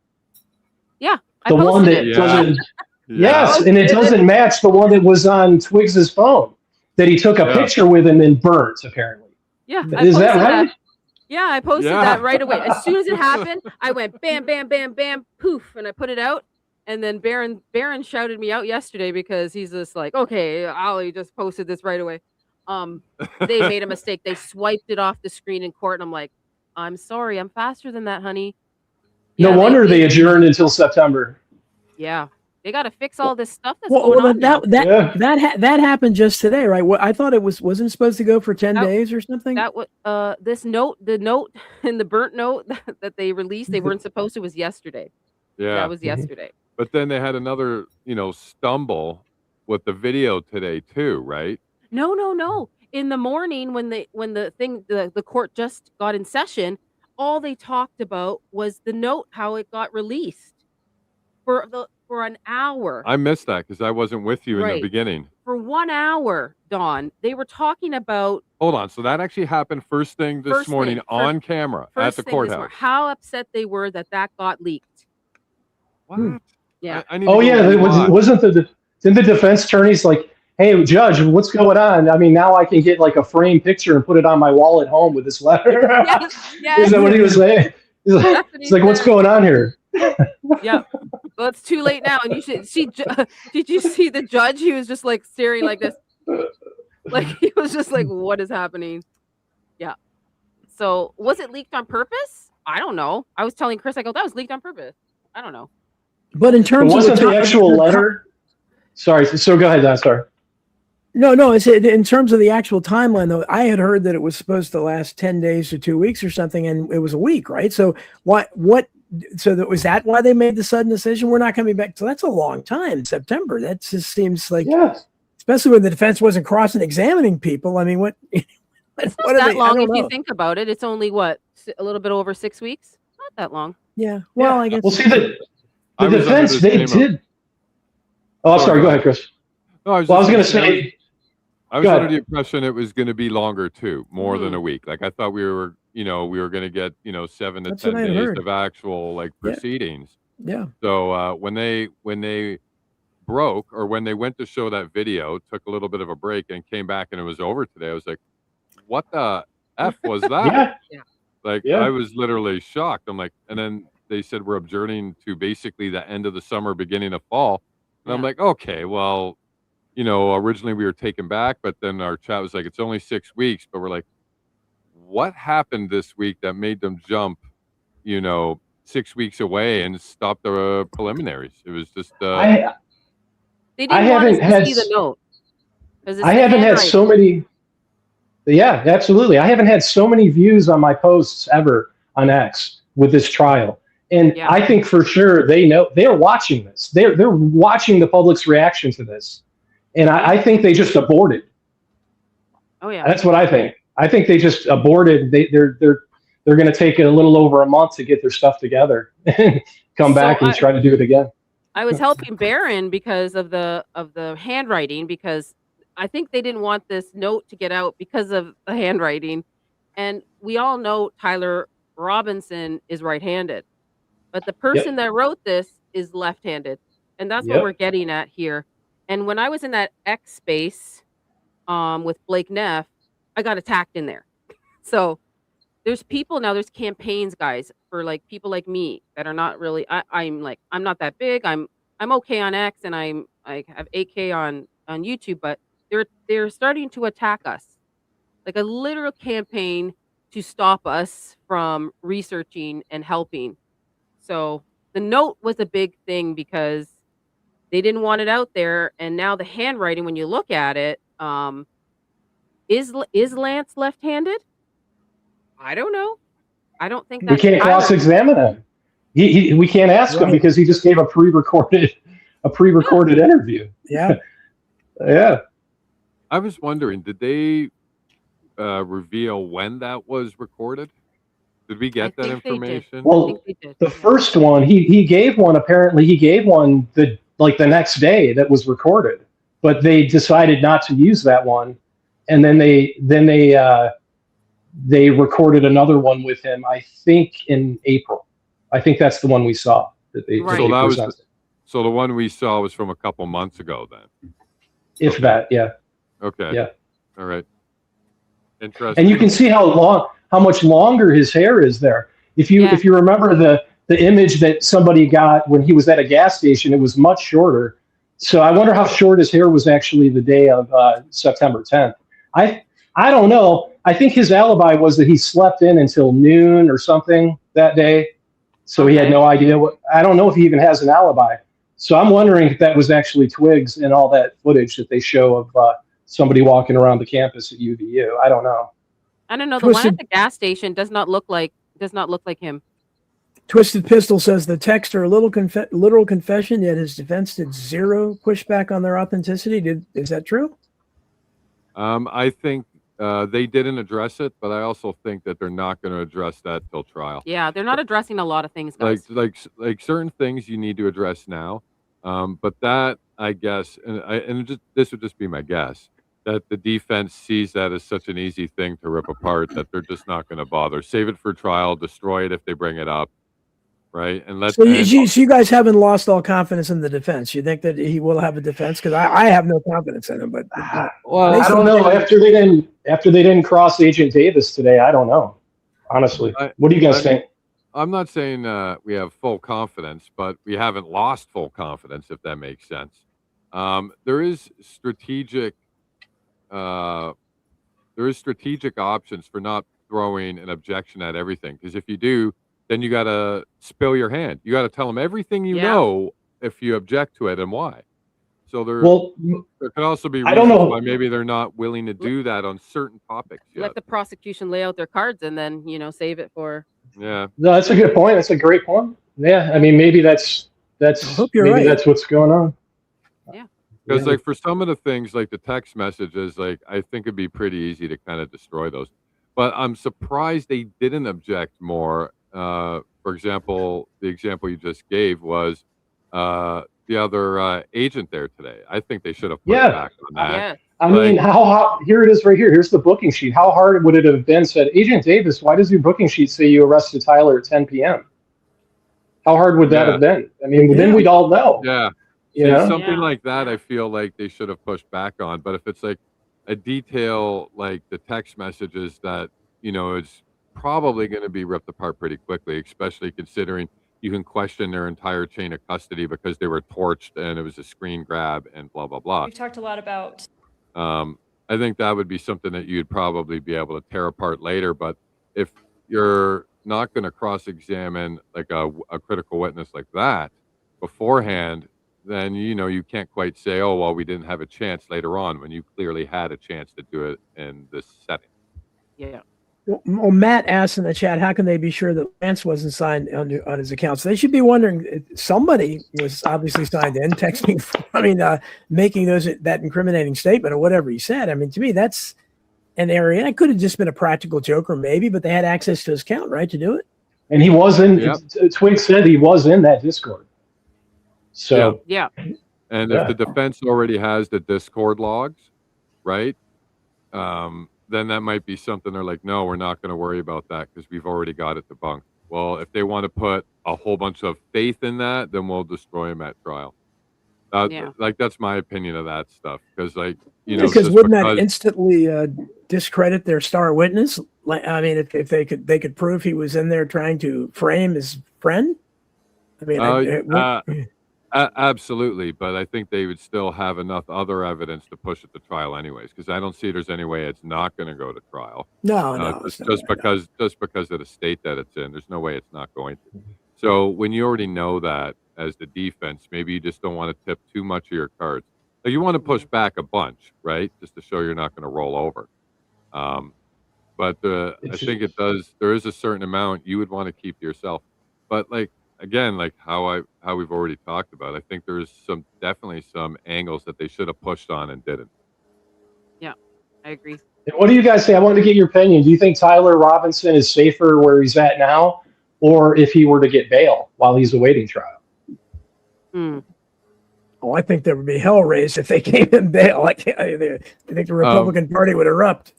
Yeah, The one that doesn't. Yes, and it doesn't match the one that was on Twiggs's phone that he took a picture with him and burnt, apparently. Yeah. Is that right? Yeah, I posted that right away. As soon as it happened, I went bam, bam, bam, bam, poof, and I put it out. And then Baron shouted me out yesterday because he's just like, okay, Ollie just posted this right away. They made a mistake. They swiped it off the screen in court, and I'm like, I'm sorry, I'm faster than that, honey. No wonder they adjourned until September. Yeah. They got to fix all this stuff that's going on now. That happened just today, right? I thought it wasn't supposed to go for 10 days or something. That was the note in the burnt note that they released. They weren't supposed to. Was yesterday. Yeah, that was yesterday. But then they had another, stumble with the video today too, right? No. In the morning, when the court just got in session, all they talked about was the note, how it got released for an hour. I missed that because I wasn't with you in the beginning. For 1 hour, Dawn, they were talking about. Hold on. So that actually happened first thing this morning on camera at the courthouse. How upset they were that got leaked. What? Yeah. Didn't the defense attorneys like, hey, Judge, what's going on? I mean, now I can get like a framed picture and put it on my wall at home with this letter. Yes. Is that what he was saying? He's like, what's going on here? Yeah. Well, it's too late now, and you should see. Did you see the judge? He was just like staring like this, like he was just like, "What is happening?" Yeah. So, was it leaked on purpose? I don't know. I was telling Chris, I go, "That was leaked on purpose." I don't know. But in terms of wasn't the actual letter? Sorry. So go ahead, Don. Sorry. No. It's in terms of the actual timeline, though. I had heard that it was supposed to last 10 days to 2 weeks or something, and it was a week, right? So what? So was that why they made the sudden decision? We're not coming back. So that's a long time. September. That just seems like, especially when the defense wasn't cross-examining people. I mean, what? It's not that long if you think about it. It's only a little bit over 6 weeks. Not that long. Yeah. Well, I guess. Well, see the defense they did. Oh, I'm sorry. Go ahead, Chris. No, I was going to say. I was under the impression it was going to be longer too, more than a week. Like I thought we were going to get 7 to 10 days of actual proceedings. Yeah. So when they broke, or when they went to show that video, took a little bit of a break and came back and it was over today, I was like, what the F was that? Yeah. Like, Yeah. I was literally shocked. I'm like, and then they said we're adjourning to basically the end of the summer, beginning of fall. And I'm like, okay, well, originally we were taken back, but then our chat was like, it's only 6 weeks. But we're like, what happened this week that made them jump, 6 weeks away and stop the preliminaries? It was just. They didn't want us to see the note. I haven't had so many. Yeah, absolutely. I haven't had so many views on my posts ever on X with this trial. And I think for sure they're watching this. They're watching the public's reaction to this. And I think they just aborted. Oh yeah. That's what I think. I think they just aborted. They're going to take a little over a month to get their stuff together and come back and try to do it again. I was helping Barron because of the handwriting, because I think they didn't want this note to get out because of the handwriting. And we all know Tyler Robinson is right-handed, but the person that wrote this is left-handed. And that's what we're getting at here. And when I was in that X space with Blake Neff, I got attacked in there. So there's people now, there's campaigns, guys, for like people like me that are not really, I'm not that big. I'm okay on X, and I have 8K on YouTube, but they're starting to attack us, like a literal campaign to stop us from researching and helping. So the note was a big thing because they didn't want it out there, and now the handwriting, when you look at it, is Lance left-handed? I don't know. I don't think We can't cross-examine him. We can't ask him because he just gave a pre-recorded interview. Yeah. Yeah. I was wondering, did they reveal when that was recorded? Did we get that information? Well, the first one, he gave one. Apparently, he gave one the next day that was recorded, but they decided not to use that one, and then they recorded another one with him. I think in April. I think that's the one we saw that they. So that was. So the one we saw was from a couple months ago, then. If that, yeah. Okay. Yeah. All right. Interesting. And you can see how much longer his hair is there. If you remember the image that somebody got when he was at a gas station, it was much shorter. So I wonder how short his hair was actually the day of September 10th. I don't know. I think his alibi was that he slept in until noon or something that day. So he had no idea I don't know if he even has an alibi. So I'm wondering if that was actually Twigs and all that footage that they show of somebody walking around the campus at UVU. I don't know. I don't know. The one at the gas station does not look like him. Twisted Pistol says the texts are a literal confession, yet his defense did zero pushback on their authenticity. Is that true? I think they didn't address it, but I also think that they're not going to address that till trial. Yeah, they're not addressing a lot of things, guys. Like certain things you need to address now, but that, I guess, this would just be my guess, that the defense sees that as such an easy thing to rip apart that they're just not going to bother. Save it for trial, destroy it if they bring it up, right? And So you guys haven't lost all confidence in the defense. You think that he will have a defense? Because I have no confidence in him. But well, I don't know. After they didn't cross Agent Davis today, I don't know. Honestly, what do you guys think? I'm not saying we have full confidence, but we haven't lost full confidence, if that makes sense. There is strategic options for not throwing an objection at everything, because if you do, then you got to spill your hand. You got to tell them everything you know if you object to it and why. So there could also be reasons why maybe they're not willing to do that on certain topics yet. Let the prosecution lay out their cards and then save it for. Yeah. No, that's a good point. That's a great point. Yeah, I mean, maybe that's right. That's what's going on. Yeah. Because like for some of the things, like the text messages, like I think it'd be pretty easy to kind of destroy those. But I'm surprised they didn't object more. For example, the example you just gave was the other agent there today. I think they should have put back on that. Yeah. I mean, how here it is right here. Here's the booking sheet. How hard would it have been said, Agent Davis, why does your booking sheet say you arrested Tyler at 10 p.m.? How hard would that have been? I mean, then we'd all know. Yeah. Yeah. Something like that, I feel like they should have pushed back on. But if it's like a detail like the text messages that, is probably going to be ripped apart pretty quickly, especially considering you can question their entire chain of custody because they were torched and it was a screen grab and blah, blah, blah. We've talked a lot about. I think that would be something that you'd probably be able to tear apart later. But if you're not going to cross-examine like a critical witness like that beforehand, then you can't quite say, oh well, we didn't have a chance later on when you clearly had a chance to do it in this setting. Yeah. Well, Matt asked in the chat, how can they be sure that Lance wasn't signed on his account? So they should be wondering, somebody was obviously signed in, texting, making that incriminating statement or whatever he said. I mean, to me, that's an area. It could have just been a practical joker maybe, but they had access to his account, right, to do it? And he was in, Twig said he was in that Discord. So, yeah. And if the defense already has the Discord logs, right? Then that might be something they're like, no, we're not going to worry about that because we've already got it debunked. Well, if they want to put a whole bunch of faith in that, then we'll destroy them at trial. Like, that's my opinion of that stuff. Because, like, because wouldn't that instantly discredit their star witness? Like, I mean, if they could prove he was in there trying to frame his friend. I mean, absolutely, but I think they would still have enough other evidence to push it to trial anyways, because I don't see there's any way it's not going to go to trial. Just because of the state that it's in, there's no way it's not going to. So when you already know that as the defense, maybe you just don't want to tip too much of your cards. Like, you want to push back a bunch, right, just to show you're not going to roll over. But I think there is a certain amount you would want to keep to yourself. But like, again, like how we've already talked about, I think there's definitely some angles that they should have pushed on and didn't. Yeah, I agree. What do you guys say? I wanted to get your opinion. Do you think Tyler Robinson is safer where he's at now, or if he were to get bail while he's awaiting trial? Oh, I think there would be hell raised if they gave him bail. I think the Republican Party would erupt.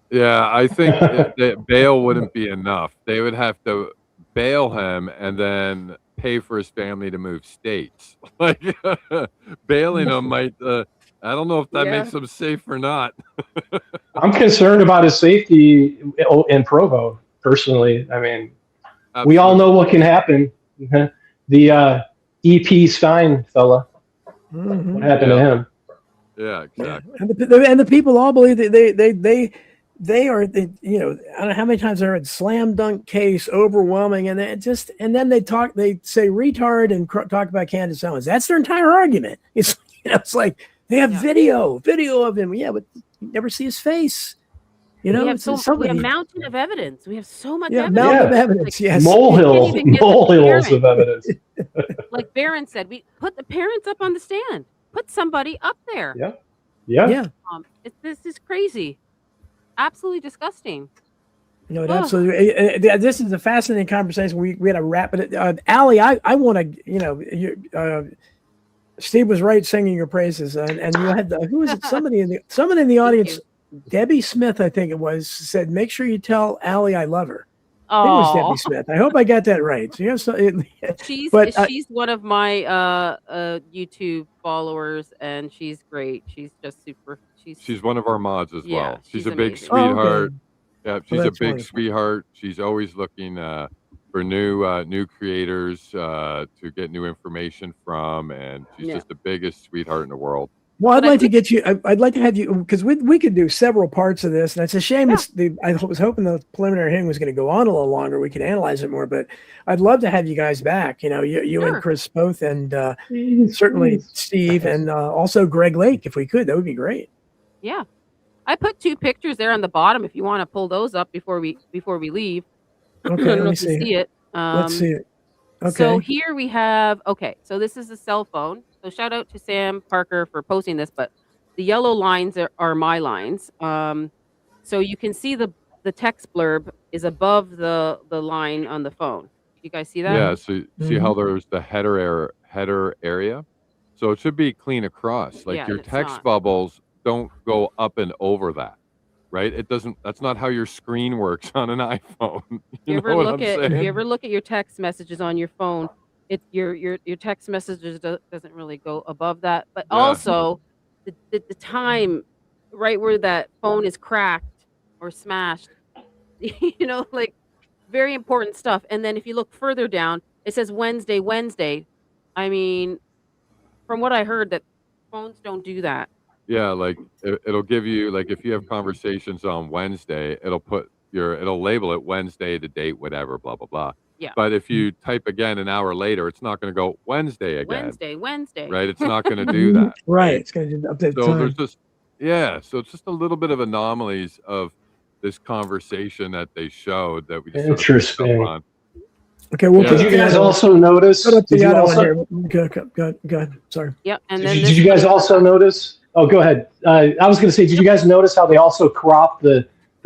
Yeah, I think that bail wouldn't be enough. They would have to bail him and then pay for his family to move states. Like, bailing him might, I don't know if that makes him safe or not. I'm concerned about his safety in Provo, personally. I mean, we all know what can happen. The E.P. Stein fella, what happened to him? Yeah, exactly. And the people all believe that they are, I don't know how many times I heard slam dunk case, overwhelming, and then they say retard and talk about Candace Owens. That's their entire argument. It's it's like they have video of him. Yeah, but you never see his face. We have a mountain of evidence. We have so much evidence. Mountain of evidence, yes. Molehills of evidence. Like Barron said, we put the parents up on the stand. Put somebody up there. Yeah. This is crazy. Absolutely disgusting. No, absolutely. This is a fascinating conversation. We had to wrap it. Allie, I want to, Steve was right singing your praises, and you had who was it? Somebody in the audience, Debbie Smith, I think it was, said, "Make sure you tell Allie I love her." I think it was Debbie Smith. I hope I got that right. So she's one of my YouTube followers, and she's great. She's just super. She's one of our mods as well. She's a big amazing. sweetheart. Okay. Yeah, she's a big sweetheart. She's always looking for new creators to get new information from, and she's just the biggest sweetheart in the world. Well, I'd like to get you. I'd like to have you, because we could do several parts of this, and it's a shame. I was hoping the preliminary hearing was going to go on a little longer. We could analyze it more, but I'd love to have you guys back. You and Chris both, and certainly Steve, and also Greg Lake, if we could. That would be great. Yeah, I put 2 pictures there on the bottom. If you want to pull those up before we leave. Okay, I don't know if you see it. Let's see it. Okay. So here we have. Okay, so this is a cell phone. So shout out to Sam Parker for posting this, but the yellow lines are my lines. So you can see the text blurb is above the line on the phone. You guys see that? Yeah. So see how there's the header area. So it should be clean across. Like your text bubbles don't go up and over that, right? It doesn't. That's not how your screen works on an iPhone. If you ever look at your text messages on your phone, your text messages doesn't really go above that, but Yeah. also the time right where that phone is cracked or smashed, like very important stuff. And then if you look further down, it says Wednesday. I mean, from what I heard, that phones don't do that. Yeah, like it'll give you like if you have conversations on Wednesday, it'll label it Wednesday, the date, whatever, blah blah blah. Yeah. But if you type again an hour later, it's not going to go Wednesday again. Wednesday. Right? It's not going to do that. Right. It's going to update the So time. there's just so it's just a little bit of anomalies of this conversation that they showed that we just sort of picked Interesting. up on. Okay, well, Did you guys also notice? Put up Did the you other one also? here. Go ahead. Sorry. Yep. And Did then you guys also notice? Oh, go ahead. I was going to say, did you guys notice how they also cropped the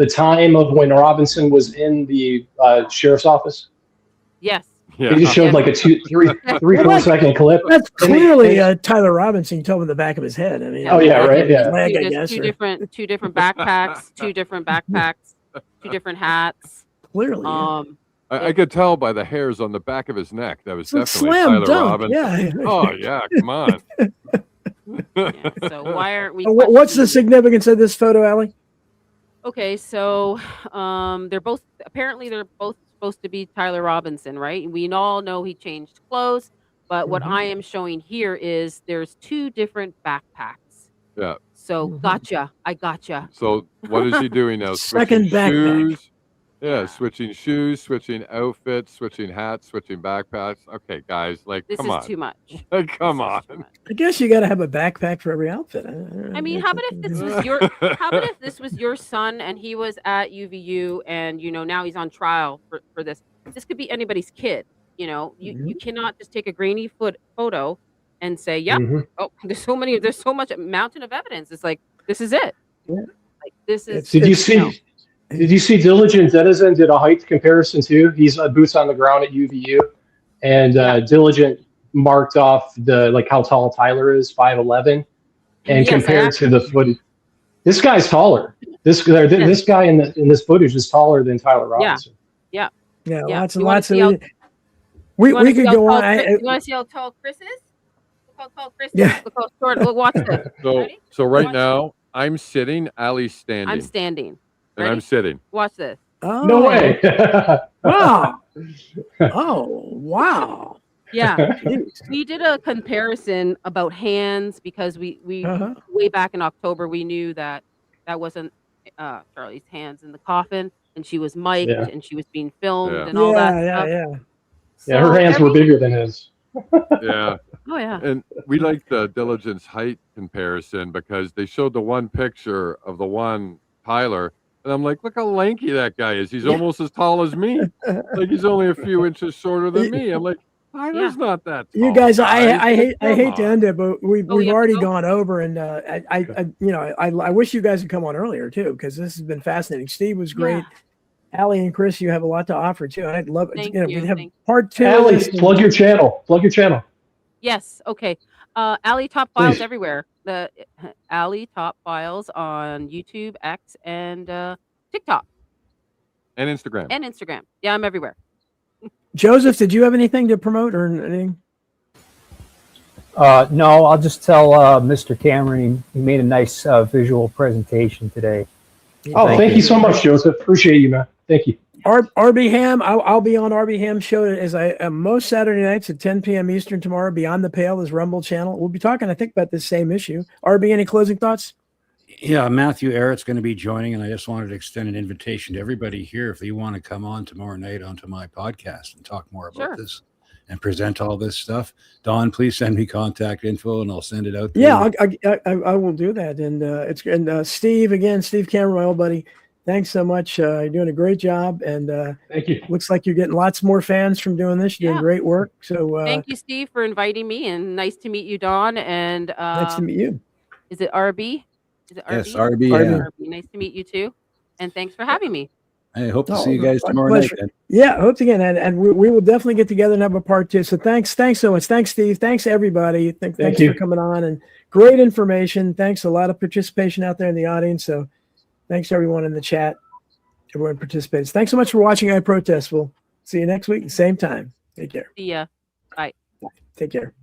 time of when Robinson was in the sheriff's office? Yes. They just showed like a 4 second clip. That's clearly Tyler Robinson. You told him the back of his head. I mean, Oh, yeah, right, yeah. Leg, I There's guess. two or- different backpacks, two different hats. Clearly. Yeah. I could tell by the hairs on the back of his neck. That was It's a definitely slam Tyler dunk, Robinson. yeah. Oh yeah, come on. So why aren't we? What's the significance of this photo, Allie? Okay, so they're both supposed to be Tyler Robinson, right? We all know he changed clothes, but what I am showing here is there's two different backpacks. Yeah. So gotcha, I gotcha. So what is he doing now? Second Switching backpack. shoes. Yeah, switching shoes, switching outfits, switching hats, switching backpacks. Okay, guys, like, This come is on. too much. Like, come on. I guess you got to have a backpack for every outfit. I mean, how about if this was your son and he was at UVU and now he's on trial for this? This could be anybody's kid. You cannot just take a grainy photo and say, "Yep, oh, there's so much mountain of evidence." It's like this is it. Yeah. Like this is. Did you see? Did you see Diligent Denizen did a height comparison too? He's boots on the ground at UVU, and Diligent marked off how tall Tyler is, 5'11", and compared to the footage. This guy's taller. This guy in this footage is taller than Tyler Robinson. Yeah. Lots and You wanna lots see of. We could go on. You want to see how tall Chris is? Look how tall Chris is. Yeah. Look how short. Look, watch this. So right now I'm sitting, Allie's standing. I'm standing. And I'm sitting. Watch this. Oh. No way. Wow. Oh, wow. Yeah. We did a comparison about hands because we way back in October we knew that wasn't Charlie's hands in the coffin, and she was mic'd and she was being filmed and all that stuff. Yeah, her hands were bigger than his. Yeah. Oh yeah. And we like the Diligence height comparison because they showed the one picture of the one Tyler. And I'm like, look how lanky that guy is. He's almost as tall as me. Like he's only a few inches shorter than me. I'm like, Tyler's not that tall. You guys, I hate Come to end it, but we've already gone over, and I wish you guys had come on earlier too, because this has been fascinating. Steve was great. Allie and Chris, you have a lot to offer too, and I'd love Thank we you. have part two. Allie, plug your channel. Plug your channel. Yes. Okay. Allie Top Files everywhere. The Allie Top Files on YouTube, X, and TikTok. And Instagram. Yeah, I'm everywhere. Joseph, did you have anything to promote or anything? No, I'll just tell Mr. Cameron he made a nice visual presentation today. Oh, thank you so much, Joseph. Appreciate you, man. Thank you. RB Ham, I'll be on RB Ham show as I am most Saturday nights at 10 p.m. Eastern tomorrow. Beyond the Pale is Rumble channel. We'll be talking, I think, about this same issue. RB, any closing thoughts? Yeah, Matthew Ehret's going to be joining, and I just wanted to extend an invitation to everybody here if you want to come on tomorrow night onto my podcast and talk more about this and present all this stuff. Don, please send me contact info, and I'll send it out. Yeah, I will do that. And Steve Cameron, my old buddy. Thanks so much. You're doing a great job, and thank you. Looks like you're getting lots more fans from doing this. You're doing great work. So thank you, Steve, for inviting me, and nice to meet you, Don. And nice to meet you. Is it RB? Is it RB? Yes, RB. Yeah. RB. Nice to meet you too, and thanks for having me. I hope to see you guys tomorrow night. Then. Yeah, hope to again, and we will definitely get together and have a part two. So thanks so much. Thanks, Steve. Thanks everybody. Thanks for coming on, and great information. Thanks, a lot of participation out there in the audience. So thanks everyone in the chat. Everyone participates. Thanks so much for watching I Protest. We'll see you next week, same time. Take care. See ya. Bye. Take care.